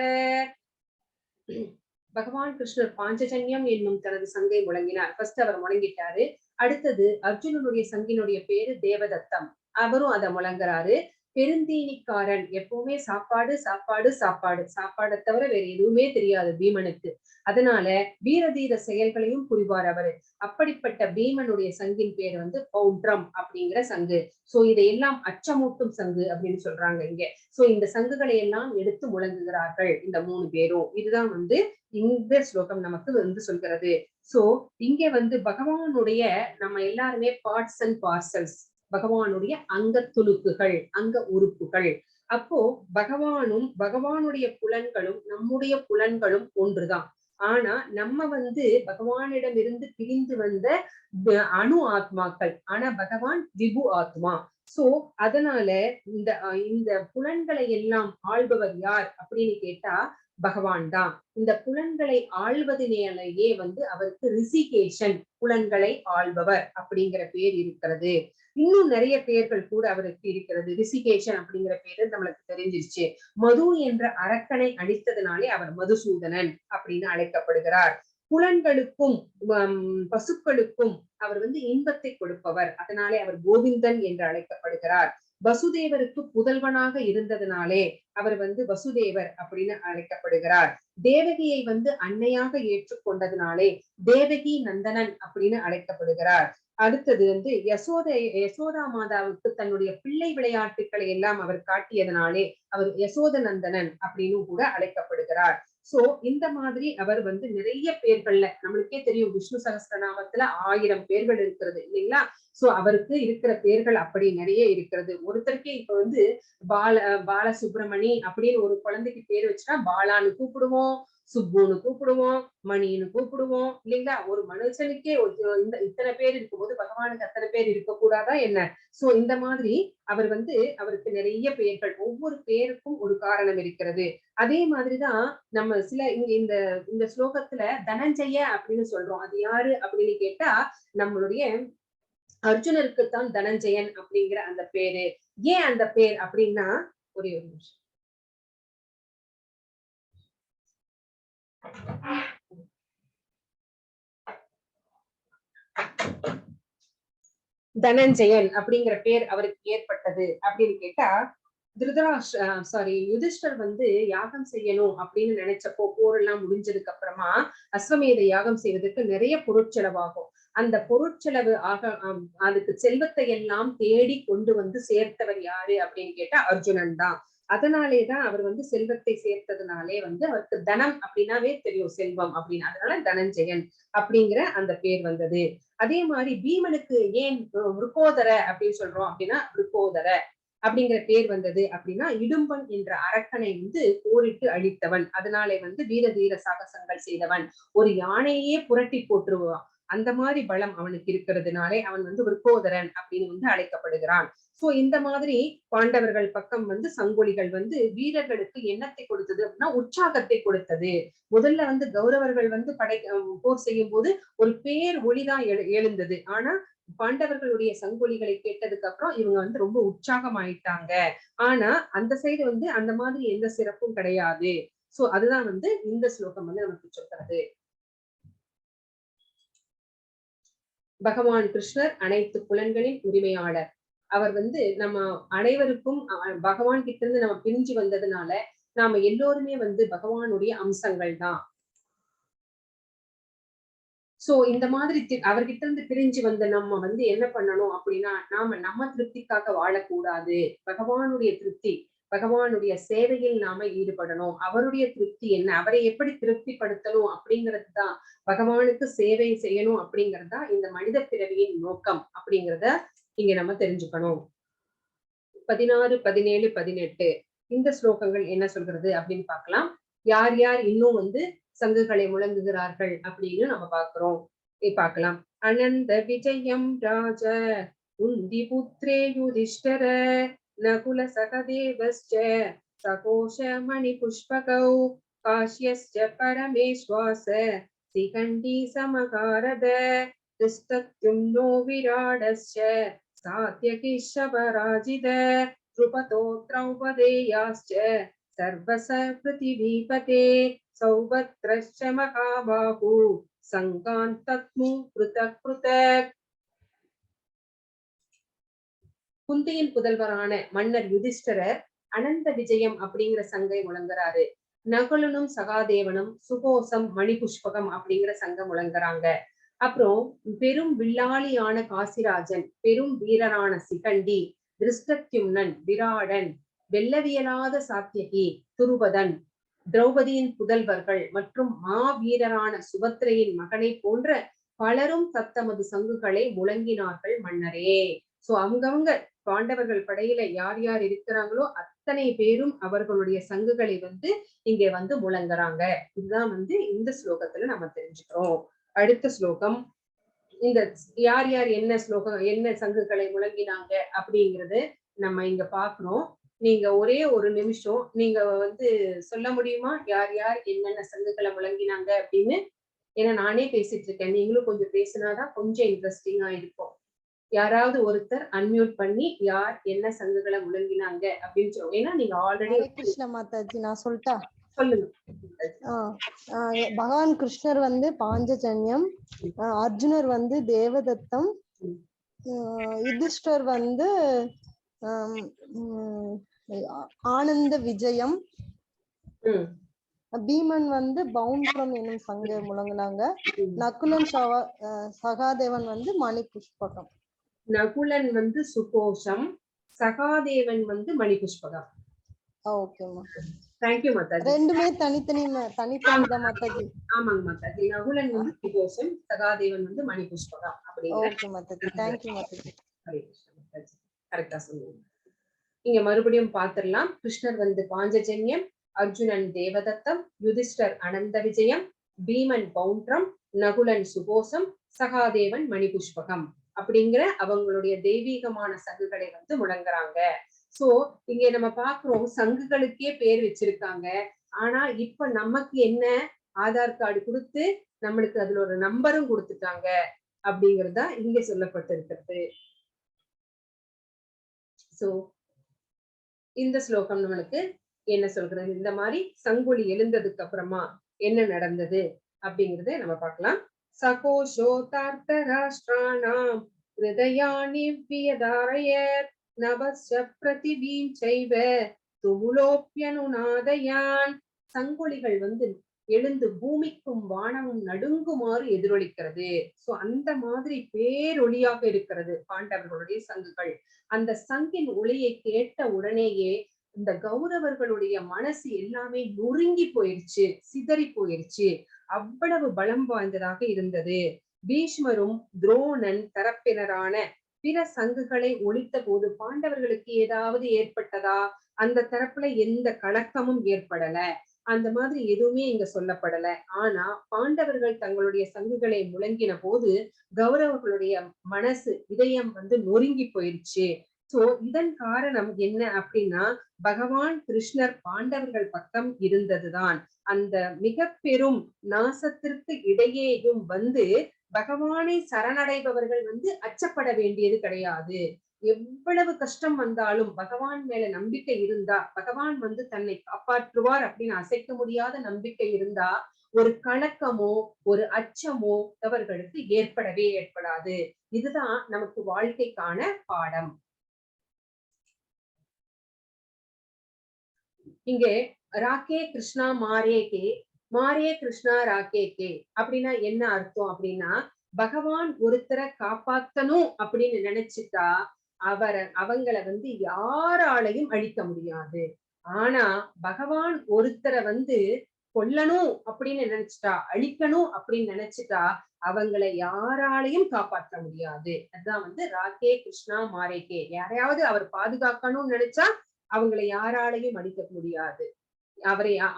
பகவான் கிருஷ்ணர் பாஞ்சஜன்யம் என்னும் தனது சங்கை முழங்கினார். ஃபர்ஸ்ட் அவர் முழங்கிட்டாரு. அடுத்தது அர்ஜுனனுடைய சங்கினுடைய பேரு தேவதத்தம், அவரும் அதை முழங்குறாரு. பெருந்தீனிக்காரன், எப்பவுமே சாப்பாடு சாப்பாடு சாப்பாடு, சாப்பாடை தவிர வேற எதுவுமே தெரியாது பீமனுக்கு. அதனால வீரதீர செயல்களையும் புரிவார் அவரு. அப்படிப்பட்ட பீமனுடைய சங்கின் பேர் வந்து பௌண்ட்ரம் அப்படிங்கிற சங்கு. சோ இதையெல்லாம் அச்சமூட்டும் சங்கு அப்படின்னு சொல்றாங்க இங்க. சோ இந்த சங்குகளை எல்லாம் எடுத்து முழங்குகிறார்கள் இந்த 3 பேரும். இதுதான் வந்து இந்த ஸ்லோகம் நமக்கு வந்து சொல்கிறது. சோ இங்க வந்து பகவானுடைய நம்ம எல்லாருமே பார்ட்ஸ் அண்ட் பார்சல்ஸ், பகவானுடைய அங்க துணுக்குகள், அங்க உறுப்புகள். அப்போ பகவானும் பகவானுடைய புலன்களும் நம்முடைய புலன்களும் ஒன்றுதான். ஆனா நம்ம வந்து பகவானிடம் இருந்து பிரிந்து வந்த அணு ஆத்மாக்கள். ஆனா பகவான் விபு ஆத்மா. சோ அதனால இந்த புலன்களை எல்லாம் ஆள்பவர் யார் அப்படின்னு கேட்டா பகவான் தான். இந்த புலன்களை ஆள்வதனாலேயே வந்து அவருக்கு ரிஷிகேஷன், புலன்களை ஆள்பவர் அப்படிங்கிற பேர் இருக்கிறது. இன்னும் நிறைய பேர்கள் கூட அவருக்கு இருக்கிறது. ரிஷிகேஷன் அப்படிங்கிற பேரு நம்மளுக்கு தெரிஞ்சிருச்சு. மது என்ற அரக்கனை அழித்ததுனாலே அவர் மதுசூதனன் அப்படின்னு அழைக்கப்படுகிறார். புலன்களுக்கும் பசுக்களுக்கும் அவர் வந்து இன்பத்தை கொடுப்பவர், அதனாலே அவர் கோவிந்தன் என்று அழைக்கப்படுகிறார். வசுதேவருக்கு புதல்வனாக இருந்ததுனாலே அவர் வந்து வசுதேவர் அப்படின்னு அழைக்கப்படுகிறார். தேவகியை வந்து அன்னையாக ஏற்றுக்கொண்டதுனாலே தேவகி நந்தனன் அப்படின்னு அழைக்கப்படுகிறார். அடுத்தது வந்து யசோதா மாதாவுக்கு தன்னுடைய பிள்ளை விளையாட்டுக்களை எல்லாம் அவர் காட்டியதனாலே அவர் யசோத நந்தனன் அப்படின்னு கூட அழைக்கப்படுகிறார். சோ இந்த மாதிரி அவர் வந்து நிறைய பேர்கள்ல நம்மளுக்கே தெரியும், விஷ்ணு சகஸ்ரநாமத்துல 1000 பேர்கள் இருக்கிறது இல்லைங்களா. சோ அவருக்கு இருக்கிற பேர்கள் அப்படி நிறைய இருக்கிறது. ஒருத்தருக்கே இப்ப வந்து பாலசுப்ரமணி அப்படின்னு ஒரு குழந்தைக்கு பேர் வச்சுட்டா பாலான்னு கூப்பிடுவோம், சுப்புன்னு கூப்பிடுவோம், மணின்னு கூப்பிடுவோம் இல்லைங்களா. ஒரு மனுஷனுக்கே இத்தனை பேர் இருக்கும்போது பகவானுக்கு அத்தனை பேர் இருக்கக்கூடாதா என்ன? சோ இந்த மாதிரி அவர் வந்து அவருக்கு நிறைய பெயர்கள், ஒவ்வொரு பேருக்கும் ஒரு காரணம் இருக்கிறது. அதே மாதிரிதான் நம்ம சில இங்க இந்த இந்த ஸ்லோகத்துல தனஞ்சய அப்படின்னு சொல்றோம். அது யாரு அப்படின்னு கேட்டா நம்மளுடைய அர்ஜுனருக்குத்தான் தனஞ்சயன் அப்படிங்கிற அந்த பேரு. ஏன் அந்த பேர் அப்படின்னா ஒரே ஒரு நிமிஷம். தனஞ்சயன் அப்படிங்கிற பேர் அவருக்கு ஏற்பட்டது அப்படின்னு கேட்டா யுதிஷ்டர் வந்து யாகம் செய்யணும் அப்படின்னு நினைச்சப்போ போரெல்லாம் முடிஞ்சதுக்கு அப்புறமா அஸ்வமேத யாகம் செய்வதற்கு நிறைய பொருட்செலவாகும். அந்த பொருட்செலவு அதுக்கு செல்வத்தை எல்லாம் தேடி கொண்டு வந்து சேர்த்தவர் யாரு அப்படின்னு கேட்டா அர்ஜுனன் தான். அதனாலேதான் அவர் வந்து செல்வத்தை சேர்த்ததுனாலே வந்து அவருக்கு தனம் அப்படின்னாவே தெரியும், செல்வம் அப்படின்னு. அதனால தனஞ்சயன் அப்படிங்கிற அந்த பேர் வந்தது. அதே மாதிரி பீமனுக்கு ஏன் விருக்கோதர அப்படின்னு சொல்றோம் அப்படின்னா விருக்கோதர அப்படிங்கிற பேர் வந்தது அப்படின்னா இடும்பன் என்ற அரக்கனை வந்து போரிட்டு அழித்தவன். அதனாலே வந்து வீர தீர சாகசங்கள் செய்தவன், ஒரு யானையே புரட்டி போட்டுருவான். அந்த மாதிரி பலம் அவனுக்கு இருக்கிறதுனாலே அவன் வந்து விருக்கோதரன் அப்படின்னு வந்து அழைக்கப்படுகிறான். சோ இந்த மாதிரி பாண்டவர்கள் பக்கம் வந்து சங்கொலிகள் வந்து வீரர்களுக்கு எண்ணத்தை கொடுத்தது அப்படின்னா உற்சாகத்தை கொடுத்தது. முதல்ல வந்து கௌரவர்கள் வந்து போர் செய்யும் போது ஒரு பேர் ஒளிதான் எழுந்தது. ஆனா பாண்டவர்களுடைய சங்கொலிகளை கேட்டதுக்கு அப்புறம் இவங்க வந்து ரொம்ப உற்சாகம் ஆயிட்டாங்க. ஆனா அந்த சைடு வந்து அந்த மாதிரி எந்த சிறப்பும் கிடையாது. சோ அதுதான் வந்து இந்த ஸ்லோகம் வந்து நமக்கு சொல்றது. பகவான் கிருஷ்ணர் அனைத்து புலன்களின் உரிமையாளர். அவர் வந்து நம்ம அனைவருக்கும் பகவான் கிட்ட இருந்து நம்ம பிரிஞ்சு வந்ததுனால நாம எல்லோருமே வந்து பகவானுடைய அம்சங்கள் தான். சோ இந்த மாதிரி அவர்கிட்ட இருந்து பிரிஞ்சு வந்த நம்ம வந்து என்ன பண்ணணும் அப்படின்னா நம்ம திருப்திக்காக வாழக்கூடாது. பகவானுடைய திருப்தி, பகவானுடைய சேவையில் நாம ஈடுபடணும். அவருடைய திருப்தி என்ன, அவரை எப்படி திருப்திப்படுத்தணும் அப்படிங்கிறது தான், பகவானுக்கு சேவை செய்யணும் அப்படிங்கிறது தான் இந்த மனித பிறவியின் நோக்கம் அப்படிங்கிறத இங்க நம்ம தெரிஞ்சுக்கணும். 16, 17, 18 இந்த ஸ்லோகங்கள் என்ன சொல்றது அப்படின்னு பார்க்கலாம். யார் யார் இன்னும் வந்து சங்குகளை முழங்குகிறார்கள் அப்படின்னு நம்ம பார்க்கலாம். அனந்த விஜயம் ராஜ உந்தி புத்ரே யுதிஷ்டர நகுல சகதேவஸ்ச சகோஷ மணி புஷ்பகௌ காஷ்யஸ்ச பரமேஸ்வாச சிகண்டி சமகாரத திஸ்தத்யும்னோ விராடஸ்ச சாத்யகிஷபராஜித த்ருபதோ த்ரௌபதேயாஸ்ச சர்வச பிருத்திவீபதே சௌபத்ரஸ்ச மகாபாஹு சங்கான் தத்மு ப்ருதக் ப்ருதக். குந்தியின் புதல்வரான மன்னர் யுதிஷ்டரர் அனந்த விஜயம் அப்படிங்கிற சங்கை முழங்குறாரு. நகுலனும் சகாதேவனும் சுகோசம் மணிபுஷ்பகம் அப்படிங்கிற சங்கம் முழங்குறாங்க. அப்புறம் பெரும் வில்லாளியான காசிராஜன், பெரும் வீரரான சிகண்டி, திருஷ்டத்யும்னன், விராடன், வெல்லவியலாத சாத்தியகி, துருபதன், திரௌபதியின் புதல்வர்கள் மற்றும் மாவீரரான சுபத்திரையின் மகனை போன்ற பலரும் தத்தமது சங்குகளை முழங்கினார்கள் மன்னரே. சோ அவங்கவங்க பாண்டவர்கள் படையில யார் யார் இருக்கிறாங்களோ அத்தனை பேரும் அவர்களுடைய சங்குகளை வந்து இங்க வந்து முழங்குறாங்க. இதுதான் வந்து இந்த ஸ்லோகத்துல நம்ம தெரிஞ்சுக்கிறோம். அடுத்த ஸ்லோகம், இந்த யார் யார் என்ன சங்குகளை முழங்கினாங்க அப்படிங்கிறது நம்ம இங்க பாக்குறோம். நீங்க ஒரே ஒரு நிமிஷம் நீங்க வந்து சொல்ல முடியுமா யார் யார் என்னென்ன சங்குகளை முழங்கினாங்க அப்படின்னு? ஏன்னா நானே பேசிட்டு இருக்கேன், நீங்களும் கொஞ்சம் பேசினாதான் கொஞ்சம் இன்ட்ரெஸ்டிங்கா இருக்கும். யாராவது ஒருத்தர் அன்மியூட் பண்ணி யார் என்ன சங்குகளை முழங்கினாங்க அப்படின்னு சொல்லுவோம். ஏன்னா நீங்க ஆல்ரெடி கிருஷ்ண மாதாஜி நான் சொல்லிட்டா சொல்லுங்க. பகவான் கிருஷ்ணர் வந்து பாஞ்சஜன்யம், அர்ஜுனர் வந்து தேவதத்தம், யுதிஷ்டர் வந்து ஆனந்த விஜயம், பீமன் வந்து பவுண்ட்ரம் என்னும் சங்க முழங்கினாங்க, நகுலன் சகாதேவன் வந்து மணி புஷ்பகம். நகுலன் வந்து சுகோஷம், சகாதேவன் வந்து மணி புஷ்பகம். ஓகேமா, தேங்க்யூ மாதாஜி. ரெண்டுமே தனித்தனி தான் மாதாஜி. ஆமாங்க மாதாஜி, நகுலன் வந்து சுகோஷம், சகாதேவன் வந்து மணி புஷ்பகம் அப்படிங்கிற. Okay Mataji, thank you Mataji. கரெக்டா சொல்லுங்க. இங்க மறுபடியும் பார்த்திடலாம். கிருஷ்ணர் வந்து பாஞ்சஜன்யம், அர்ஜுனன் தேவதத்தம், யுதிஷ்டர் அனந்த விஜயம், பீமன் பவுண்ட்ரம், நகுலன் சுகோசம், சகாதேவன் மணிபுஷ்பகம் அப்படிங்கிற அவங்களுடைய தெய்வீகமான சங்குகளை வந்து முழங்குறாங்க. சோ இங்க நம்ம பாக்குறோம், சங்குகளுக்கே பேர் வச்சிருக்காங்க. ஆனா இப்ப நமக்கு என்ன, ஆதார் கார்டு கொடுத்து நம்மளுக்கு அதுல ஒரு நம்பரும் கொடுத்துட்டாங்க அப்படிங்கறதா இங்க சொல்லப்பட்டிருக்கிறது. சோ இந்த ஸ்லோகம் நம்மளுக்கு என்ன சொல்கிறது, இந்த மாதிரி சங்கொலி எழுந்ததுக்கு அப்புறமா என்ன நடந்தது அப்படிங்கறத நம்ம பார்க்கலாம். சகோஷோதார்த்த ராஷ்டிராணாம் ஹிருதயானி வியதாரயத் நபஸ்ஸ பிரதிபீம் சைவ துமுலோப்யனுநாதயான். சங்கொலிகள் வந்து எழுந்து பூமிக்கும் வானமும் நடுங்குமாறு எதிரொலிக்கிறது. சோ அந்த மாதிரி பேரொளியாக இருக்கிறது பாண்டவர்களுடைய சங்குகள். அந்த சங்கின் ஒளியை கேட்ட உடனேயே இந்த கௌரவர்களுடைய மனசு எல்லாமே நொறுங்கி போயிருச்சு, சிதறி போயிருச்சு. அவ்வளவு பலம் வாய்ந்ததாக இருந்தது. பீஷ்மரும் துரோணன் தரப்பினரான பிற சங்குகளை ஒழித்த போது பாண்டவர்களுக்கு ஏதாவது ஏற்பட்டதா? அந்த தரப்புல எந்த கலக்கமும் ஏற்படல. அந்த மாதிரி எதுவுமே இங்க சொல்லப்படல. ஆனா பாண்டவர்கள் தங்களுடைய சங்குகளை முழங்கின போது கௌரவர்களுடைய மனசு, இதயம் வந்து நொறுங்கி போயிடுச்சு. சோ இதன் காரணம் என்ன அப்படின்னா, பகவான் கிருஷ்ணர் பாண்டவர்கள் பக்கம் இருந்ததுதான். அந்த மிக பெரும் நாசத்திற்கு இடையேயும் வந்து பகவானை சரணடைபவர்கள் வந்து அச்சப்பட வேண்டியது கிடையாது. எவ்வளவு கஷ்டம் வந்தாலும் பகவான் மேல நம்பிக்கை இருந்தா, பகவான் வந்து தன்னை காப்பாற்றுவார் அப்படின்னு அசைக்க முடியாத நம்பிக்கை இருந்தா, ஒரு கலக்கமோ ஒரு அச்சமோ அவர்களுக்கு ஏற்படவே ஏற்படாது. இதுதான் நமக்கு வாழ்க்கைக்கான பாடம். இங்கே ராக்கே கிருஷ்ணா மாரே கே, மாரே கிருஷ்ணா ராக்கே கே அப்படின்னா என்ன அர்த்தம் அப்படின்னா, பகவான் ஒருத்தரை காப்பாத்தணும் அப்படின்னு நினைச்சிட்டா அவங்கள வந்து யாராலையும் அழிக்க முடியாது. ஆனா பகவான் ஒருத்தரை வந்து கொல்லணும் அப்படின்னு நினைச்சிட்டா, அழிக்கணும் அப்படின்னு நினைச்சிட்டா அவங்களை யாராலையும் காப்பாற்ற முடியாது. அதுதான் வந்து ராக்கே கிருஷ்ணா மாரேகே. யாரையாவது அவர் பாதுகாக்கணும்னு நினைச்சா அவங்களை யாராலையும் அழிக்க முடியாது.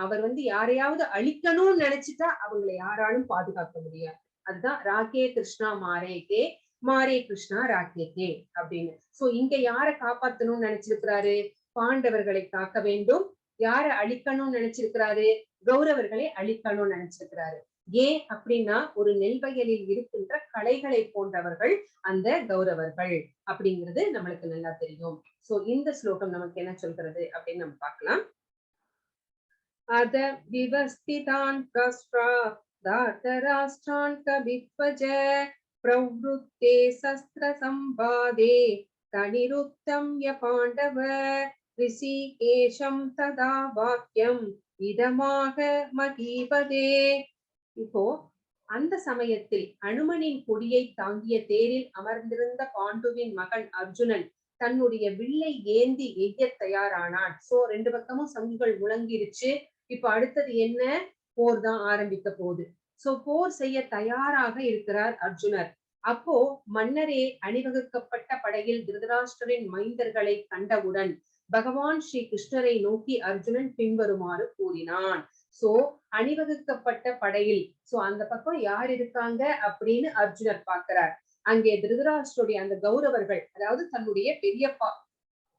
அவர் வந்து யாரையாவது அழிக்கணும்னு நினைச்சிட்டா அவங்களை யாராலும் பாதுகாக்க முடியாது. அதுதான் ராக்கே கிருஷ்ணா மாரேகே, மாரே கிருஷ்ணா ராக்கே அப்படின்னு. சோ இங்க யாரை காப்பாத்தணும்னு நினைச்சிருக்கிறாரு? பாண்டவர்களை காக்க வேண்டும். யாரை அழிக்கணும்னு நினைச்சிருக்கிறாரு? கௌரவர்களை அழிக்கணும்னு நினைச்சிருக்கிறாரு. ஏன் அப்படின்னா, ஒரு நெல்வயலில் இருக்கின்ற களைகளை போன்றவர்கள் அந்த கௌரவர்கள் அப்படிங்கிறது நம்மளுக்கு நல்லா தெரியும். சோ இந்த ஸ்லோகம் நமக்கு என்ன சொல்கிறது அப்படின்னு நம்ம பார்க்கலாம். அத விவஸ்திதான் கஸ்ட்ரா தார்தராஷ்டிரான் கபித்வஜ பிரவருத்தே சஸ்திர சம்பாதே தனிருத்தம்ய பாண்டவ ரிஷிகேஷம் ததா வாக்கியம் இதமாக மகீபதே. இப்போ அந்த சமயத்தில் அனுமனின் கொடியை தாங்கிய தேரில் அமர்ந்திருந்த பாண்டுவின் மகன் அர்ஜுனன் தன்னுடைய வில்லை ஏந்தி எய்ய தயாரானான். சோ ரெண்டு பக்கமும் சங்குகள் முழங்கிருச்சு. இப்ப அடுத்தது என்ன? போர் தான் ஆரம்பிக்க போகுது. சோ போர் செய்ய தயாராக இருக்கிறார் அர்ஜுனர். அப்போ மன்னரே அணிவகுக்கப்பட்ட படையில் திருதராஷ்டிரரின் மைந்தர்களை கண்டவுடன் பகவான் ஸ்ரீ கிருஷ்ணரை நோக்கி அர்ஜுனன் பின்வருமாறு கூறினான். சோ அணிவகுக்கப்பட்ட படையில் சோ அந்த பக்கம் யார் இருக்காங்க அப்படின்னு அர்ஜுனர் பார்க்கிறார். அங்கே திருதராஷ்டிரருடைய அந்த கௌரவர்கள், அதாவது தன்னுடைய பெரியப்பா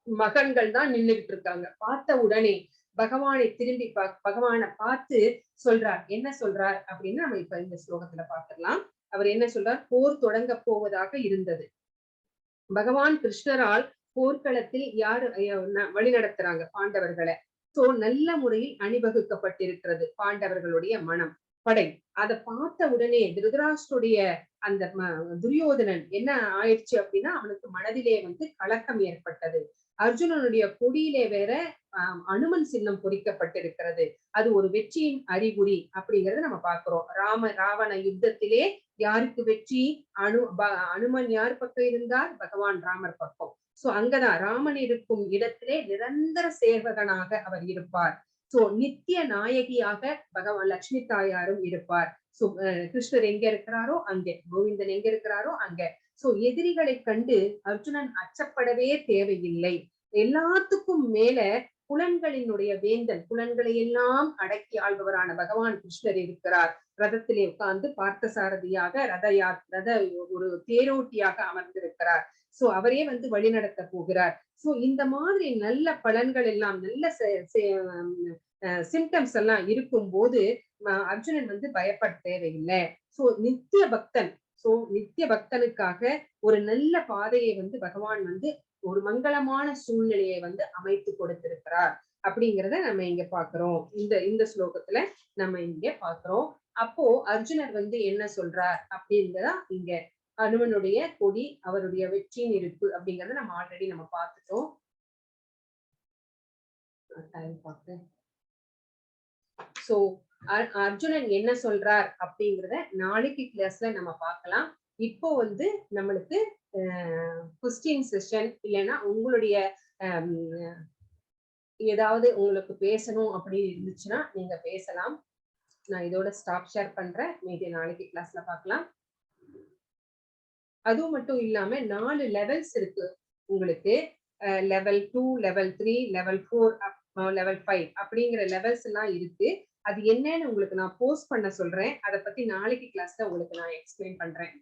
மகன்கள் தான் நின்றுகிட்டு இருக்காங்க. பார்த்த உடனே பகவானை திரும்பி பகவானை பார்த்து சொல்றார். என்ன சொல்றார் அப்படின்னு நம்ம இப்ப இந்த ஸ்லோகத்துல பார்த்திடலாம். அவர் என்ன சொல்றார்? போர் தொடங்க போவதாக இருந்தது. பகவான் கிருஷ்ணரால் போர்க்களத்தில் யாரு வழி நடத்துறாங்க? பாண்டவர்களை. சோ நல்ல முறையில் அணிவகுக்கப்பட்டிருக்கிறது பாண்டவர்களுடைய மனம், படை. அதை பார்த்த உடனே திருதராஷ்டிரருடைய அந்த துரியோதனன் என்ன ஆயிடுச்சு அப்படின்னா, அவனுக்கு மனதிலே வந்து கலக்கம் ஏற்பட்டது. அர்ஜுனனுடைய கொடியிலே வேற அனுமன் சின்னம் பொறிக்கப்பட்டிருக்கிறது. அது ஒரு வெற்றியின் அறிகுறி அப்படிங்கறத நம்ம பாக்குறோம். ராவண யுத்தத்திலே யாருக்கு வெற்றி? அனுமன் யார் பக்கம் இருந்தார்? பகவான் ராமர் பக்கம். சோ அங்கதான் ராமன் இருக்கும் இடத்திலே நிரந்தர சேவகனாக அவர் இருப்பார். சோ நித்திய நாயகியாக பகவான் லட்சுமி தாயாரும் இருப்பார். சோ கிருஷ்ணர் எங்க இருக்கிறாரோ அங்கே, கோவிந்தன் எங்க இருக்கிறாரோ அங்க. சோ எதிரிகளை கண்டு அர்ஜுனன் அச்சப்படவே தேவையில்லை. எல்லாத்துக்கும் மேல புலன்களினுடைய வேந்தன், புலன்களை எல்லாம் அடக்கி ஆள்பவரான பகவான் கிருஷ்ணர் இருக்கிறார். ரதத்திலே உட்கார்ந்து பார்த்த சாரதியாக ரத ஒரு தேரோட்டியாக அமர்ந்திருக்கிறார். சோ அவரே வந்து வழி நடத்த போகிறார். சோ இந்த மாதிரி நல்ல பலன்கள் எல்லாம், நல்ல சிம்டம்ஸ் எல்லாம் இருக்கும்போது அர்ஜுனன் வந்து பயப்பட தேவையில்லை. சோ நித்திய பக்தன், சோ நித்திய பக்தனுக்காக ஒரு நல்ல பாதையை வந்து பகவான் வந்து ஒரு மங்களமான சூழ்நிலையை வந்து அமைத்து கொடுத்திருக்கிறார் அப்படிங்கிறத நம்ம இங்க பாக்குறோம். இந்த ஸ்லோகத்துல நம்ம இங்க பாக்குறோம். அப்போ அர்ஜுனர் வந்து என்ன சொல்றார் அப்படிங்கிறதா இங்க அனுமனுடைய கொடி, அவருடைய வெற்றியின் இருப்பு அப்படிங்கறத நம்ம ஆல்ரெடி நம்ம பார்த்துட்டோம். டைம் பார்க்கிறேன். சோ அர்ஜுனன் என்ன சொல்றார் அப்படிங்கறத நாளைக்கு கிளாஸ்ல நம்ம பார்க்கலாம். இப்போ வந்து நம்மளுக்கு கொஸ்டின் செஷன் இல்லைன்னா உங்களுடைய ஏதாவது உங்களுக்கு பேசணும் அப்படின்னு இருந்துச்சுன்னா நீங்க பேசலாம். நான் இதோட ஸ்டாப் ஷேர் பண்றேன். மீதி நாளைக்கு கிளாஸ்ல பார்க்கலாம். அதுவும் மட்டும் இல்லாம 4 லெவல்ஸ் இருக்கு உங்களுக்கு. லெவல் 2, லெவல் 3, லெவல் 4, லெவல் 5 அப்படிங்கிற லெவல்ஸ் எல்லாம் இருக்கு. அது என்னன்னு உங்களுக்கு நான் போஸ்ட் பண்ண சொல்றேன். அதை பத்தி நாளைக்கு கிளாஸ்ல உங்களுக்கு நான் எக்ஸ்பிளைன் பண்றேன்.